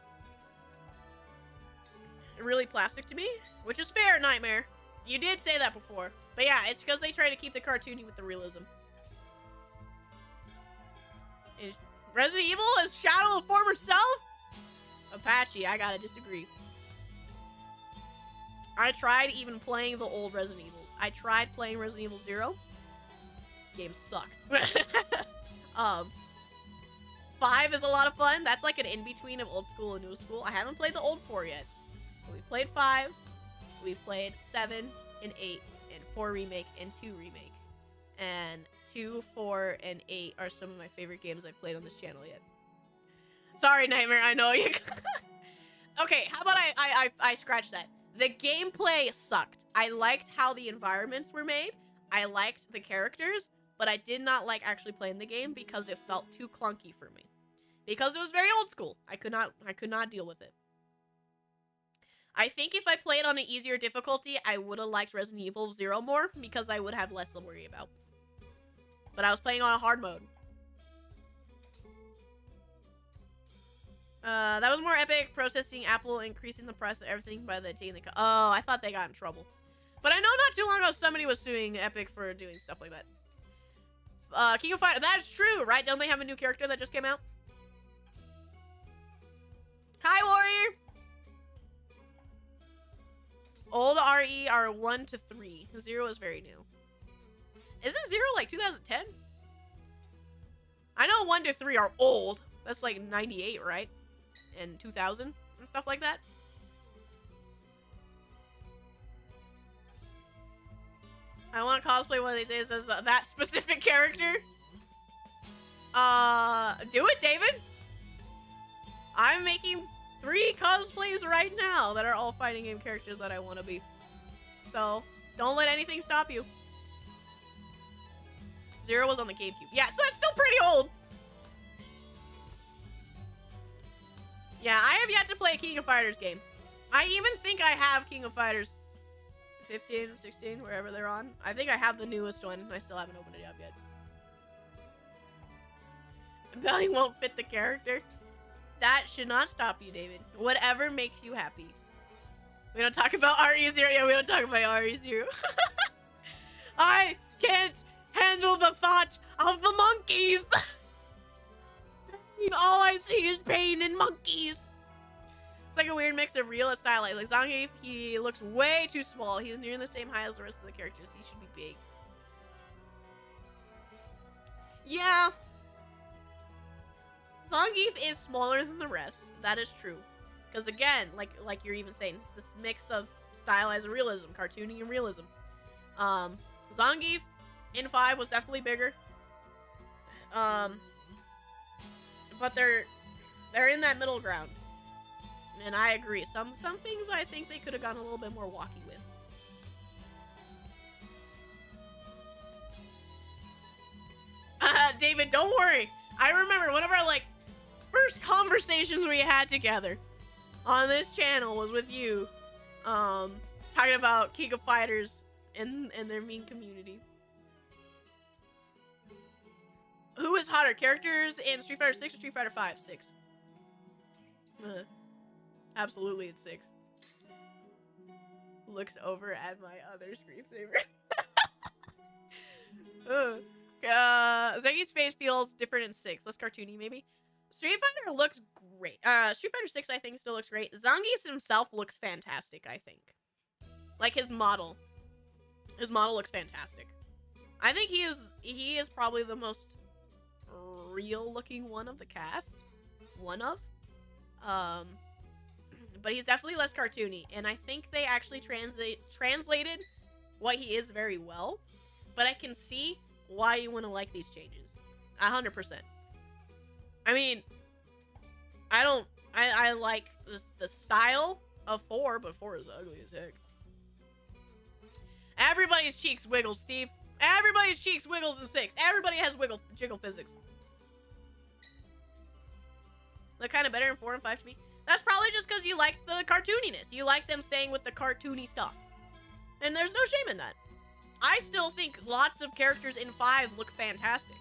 Really plastic to me, which is fair, Nightmare. You did say that before, but yeah, it's because they try to keep the cartoony with the realism. Resident Evil is Shadow of former self? Apache, I gotta disagree. I tried even playing the old Resident Evils. I tried playing Resident Evil 0. Game sucks. 5 is a lot of fun. That's like an in-between of old school and new school. I haven't played the old 4 yet. But we played 5. We played 7 and 8 and 4 remake and 2 remake. And 2, 4, and 8 are some of my favorite games I've played on this channel yet. Sorry, Nightmare. I know you. Okay, how about I scratch that. The gameplay sucked. I liked how the environments were made. I liked the characters, but I did not like actually playing the game because it felt too clunky for me. Because it was very old school. I could not deal with it. I think if I played on an easier difficulty, I would have liked Resident Evil 0 more because I would have less to worry about. But I was playing on a hard mode. That was more epic. Processing Apple increasing the price of everything by the taking the oh, I thought they got in trouble. But I know not too long ago somebody was suing Epic for doing stuff like that. King of Fighters. That's true, right? Don't they have a new character that just came out? Hi, Warrior. Old RE are 1 to 3. 0 is very new. Isn't 0 like 2010? I know 1 to 3 are old. That's like 98, right? And 2000 and stuff like that. I want to cosplay one of these days as that specific character. Do it, David. I'm making 3 cosplays right now that are all fighting game characters that I want to be. So, don't let anything stop you. 0 was on the GameCube. Yeah, so that's still pretty old. Yeah, I have yet to play a King of Fighters game. I even think I have King of Fighters 15, 16, wherever they're on. I think I have the newest one. I still haven't opened it up yet. Belly won't fit the character. That should not stop you, David. Whatever makes you happy. We don't talk about RE0. Yeah, we don't talk about RE0. I can't handle the thought of the monkeys. All I see is pain and monkeys. It's like a weird mix of real and stylized. Like Zangief, he looks way too small. He's near the same height as the rest of the characters. He should be big. Yeah. Zangief is smaller than the rest. That is true. Because again, like you're even saying, it's this mix of stylized and realism, cartoony and realism. Zangief in 5 was definitely bigger. But they're in that middle ground. And I agree. Some things I think they could have gone a little bit more walky with. David, don't worry. I remember one of our first conversations we had together on this channel was with you, talking about King of Fighters and their mean community. Who is hotter, characters in Street Fighter 6 or Street Fighter 5? 6. Absolutely, it's 6. Looks over at my other screensaver. Zangief's face feels different in 6. Less cartoony, maybe. Street Fighter looks great. Street Fighter 6, I think, still looks great. Zangief himself looks fantastic, I think. Like, his model. His model looks fantastic. I think he is probably the most real-looking one of the cast. One of. But he's definitely less cartoony. And I think they actually translated what he is very well. But I can see why you want to like these changes. 100%. I mean, I like the style of 4, but 4 is ugly as heck. Everybody's cheeks wiggle, Steve. Everybody's cheeks wiggles in 6. Everybody has jiggle physics. Look kind of better in 4 and 5 to me. That's probably just because you like the cartooniness. You like them staying with the cartoony stuff. And there's no shame in that. I still think lots of characters in 5 look fantastic.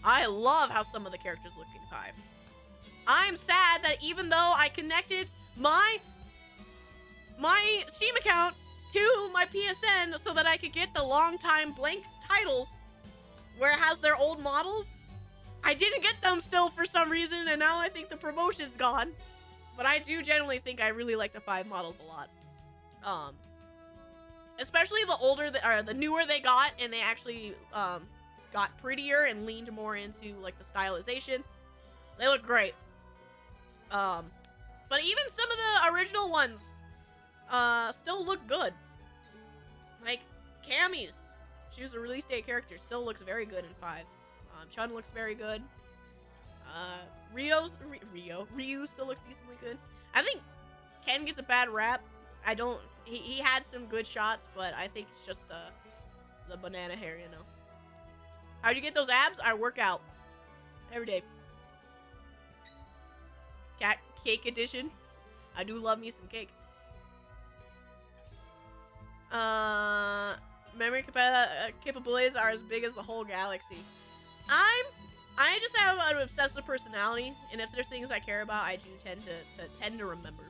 I love how some of the characters look in 5. I'm sad that even though I connected my Steam account to my PSN so that I could get the long time blank titles where it has their old models, I didn't get them still for some reason, and now I think the promotion's gone. But I do generally think I really like the 5 models a lot. Especially the older, or the newer they got, and they actually got prettier and leaned more into like the stylization. They look great. But even some of the original ones still look good. Like Cammy's, she was a release date character, still looks very good in 5. Chun looks very good. Ryu still looks decently good. I think Ken gets a bad rap. He had some good shots, but I think it's just the banana hair, you know. How'd you get those abs? I work out every day. Cake edition. I do love me some cake. Memory capabilities are as big as the whole galaxy. I just have an obsessive personality, and if there's things I care about, I do tend to remember.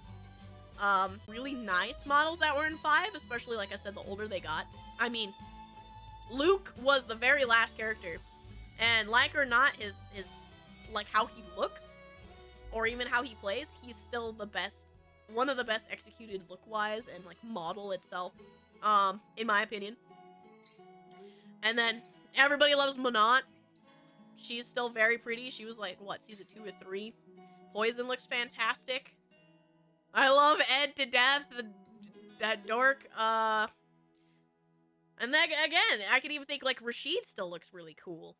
Really nice models that were in 5, especially, like I said, the older they got. I mean, Luke was the very last character, and like or not, his like how he looks, or even how he plays, he's still the best, one of the best executed look-wise and like model itself, in my opinion. And then everybody loves Monat. She's still very pretty. She was like, what, season 2 or 3? Poison looks fantastic. I love Ed to death. That dork. And then again, I could even think like Rashid still looks really cool,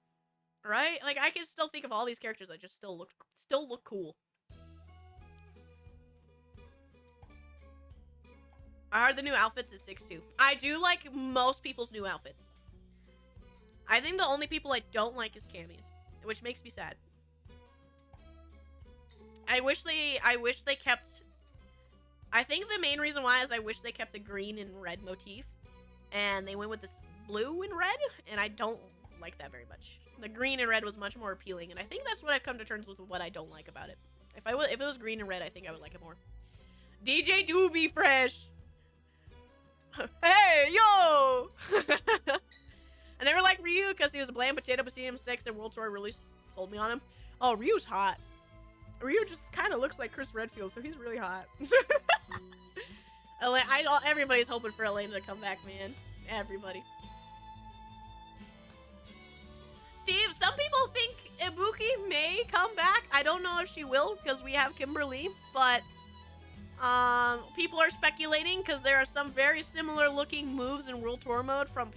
right? Like I can still think of all these characters that just still look cool. I heard the new outfits at 6'2". I do like most people's new outfits. I think the only people I don't like is Cammy's, which makes me sad. I wish they kept. I think the main reason why is I wish they kept the green and red motif, and they went with this blue and red, and I don't like that very much. The green and red was much more appealing, and I think that's what I've come to terms with what I don't like about it. If it was green and red, I think I would like it more. DJ Doobie Fresh. Hey, yo! I never liked Ryu because he was a bland potato, but seeing him 6 and World Tour really sold me on him. Oh, Ryu's hot. Ryu just kind of looks like Chris Redfield, so he's really hot. Everybody's hoping for Elena to come back, man. Everybody. Steve, some people think Ibuki may come back. I don't know if she will because we have Kimberly, but people are speculating because there are some very similar looking moves in World Tour mode from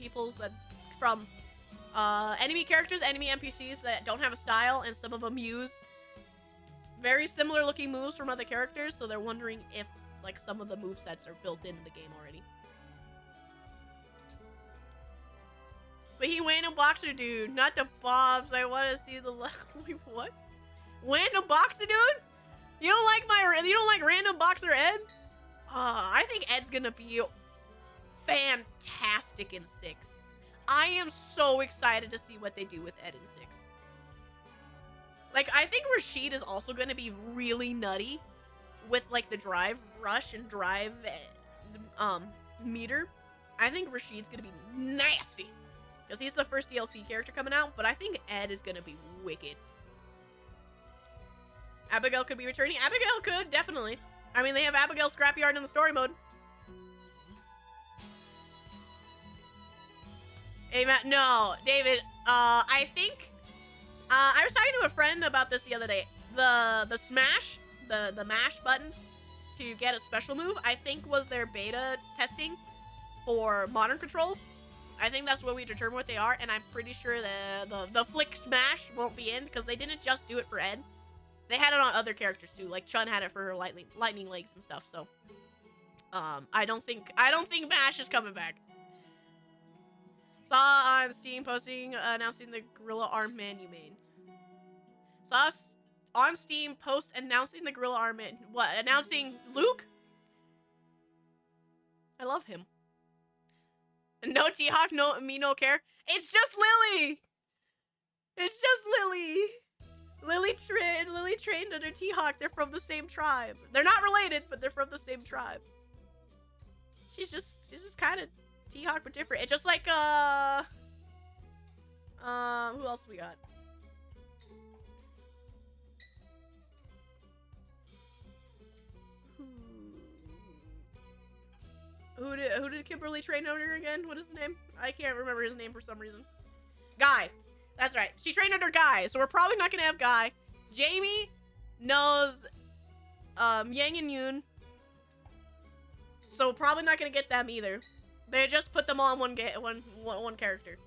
enemy characters, enemy NPCs that don't have a style, and some of them use very similar looking moves from other characters, so they're wondering if like some of the movesets are built into the game already. But he went a boxer dude, not the bobs. I want to see the wait, what? Went a boxer dude? You don't like random boxer Ed? I think Ed's gonna be fantastic in 6. I am so excited to see what they do with Ed in 6. Like, I think Rashid is also going to be really nutty with, like, the drive rush and drive, meter. I think Rashid's going to be nasty. Because he's the first DLC character coming out, but I think Ed is going to be wicked. Abigail could be returning. Abigail could, definitely. I mean, they have Abigail Scrapyard in the story mode. Hey, Matt, no, David, I think, I was talking to a friend about this the other day. The smash, the mash button to get a special move, I think was their beta testing for modern controls. I think that's what we determine what they are, and I'm pretty sure the flick smash won't be in because they didn't just do it for Ed. They had it on other characters too, like Chun had it for her lightning legs and stuff. So, I don't think mash is coming back. Saw on Steam posting announcing the gorilla arm man you made. Saw on Steam post announcing the gorilla arm man. What? Announcing Luke? I love him. No T-Hawk, no me, no care. It's just Lily. It's just Lily. Lily trained under T-Hawk. They're from the same tribe. They're not related, but they're from the same tribe. She's just kind of T-Hawk but different. It's just like who else we got? Who did Kimberly train under again? What is his name? I can't remember his name for some reason. Guy. That's right. She trained under Guy, so we're probably not gonna have Guy. Jamie knows Yang and Yoon, so probably not gonna get them either. They just put them all in one character.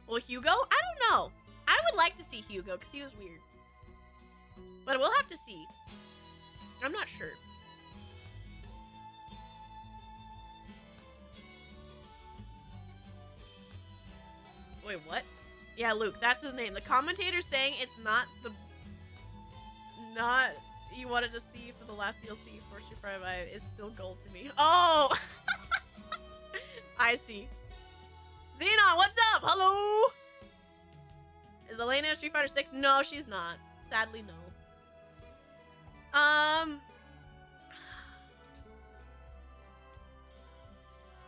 Well, Hugo? I don't know. I would like to see Hugo because he was weird. But we'll have to see. I'm not sure. Wait, what? Yeah, Luke, that's his name. The commentator's saying it's not you wanted to see for the last DLC for Street Fighter 5 is still gold to me. Oh! I see. Xenon, what's up? Hello? Is Elena in Street Fighter 6? No, she's not. Sadly, no.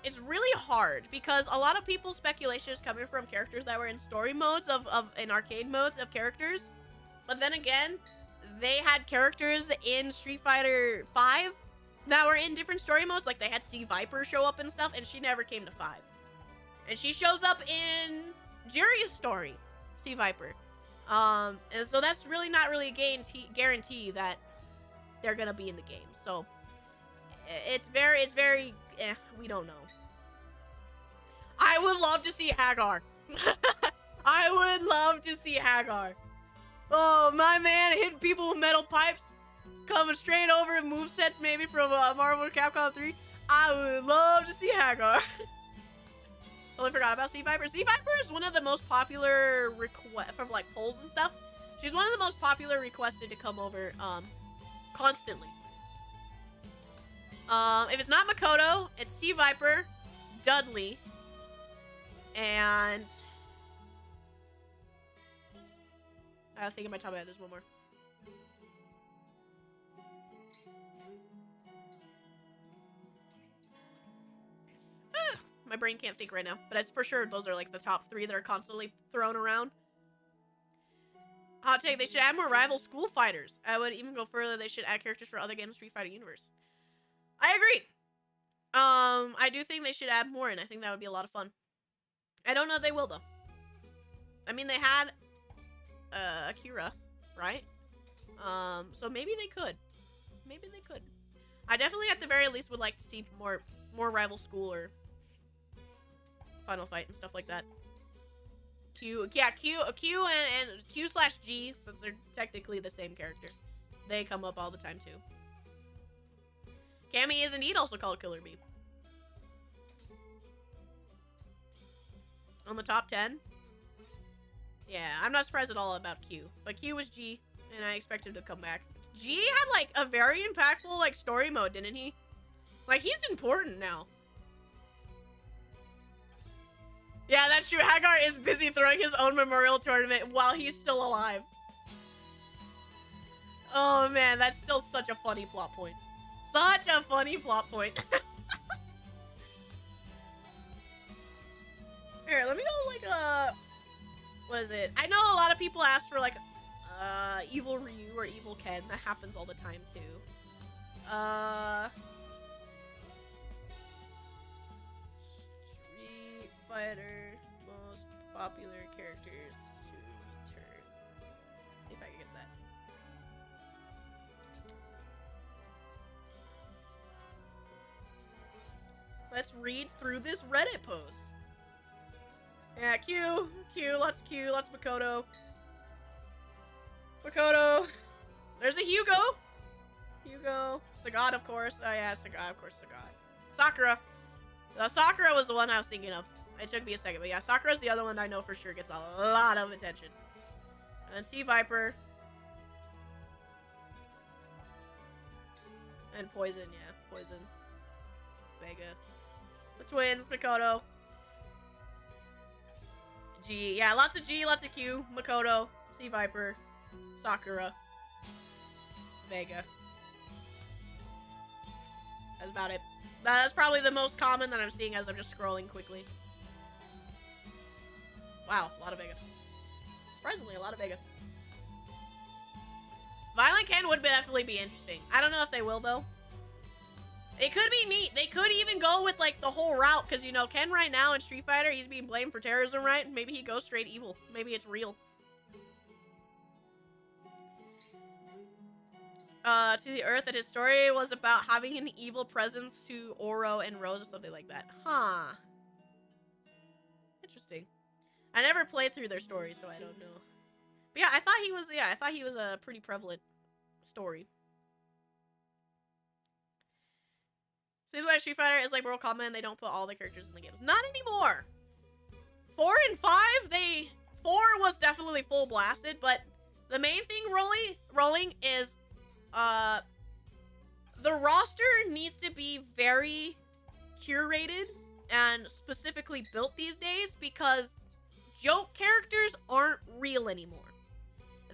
It's really hard because a lot of people's speculation is coming from characters that were in story modes in arcade modes of characters. But then again, they had characters in Street Fighter 5 that were in different story modes. Like they had C Viper show up and stuff, and she never came to 5. And she shows up in Juri's story, C Viper. And so that's really not really a guarantee that they're gonna be in the game. So it's very we don't know. I would love to see Hagar. I would love to see Hagar. Oh, my man hitting people with metal pipes, coming straight over movesets maybe from Marvel Capcom 3. I would love to see Hagar. Totally forgot about C Viper. C Viper is one of the most popular from like polls and stuff. She's one of the most popular requested to come over constantly. If it's not Makoto, it's C Viper, Dudley, and I think in my top of my head there's one more. My brain can't think right now, but it's for sure those are like the top 3 that are constantly thrown around. Hot take, they should add more rival school fighters. I would even go further, they should add characters for other games in Street Fighter universe. I agree. I do think they should add more, and I think that would be a lot of fun. I don't know if they will, though. I mean, they had Akira, right? So maybe they could. Maybe they could. I definitely, at the very least, would like to see more rival school or Final Fight and stuff like that. Q and Q/G, since they're technically the same character. They come up all the time, too. Cammy is indeed also called Killer Bee. On the top 10? Yeah, I'm not surprised at all about Q. But Q was G, and I expect him to come back. G had, like, a very impactful, like, story mode, didn't he? Like, he's important now. Yeah, that's true. Hagar is busy throwing his own memorial tournament while he's still alive. Oh, man, that's still such a funny plot point. Such a funny plot point. Here, let me go, like, what is it? I know a lot of people ask for, like, Evil Ryu or Evil Ken. That happens all the time, too. Street Fighter, most popular characters to return. See if I can get that. Let's read through this Reddit post. Yeah, Q, lots of Makoto. Makoto. There's a Hugo. Sagat, of course. Oh yeah, Sagat, of course, Sagat. Sakura. Sakura was the one I was thinking of. It took me a second, but yeah, Sakura's the other one I know for sure gets a lot of attention. And then C Viper. And Poison, yeah, Poison. Vega. The twins, Makoto. G, yeah, lots of G, lots of Q, Makoto, C Viper, Sakura, Vega. That's about it. That's probably the most common that I'm seeing as I'm just scrolling quickly. Wow, a lot of Vega. Surprisingly, a lot of Vega. Violent Ken would definitely be interesting. I don't know if they will, though. It could be neat. They could even go with, like, the whole route, because, you know, Ken right now in Street Fighter, he's being blamed for terrorism, right? Maybe he goes straight evil. Maybe it's real. To the Earth, that his story was about having an evil presence to Oro and Rose or something like that. Huh. Interesting. I never played through their story, so I don't know. But yeah, I thought he was a pretty prevalent story. Seems like Street Fighter is like Mortal Kombat and they don't put all the characters in the games. Not anymore! 4 and 5, 4 was definitely full blasted, but the main thing rolling is, the roster needs to be very curated and specifically built these days because joke characters aren't real anymore.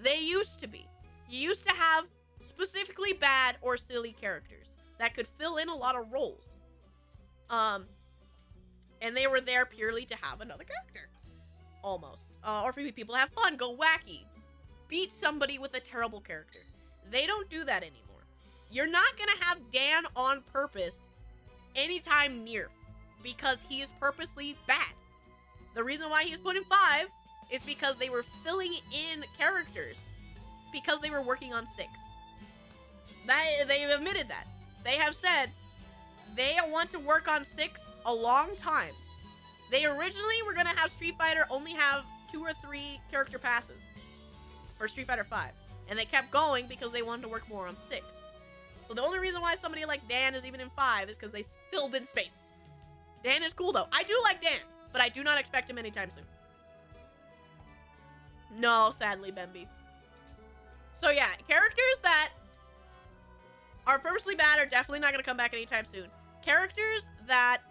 They used to be. You used to have specifically bad or silly characters that could fill in a lot of roles. And they were there purely to have another character. Almost. Or for people to have fun, go wacky. Beat somebody with a terrible character. They don't do that anymore. You're not gonna have Dan on purpose anytime near. Because he is purposely bad. The reason why he was put in 5 is because they were filling in characters. Because they were working on 6. They've admitted that. They have said they want to work on 6 a long time. They originally were going to have Street Fighter only have 2 or 3 character passes for Street Fighter 5. And they kept going because they wanted to work more on 6. So the only reason why somebody like Dan is even in 5 is because they filled in space. Dan is cool though. I do like Dan, but I do not expect him anytime soon. No, sadly, Bemby. So yeah, characters that are purposely bad are definitely not going to come back anytime soon. Characters that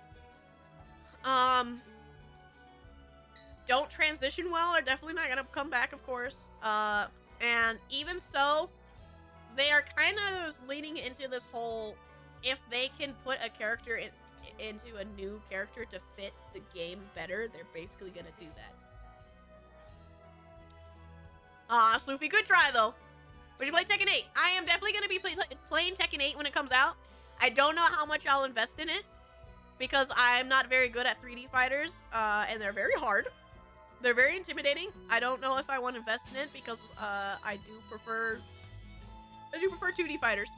don't transition well are definitely not going to come back, of course. And even so, they are kind of leaning into this whole, if they can put a character into a new character to fit the game better, they're basically going to do that. Sloofy, good try, though. We should play Tekken 8. I am definitely going to be playing Tekken 8 when it comes out. I don't know how much I'll invest in it, because I'm not very good at 3D fighters, and they're very hard. They're very intimidating. I don't know if I want to invest in it, because I do prefer 2D fighters.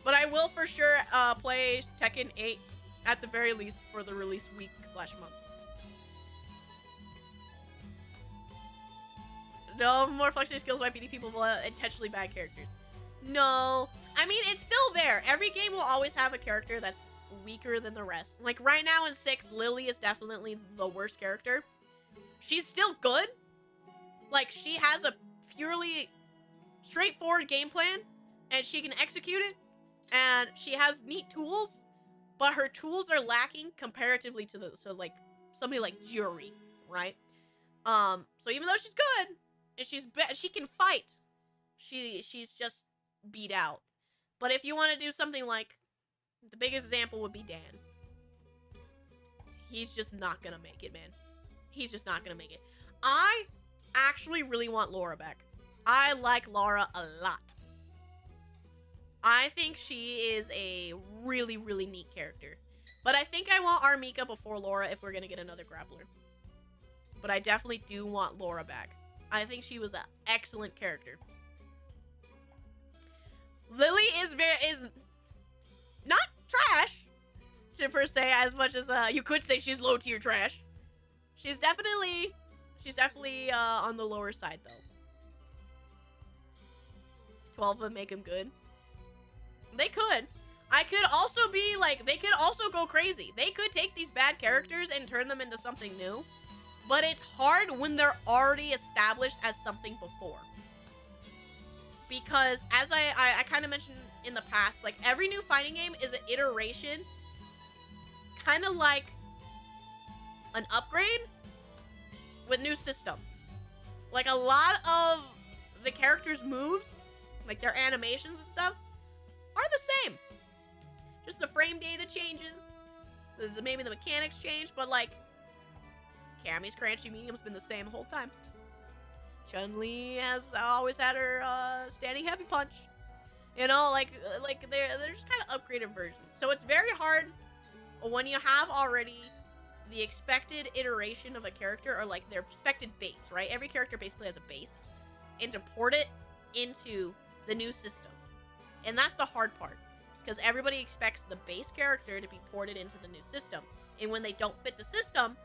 But I will for sure play Tekken 8 at the very least for the release week/month. No more flexion skills by beating people with intentionally bad characters. No. I mean, it's still there. Every game will always have a character that's weaker than the rest. Like, right now in 6, Lily is definitely the worst character. She's still good. Like, she has a purely straightforward game plan, and she can execute it, and she has neat tools, but her tools are lacking comparatively to like, somebody like Jury, right? So even though she's good, and she can fight, she's just beat out. But if you want to do something like, the biggest example would be Dan. He's just not gonna make it, man. He's just not gonna make it. I actually really want Laura back. I like Laura a lot. I think she is a really, really neat character. But I think I want Armika before Laura if we're gonna get another grappler. But I definitely do want Laura back. I think she was an excellent character. Lily is not trash, per se, as much as you could say she's low tier trash. She's definitely on the lower side though. 12 would make him good. They could. I could also be like, they could also go crazy. They could take these bad characters and turn them into something new. But it's hard when they're already established as something before. Because, as I kind of mentioned in the past, like, every new fighting game is an iteration. Kind of like an upgrade with new systems. Like, a lot of the characters' moves, like their animations and stuff, are the same. Just the frame data changes. Maybe the mechanics change, but like, Cammy's Crunchy Medium's been the same the whole time. Chun-Li has always had her standing heavy punch. You know, like they're just kind of upgraded versions. So it's very hard when you have already the expected iteration of a character, or like their expected base, right? Every character basically has a base, and to port it into the new system. And that's the hard part. It's because everybody expects the base character to be ported into the new system. And when they don't fit the system,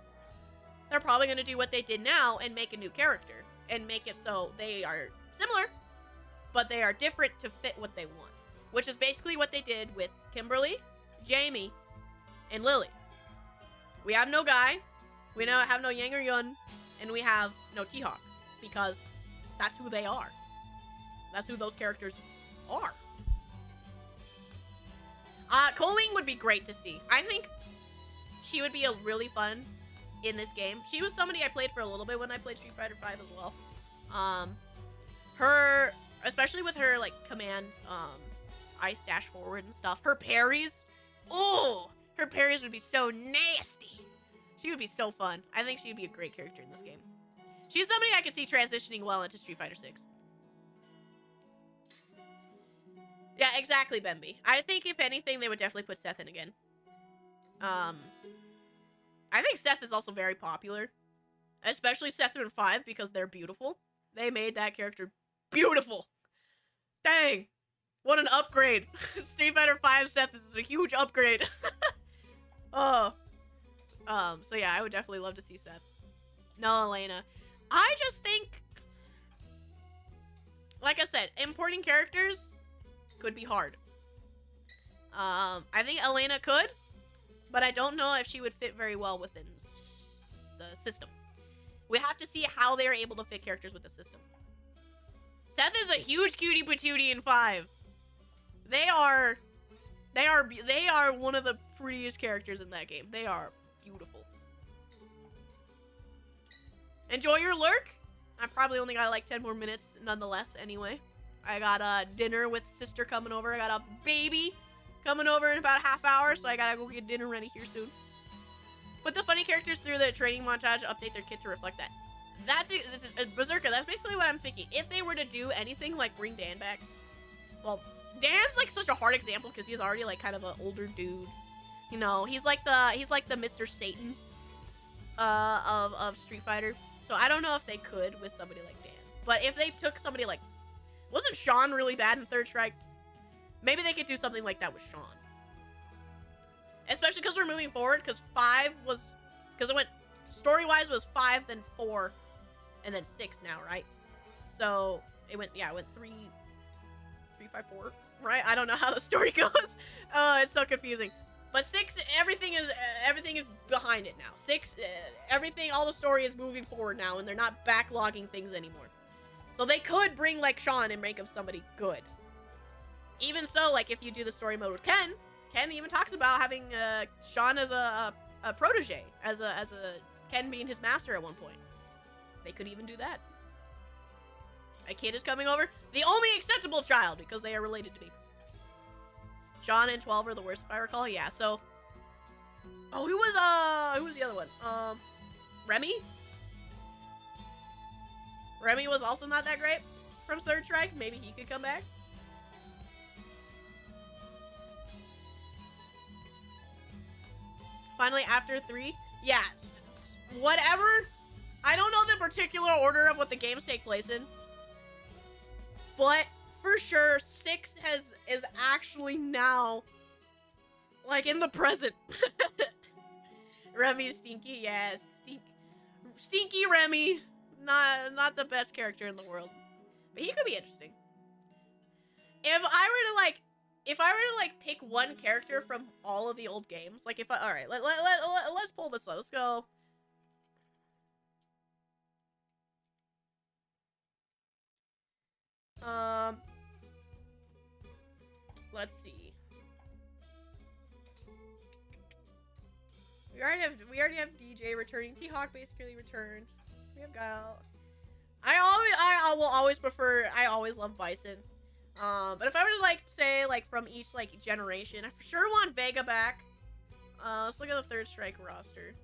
they're probably going to do what they did now and make a new character. And make it so they are similar, but they are different to fit what they want. Which is basically what they did with Kimberly, Jamie, and Lily. We have no Guy, we now have no Yang or Yun, and we have no T-Hawk. Because that's who they are. That's who those characters are. Colleen would be great to see. I think she would be a really fun in this game. She was somebody I played for a little bit when I played Street Fighter V as well. Her, especially with her, like, command, ice dash forward and stuff. Her parries, oh, her parries would be so nasty. She would be so fun. I think she'd be a great character in this game. She's somebody I could see transitioning well into Street Fighter 6. Yeah, exactly, Bemby. I think if anything, they would definitely put Seth in again. I think Seth is also very popular. Especially Seth and 5 because they're beautiful. They made that character beautiful. Dang. What an upgrade. Street Fighter 5 Seth is a huge upgrade. Oh. So yeah, I would definitely love to see Seth. No, Elena. I just think, like I said, importing characters could be hard. I think Elena could, but I don't know if she would fit very well within the system. We have to see how they're able to fit characters with the system. Seth is a huge cutie patootie in 5. They are one of the prettiest characters in that game. They are beautiful. Enjoy your lurk. I probably only got like 10 more minutes nonetheless anyway. I got dinner with sister coming over. I got a baby coming over in about a half hour, so I gotta go get dinner ready here soon. Put the funny characters through the training montage, update their kit to reflect that. That's Berserker. That's basically what I'm thinking. If they were to do anything like bring Dan back, well, Dan's like such a hard example because he's already like kind of an older dude. You know, he's like the Mr. Satan of Street Fighter. So I don't know if they could with somebody like Dan. But if they took somebody like, wasn't Sean really bad in Third Strike? Maybe they could do something like that with Sean. Especially because we're moving forward, because 5 was, because it went, story-wise was 5, then 4, and then 6 now, right? So, it went, yeah, it went 3, 5, 4, right? I don't know how the story goes. Oh, it's so confusing. But 6, everything is behind it now. 6, everything, all the story is moving forward now, and they're not backlogging things anymore. So they could bring, like, Sean and make him somebody good. Even so, like, if you do the story mode with Ken even talks about having Sean as a protege, as a Ken being his master at one point. They could even do that. A kid is coming over. The only acceptable child, because they are related to me. Sean and 12 are the worst, if I recall. Yeah, so... Oh, who was the other one? Remy? Remy was also not that great from Third Strike. Maybe he could come back. Finally, after 3, yeah, whatever. I don't know the particular order of what the games take place in, but for sure, 6 is actually now, like, in the present. Remy's stinky, yes, stinky Remy, not the best character in the world, but he could be interesting. If I were to like pick one character from all of the old games, like if I, all right, let's pull this up. Let's go. Let's see. We already have DJ returning. T-Hawk basically returned. We have Guile. I will always prefer. I always love Bison. But if I were to, like, say, like, from each, like, generation, I for sure want Vega back. Let's look at the Third Strike roster.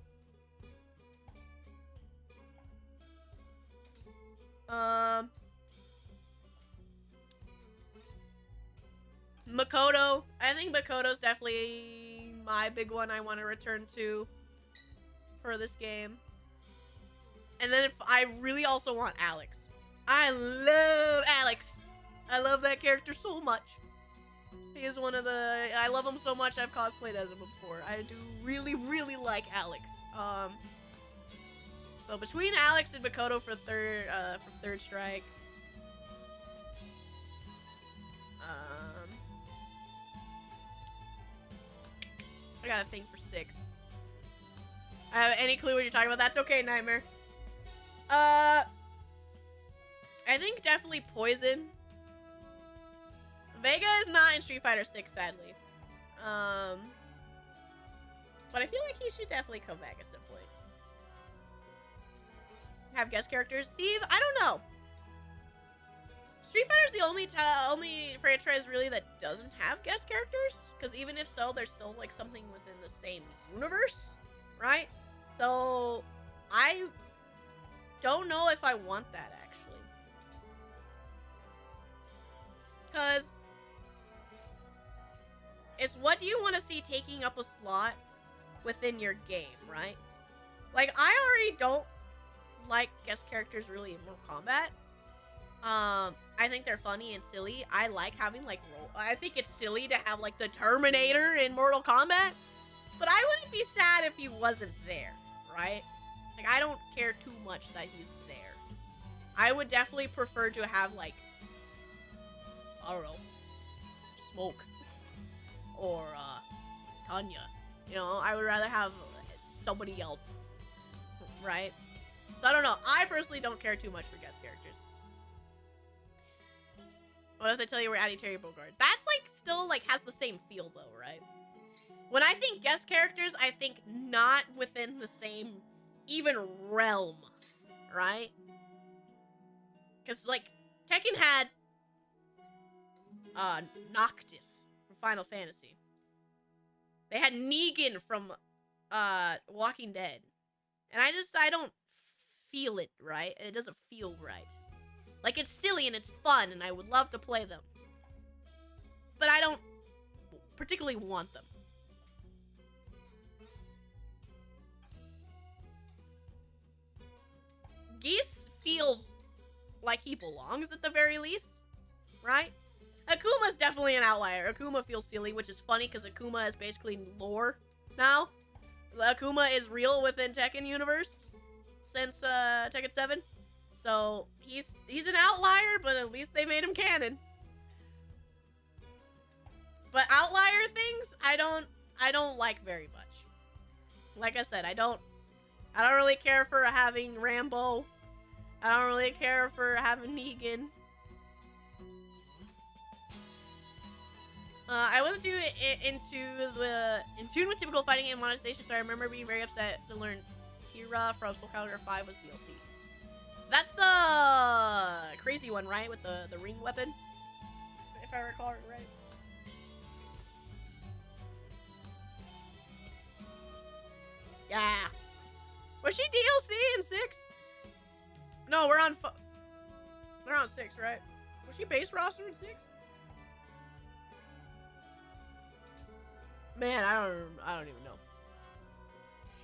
Makoto. I think Makoto's definitely my big one I want to return to for this game. And then if I really also want Alex. I love Alex. I love that character so much. He is one of the... I love him so much I've cosplayed as him before. I do really, really like Alex. So between Alex and Makoto for third strike. I got a thing for 6. I have any clue what you're talking about? That's okay, Nightmare. I think definitely Poison. Vega is not in Street Fighter 6, sadly. But I feel like he should definitely come back at some point. Have guest characters? Steve? I don't know. Street Fighter's the only franchise really that doesn't have guest characters. Because even if so, there's still like something within the same universe, right? So I don't know if I want that actually. Because it's what do you want to see taking up a slot within your game, right? Like, I already don't like guest characters really in Mortal Kombat. I think they're funny and silly. I like having, like, I think it's silly to have, like, the Terminator in Mortal Kombat. But I wouldn't be sad if he wasn't there, right? Like, I don't care too much that he's there. I would definitely prefer to have, like, I don't know, Smoke. Or, Tanya. You know, I would rather have somebody else, right? So, I don't know. I personally don't care too much for guest characters. What if they tell you we're adding Terry Bogard? That's, like, still, like, has the same feel, though, right? When I think guest characters, I think not within the same, even realm, right? Because, like, Tekken had, Noctis from Final Fantasy. They had Negan from, Walking Dead. And I don't feel it, right? It doesn't feel right. Like, it's silly and it's fun, and I would love to play them. But I don't particularly want them. Geese feels like he belongs at the very least, right? Akuma's definitely an outlier. Akuma feels silly, which is funny because Akuma is basically lore now. Akuma is real within Tekken universe since Tekken 7. So he's an outlier, but at least they made him canon. But outlier things, I don't like very much. Like I said, I don't really care for having Rambo. I don't really care for having Negan. I wasn't too in tune with typical fighting game monetization, so I remember being very upset to learn Tira from Soul Calibur 5 was DLC. That's the crazy one, right? With the ring weapon, if I recall it right. Yeah. Was she DLC in 6? No, we're on 6, right? Was she base roster in 6? Man, I don't even know.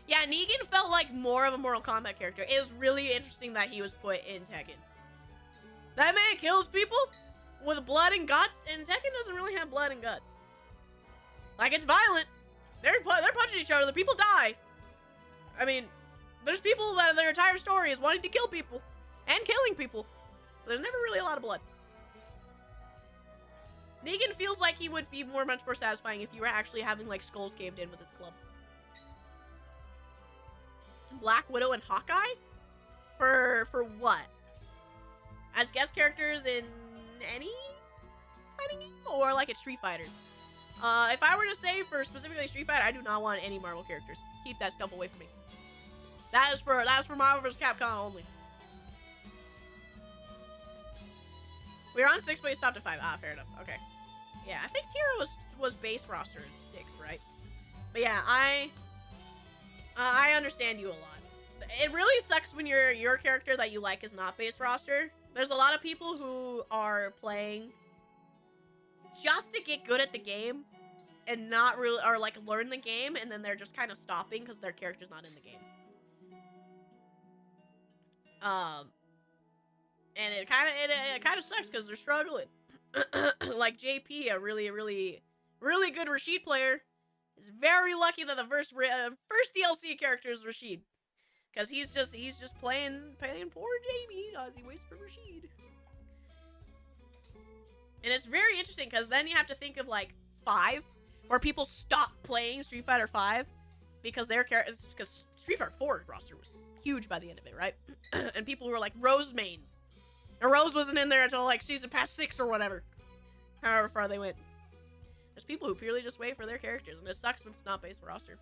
Yeah, Negan felt like more of a Mortal Kombat character. It was really interesting that he was put in Tekken. That man kills people with blood and guts, and Tekken doesn't really have blood and guts. Like, it's violent. They're punching each other. The people die. I mean, there's people that their entire story is wanting to kill people and killing people. There's never really a lot of blood. Negan feels like he would be much more satisfying if you were actually having, like, skulls caved in with his club. Black Widow and Hawkeye? For what? As guest characters in any fighting game? Or, like, at Street Fighter? If I were to say for specifically Street Fighter, I do not want any Marvel characters. Keep that stuff away from me. That is for Marvel vs. Capcom only. We were on 6, but we stopped at 5. Ah, fair enough. Okay. Yeah, I think Tira was base roster in 6, right? But yeah, I understand you a lot. It really sucks when your character that you like is not base roster. There's a lot of people who are playing just to get good at the game and not really, or like learn the game, and then they're just kind of stopping because their character's not in the game. And it kind of sucks because they're struggling. Like JP, a really good Rashid player, is very lucky that the first DLC character is Rashid, Because he's just playing poor Jamie as he waits for Rashid. And it's very interesting because then you have to think of like 5, where people stop playing Street Fighter 5 because because Street Fighter 4 roster was huge by the end of it, right? And people were like Rose mains. And Rose wasn't in there until like season past 6 or whatever. However far they went. There's people who purely just wait for their characters, and it sucks when it's not based roster.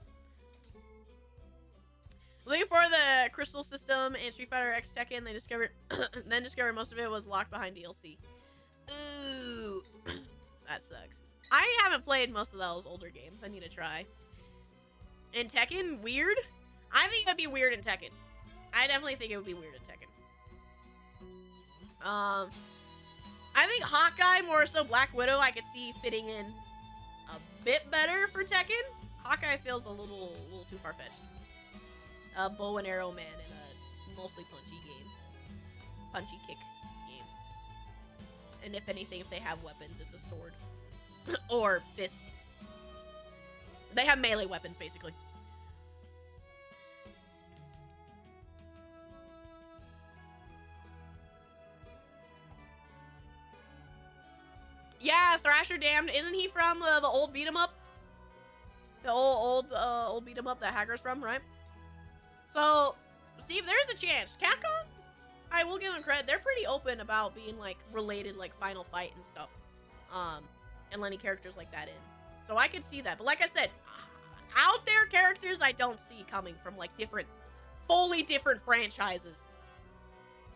Looking for the crystal system in Street Fighter X Tekken, they discovered most of it was locked behind DLC. Ooh, that sucks. I haven't played most of those older games. I need to try. In Tekken, weird? I think it would be weird in Tekken. I definitely think it would be weird in Tekken. I think Hawkeye, more so Black Widow, I could see fitting in a bit better for Tekken. Hawkeye feels a little too far-fetched. A bow and arrow man in a mostly punchy game. Punchy kick game. And if anything, if they have weapons, it's a sword. Or fists. They have melee weapons, basically. Yeah, Thrasher Damned. Isn't he from the old beat 'em up? The old beat 'em up that Hacker's from, right? So, see, if there's a chance, Capcom, I will give them credit. They're pretty open about being like related, like Final Fight and stuff, and letting characters like that in. So I could see that. But like I said, out there characters I don't see coming from like fully different franchises.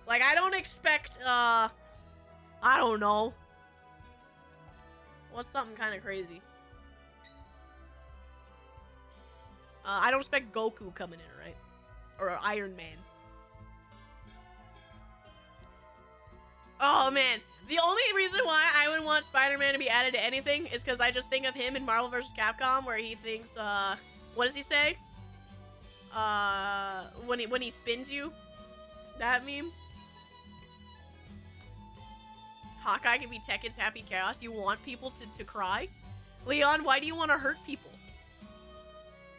Like I don't expect, I don't know. What's something kind of crazy? I don't expect Goku coming in, right? Or Iron Man. Oh, man. The only reason why I would want Spider-Man to be added to anything is because I just think of him in Marvel vs. Capcom, where he thinks, what does he say? When he spins you? That meme? Hawkeye can be Tekken's Happy Chaos. You want people to cry? Leon, why do you want to hurt people?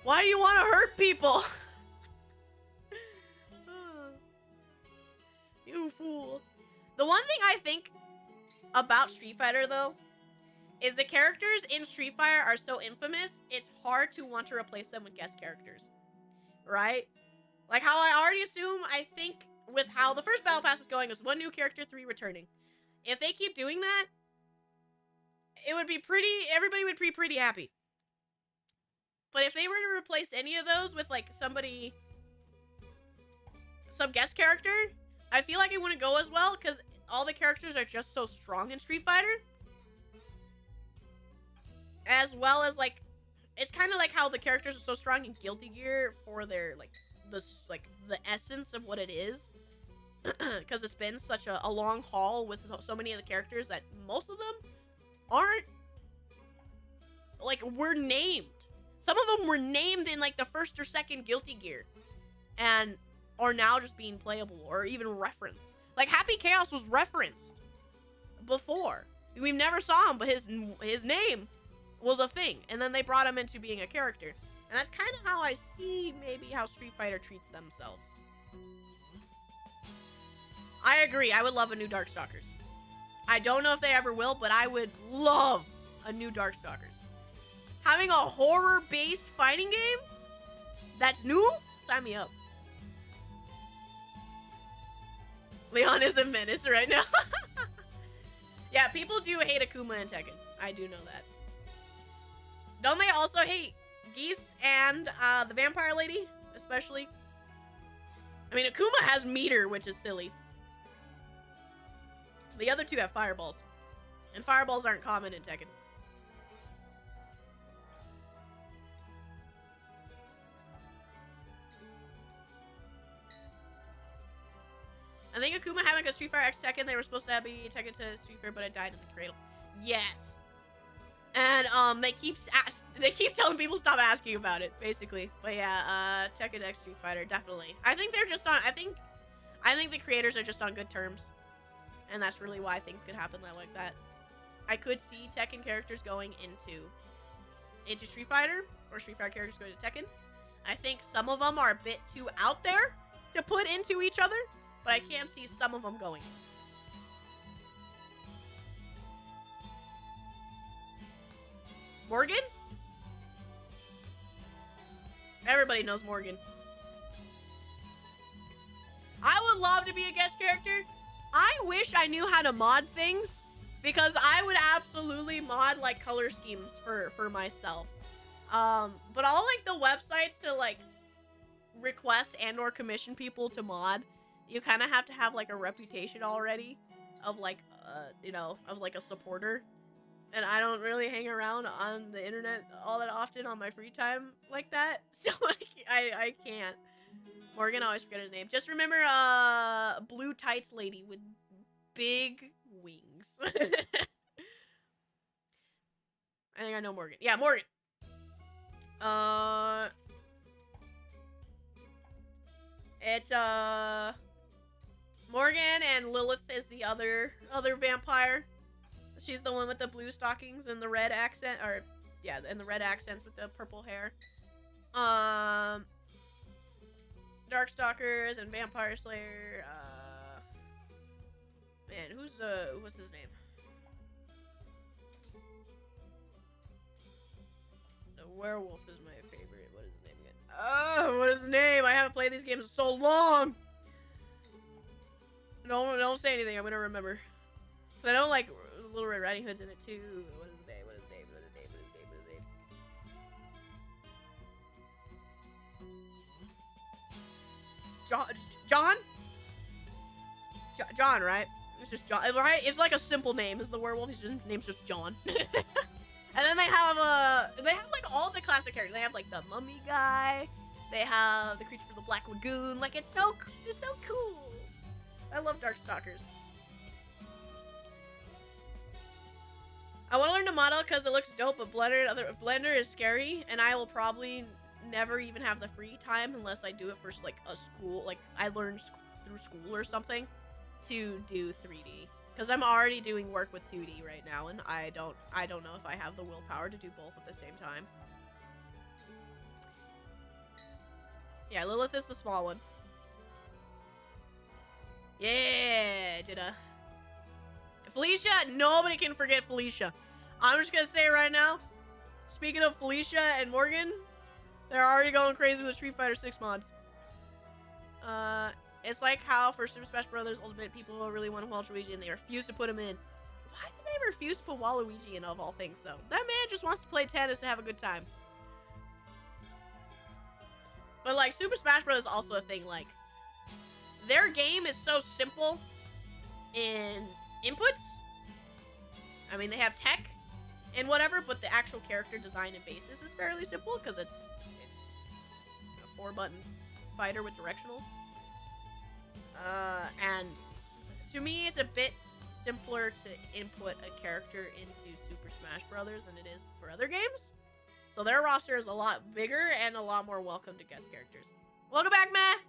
Why do you want to hurt people? You fool. The one thing I think about Street Fighter, though, is the characters in Street Fighter are so infamous, it's hard to want to replace them with guest characters. Right? Like how I already assume, I think, with how the first Battle Pass is going, is 1 new character, 3 returning. If they keep doing that, it would be everybody would be pretty happy. But if they were to replace any of those with, like, some guest character, I feel like it wouldn't go as well, because all the characters are just so strong in Street Fighter. As well as, like, it's kind of like how the characters are so strong in Guilty Gear for their, like, the essence of what it is. Because it's been such a long haul with so many of the characters that most of them aren't, like, were named. Some of them were named in, like, the first or second Guilty Gear. And are now just being playable or even referenced. Like, Happy Chaos was referenced before. We never saw him, but his name was a thing. And then they brought him into being a character. And that's kind of how I see maybe how Street Fighter treats themselves. I agree. I would love a new Darkstalkers. I don't know if they ever will, but I would love a new Darkstalkers. Having a horror-based fighting game that's new? Sign me up. Leon is a menace right now. Yeah, people do hate Akuma and Tekken. I do know that. Don't they also hate Geese and the vampire lady, especially? I mean, Akuma has meter, which is silly. The other two have fireballs. And fireballs aren't common in Tekken. I think Akuma having a Street Fighter X Tekken, they were supposed to be Tekken to Street Fighter, but it died in the cradle. Yes. And they keep telling people stop asking about it, basically. But yeah, Tekken X Street Fighter, definitely. I think they're just on, I think the creators are just on good terms. And that's really why things could happen like that. I could see Tekken characters going into Street Fighter, or Street Fighter characters going to Tekken. I think some of them are a bit too out there to put into each other, but I can see some of them going. Morgan? Everybody knows Morgan. I would love to be a guest character. I wish I knew how to mod things, because I would absolutely mod like color schemes for myself. But all like the websites to like request and or commission people to mod, you kind of have to have like a reputation already of like you know, of like a supporter. And I don't really hang around on the internet all that often on my free time like that, so I can't. Morgan, I always forget his name. Just remember blue tights lady with big wings. I think I know Morgan. Yeah, Morgan. It's Morgan, and Lilith is the other vampire. She's the one with the blue stockings and the red accent, or yeah, and the red accents with the purple hair. Darkstalkers and Vampire Slayer. Man, what's his name? The werewolf is my favorite. What is his name again? Oh, what is his name? I haven't played these games in so long. Don't say anything. I'm gonna remember. But I don't like Little Red Riding Hood's in it too. What is his name? What is his name? What is his name? What is his name? What is his name? John, right? It's just John, right? It's like a simple name. Is the werewolf? His name's just John. And then they have like all the classic characters. They have like the mummy guy. They have the creature from the Black Lagoon. Like it's so cool. I love Darkstalkers. I want to learn to model because it looks dope, but Blender is scary, and I will probably never even have the free time unless I do it for like a school, like I learned through school or something to do 3D. Because I'm already doing work with 2D right now, and I don't know if I have the willpower to do both at the same time. Yeah, Lilith is the small one. Yeah, Felicia, nobody can forget Felicia. I'm just gonna say it right now. Speaking of Felicia and Morgan, they're already going crazy with Street Fighter 6 mods. It's like how for Super Smash Bros. Ultimate, people really want Waluigi and they refuse to put him in. Why do they refuse to put Waluigi in, of all things, though? That man just wants to play tennis and have a good time. But, like, Super Smash Bros. Is also a thing, like, their game is so simple in inputs. I mean, they have tech and whatever, but the actual character design and basis is fairly simple because it's a 4-button fighter with directional. And to me, it's a bit simpler to input a character into Super Smash Bros. Than it is for other games. So their roster is a lot bigger and a lot more welcome to guest characters. Welcome back, Matt!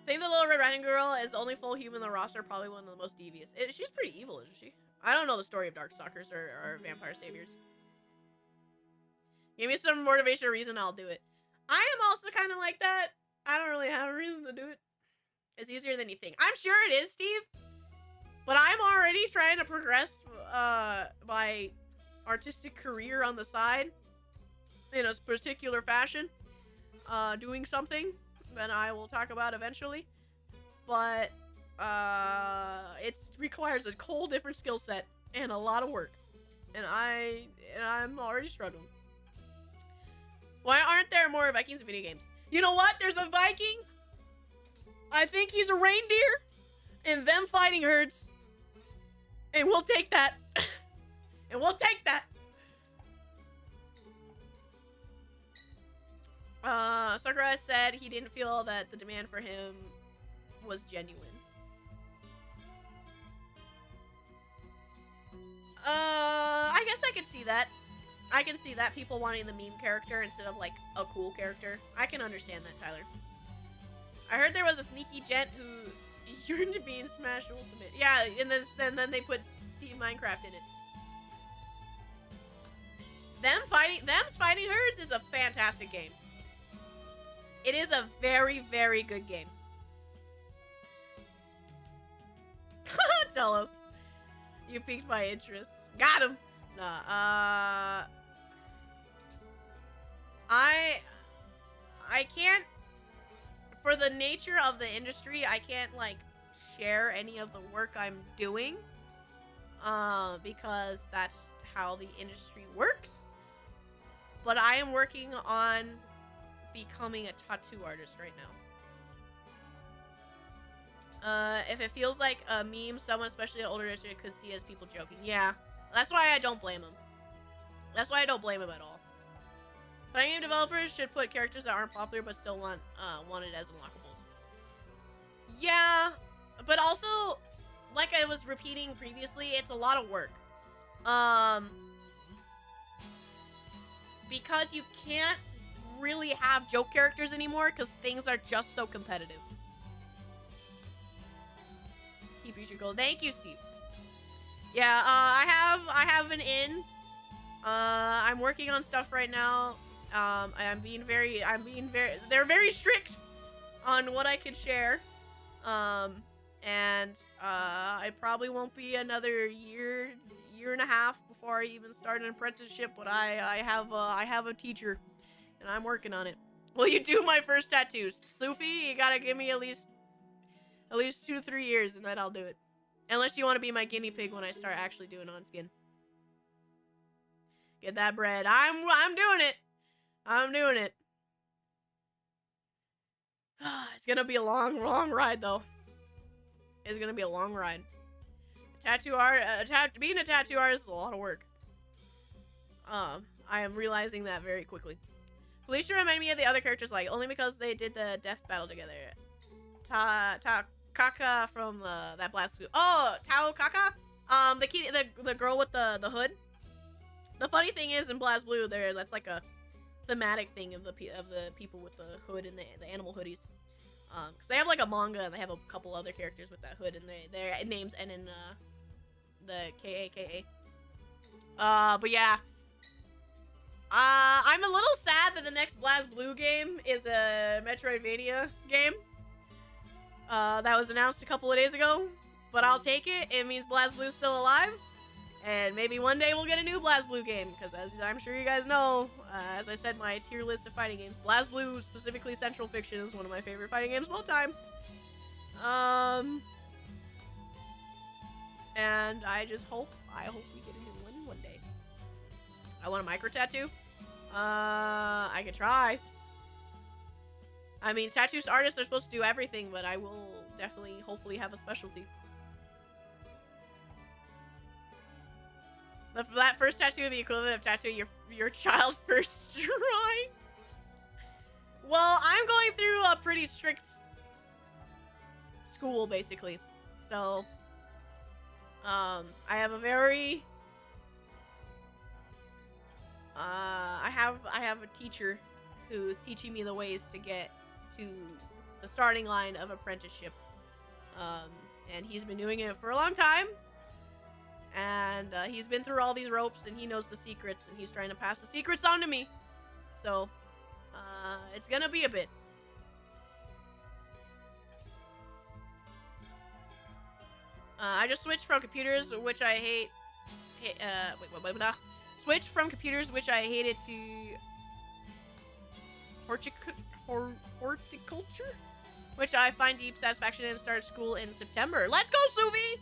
I think the Little Red Riding Girl is the only full human in the roster, probably one of the most devious. She's pretty evil, isn't she? I don't know the story of Darkstalkers or Vampire Saviors. Give me some motivation or reason, I'll do it. I am also kind of like that. I don't really have a reason to do it. It's easier than you think. I'm sure it is, Steve. But I'm already trying to progress my artistic career on the side in a particular fashion. Doing something that I will talk about eventually. But it requires a whole different skill set and a lot of work. And I'm already struggling. Why aren't there more Vikings in video games? You know what? There's a Viking. I think he's a reindeer. And them fighting hurts. And we'll take that. And we'll take that. Sakura said he didn't feel that the demand for him was genuine. I guess I could see that. I can see that, people wanting the meme character instead of, like, a cool character. I can understand that, Tyler. I heard there was a sneaky gent who yearned to be in Smash Ultimate. Yeah, and then they put Steve Minecraft in it. Them's Fighting Herds is a fantastic game. It is a very, very good game. Tell us. You piqued my interest. Got him. Nah, I can't, for the nature of the industry, I can't, like, share any of the work I'm doing, because that's how the industry works. But I am working on becoming a tattoo artist right now. If it feels like a meme, someone, especially an older industry, could see as people joking. Yeah, that's why I don't blame him. That's why I don't blame him at all. But game developers should put characters that aren't popular but still wanted as unlockables. Yeah, but also, like I was repeating previously, it's a lot of work. Because you can't really have joke characters anymore because things are just so competitive. Keep your goals. Thank you, Steve. Yeah, I have an in. I'm working on stuff right now. they're very strict on what I can share. I probably won't be another year and a half before I even start an apprenticeship, but I have a teacher and I'm working on it. Will you do my first tattoos? Sufi, you gotta give me at least 2 to 3 years and then I'll do it. Unless you want to be my guinea pig when I start actually doing on skin. Get that bread. I'm doing it. I'm doing it. It's gonna be a long ride though. It's gonna be a long ride. Being a tattoo artist is a lot of work. I am realizing that very quickly. Felicia reminded me of the other characters, like, only because they did the death battle together. Kaka from that Blast Blue. Oh, Tao Kaka? The girl with the hood. The funny thing is, in Blast Blue, that's like a thematic thing of the people with the hood and the animal hoodies. Because they have like a manga and they have a couple other characters with that hood and their names end in the K-A-K-A. But yeah. I'm a little sad that the next Blast Blue game is a Metroidvania game. That was announced a couple of days ago. But I'll take it. It means Blast Blue's still alive. And maybe one day we'll get a new Blast Blue game. Because as I'm sure you guys know, as I said, my tier list of fighting games, Blast Blue, specifically Central Fiction, is one of my favorite fighting games of all time. And I hope we get a new one day. I want a micro tattoo. I could try. I mean, tattoo artists are supposed to do everything, but I will definitely, hopefully, have a specialty. That first tattoo would be equivalent of tattooing your child first try. Well, I'm going through a pretty strict school, basically. So, I have a very... I have a teacher who's teaching me the ways to get to the starting line of apprenticeship. And he's been doing it for a long time. And he's been through all these ropes and he knows the secrets and he's trying to pass the secrets on to me. So, it's gonna be a bit. I just switched from computers, which I hate. Switched from computers, which I hated, to horticulture, which I find deep satisfaction in, and started school in September. Let's go, Suvi!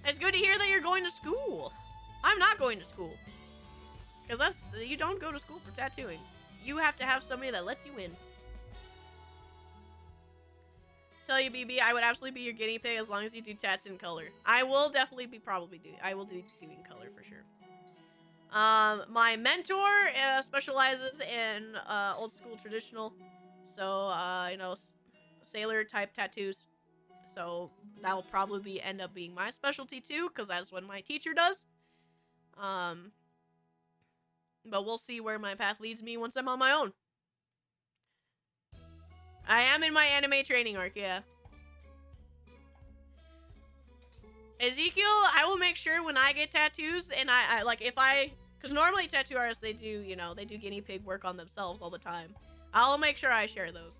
It's good to hear that you're going to school. I'm not going to school. Because you don't go to school for tattooing. You have to have somebody that lets you in. Tell you, BB, I would absolutely be your guinea pig as long as you do tats in color. I will definitely be I will do doing color for sure. My mentor specializes in old school traditional, so sailor type tattoos. So that will probably end up being my specialty too, because that's what my teacher does. But we'll see where my path leads me once I'm on my own. I am in my anime training arc, yeah. Ezekiel, I will make sure when I get tattoos, and I like, if I Because normally tattoo artists, they do, you know, they do guinea pig work on themselves all the time. I'll make sure I share those.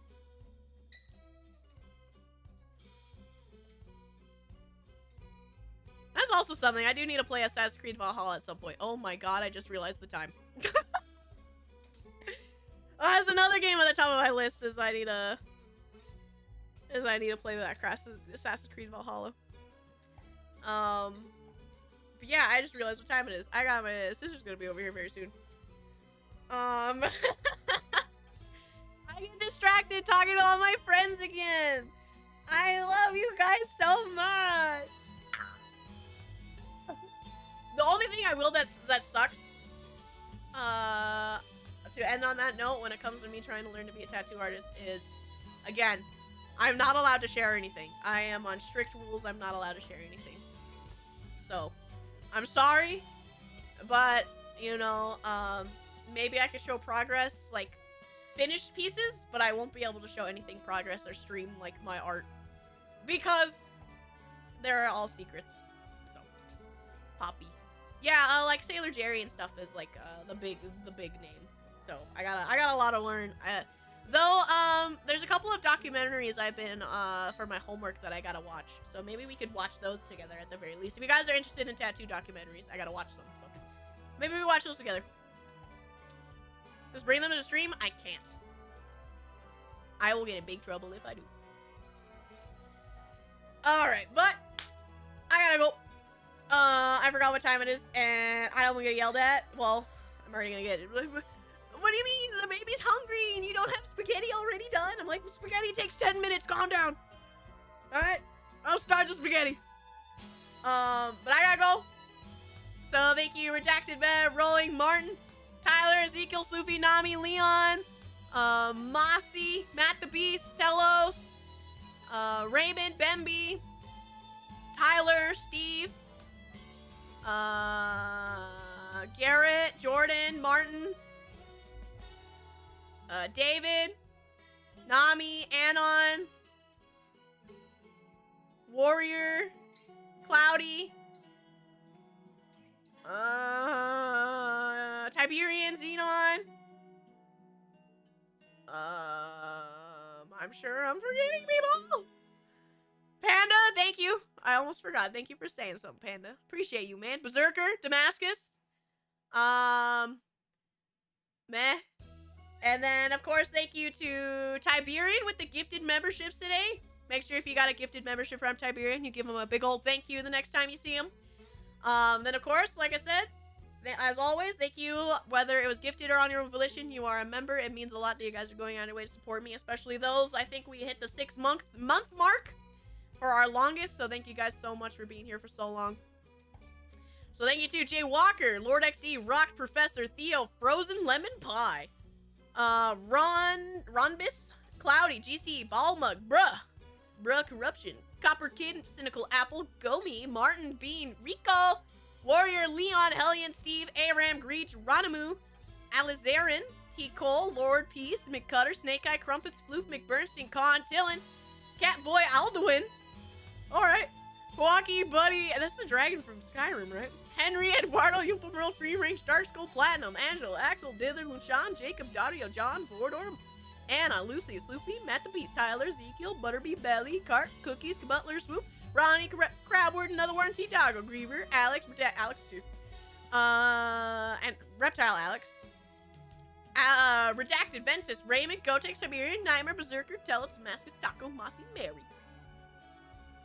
That's also something. I do need to play Assassin's Creed Valhalla at some point. Oh my god, I just realized the time. That's another game at the top of my list is I need to play that Assassin's Creed Valhalla. But yeah, I just realized what time it is. I got my sister's gonna be over here very soon. I get distracted talking to all my friends again. I love you guys so much. The only thing I will that sucks, to end on that note when it comes to me trying to learn to be a tattoo artist is, again, I'm not allowed to share anything. I am on strict rules. I'm not allowed to share anything. So, I'm sorry, but, you know, maybe I could show progress, like, finished pieces, but I won't be able to show anything progress or stream, like, my art. Because they're all secrets. So, Poppy. Yeah, like Sailor Jerry and stuff is, like, the big name. So, I got a lot to learn. Though, there's a couple of documentaries I've been, for my homework that I gotta watch. So maybe we could watch those together at the very least. If you guys are interested in tattoo documentaries, I gotta watch them. So maybe we watch those together. Just bring them to the stream? I can't. I will get in big trouble if I do. Alright, but I gotta go. I forgot what time it is, and I don't want to get yelled at. Well, I'm already gonna get it. What do you mean? The baby's hungry and you don't have spaghetti already done? I'm like, spaghetti takes 10 minutes. Calm down. Alright? I'll start the spaghetti. But I gotta go. So thank you, Redacted Bev, Rolling, Martin, Tyler, Ezekiel, Sloofy, Nami, Leon, Mossy, Matt the Beast, Telos, Raymond, Bemby, Tyler, Steve, Garrett, Jordan, Martin, David, Nami, Anon, Warrior, Cloudy, Tiberian, Xenon, I'm sure I'm forgetting people. Panda, thank you. I almost forgot. Thank you for saying something, Panda. Appreciate you, man. Berserker, Damascus, meh. And then, of course, thank you to Tiberian with the gifted memberships today. Make sure if you got a gifted membership from Tiberian, you give him a big old thank you the next time you see him. Then, of course, like I said, as always, thank you. Whether it was gifted or on your own volition, you are a member. It means a lot that you guys are going out of your way to support me, especially those. I think we hit the 6-month mark for our longest, so thank you guys so much for being here for so long. So thank you to Jay Walker, Lord XE, Rock Professor, Theo, Frozen Lemon Pie, Ronbis, Cloudy, GC, Ballmug, Bruh Corruption, Copper Kid, Cynical Apple, Gomi, Martin, Bean, Rico, Warrior, Leon, Hellion, Steve, Aram, Greech, Ronimu, Alizarin, T. Cole, Lord Peace, McCutter, Snake Eye, Crumpets, Floof, McBernstein, Con, Tillin, Catboy, Alduin. Alright. Milwaukee, Buddy, and that's the dragon from Skyrim, right? Henry, Eduardo, Yumpa Merle, Free Range, Dark Skull, Platinum, Angela, Axel, Dither, Lucian, Jacob, Dario, John, Bordor, Anna, Lucy, Sloopy, Matt the Beast, Tyler, Ezekiel, Butterby, Belly, Cart, Cookies, Butler, Swoop, Ronnie, Crabword, Another One, T-Doggo, Griever, Alex, Alex too, and Reptile Alex, Redacted, Ventus, Raymond, Gotex, Siberian, Nightmare, Berserker, Tellus, Damascus, Taco, Mossy, Mary.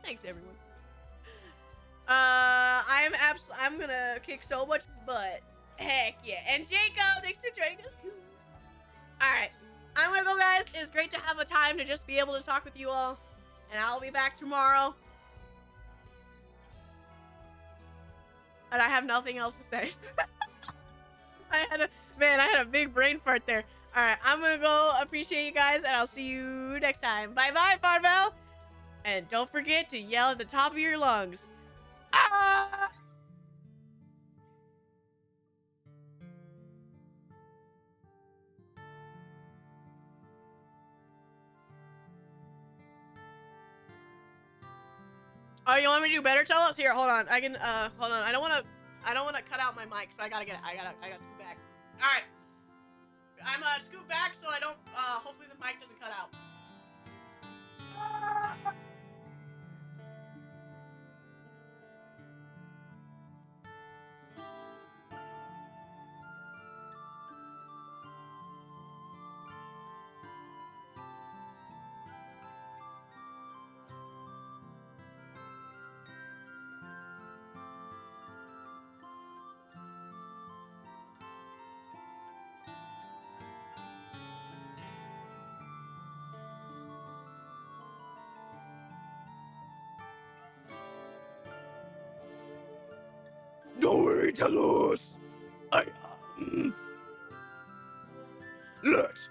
Thanks, everyone. I'm gonna kick so much butt. Heck yeah. And Jacob, thanks for joining us too. Alright. I'm gonna go, guys. It was great to have a time to just be able to talk with you all. And I'll be back tomorrow. And I have nothing else to say. I had a big brain fart there. Alright, I'm gonna go. Appreciate you guys, and I'll see you next time. Bye-bye, Farvel. And don't forget to yell at the top of your lungs. Ah! Oh, you want me to do better? Tell us. Here, hold on. I can, hold on. I don't want to I don't want to cut out my mic, so I gotta scoot back. All right. I'm scoot back so I don't. Hopefully the mic doesn't cut out. Don't worry, Talos. I am. Let's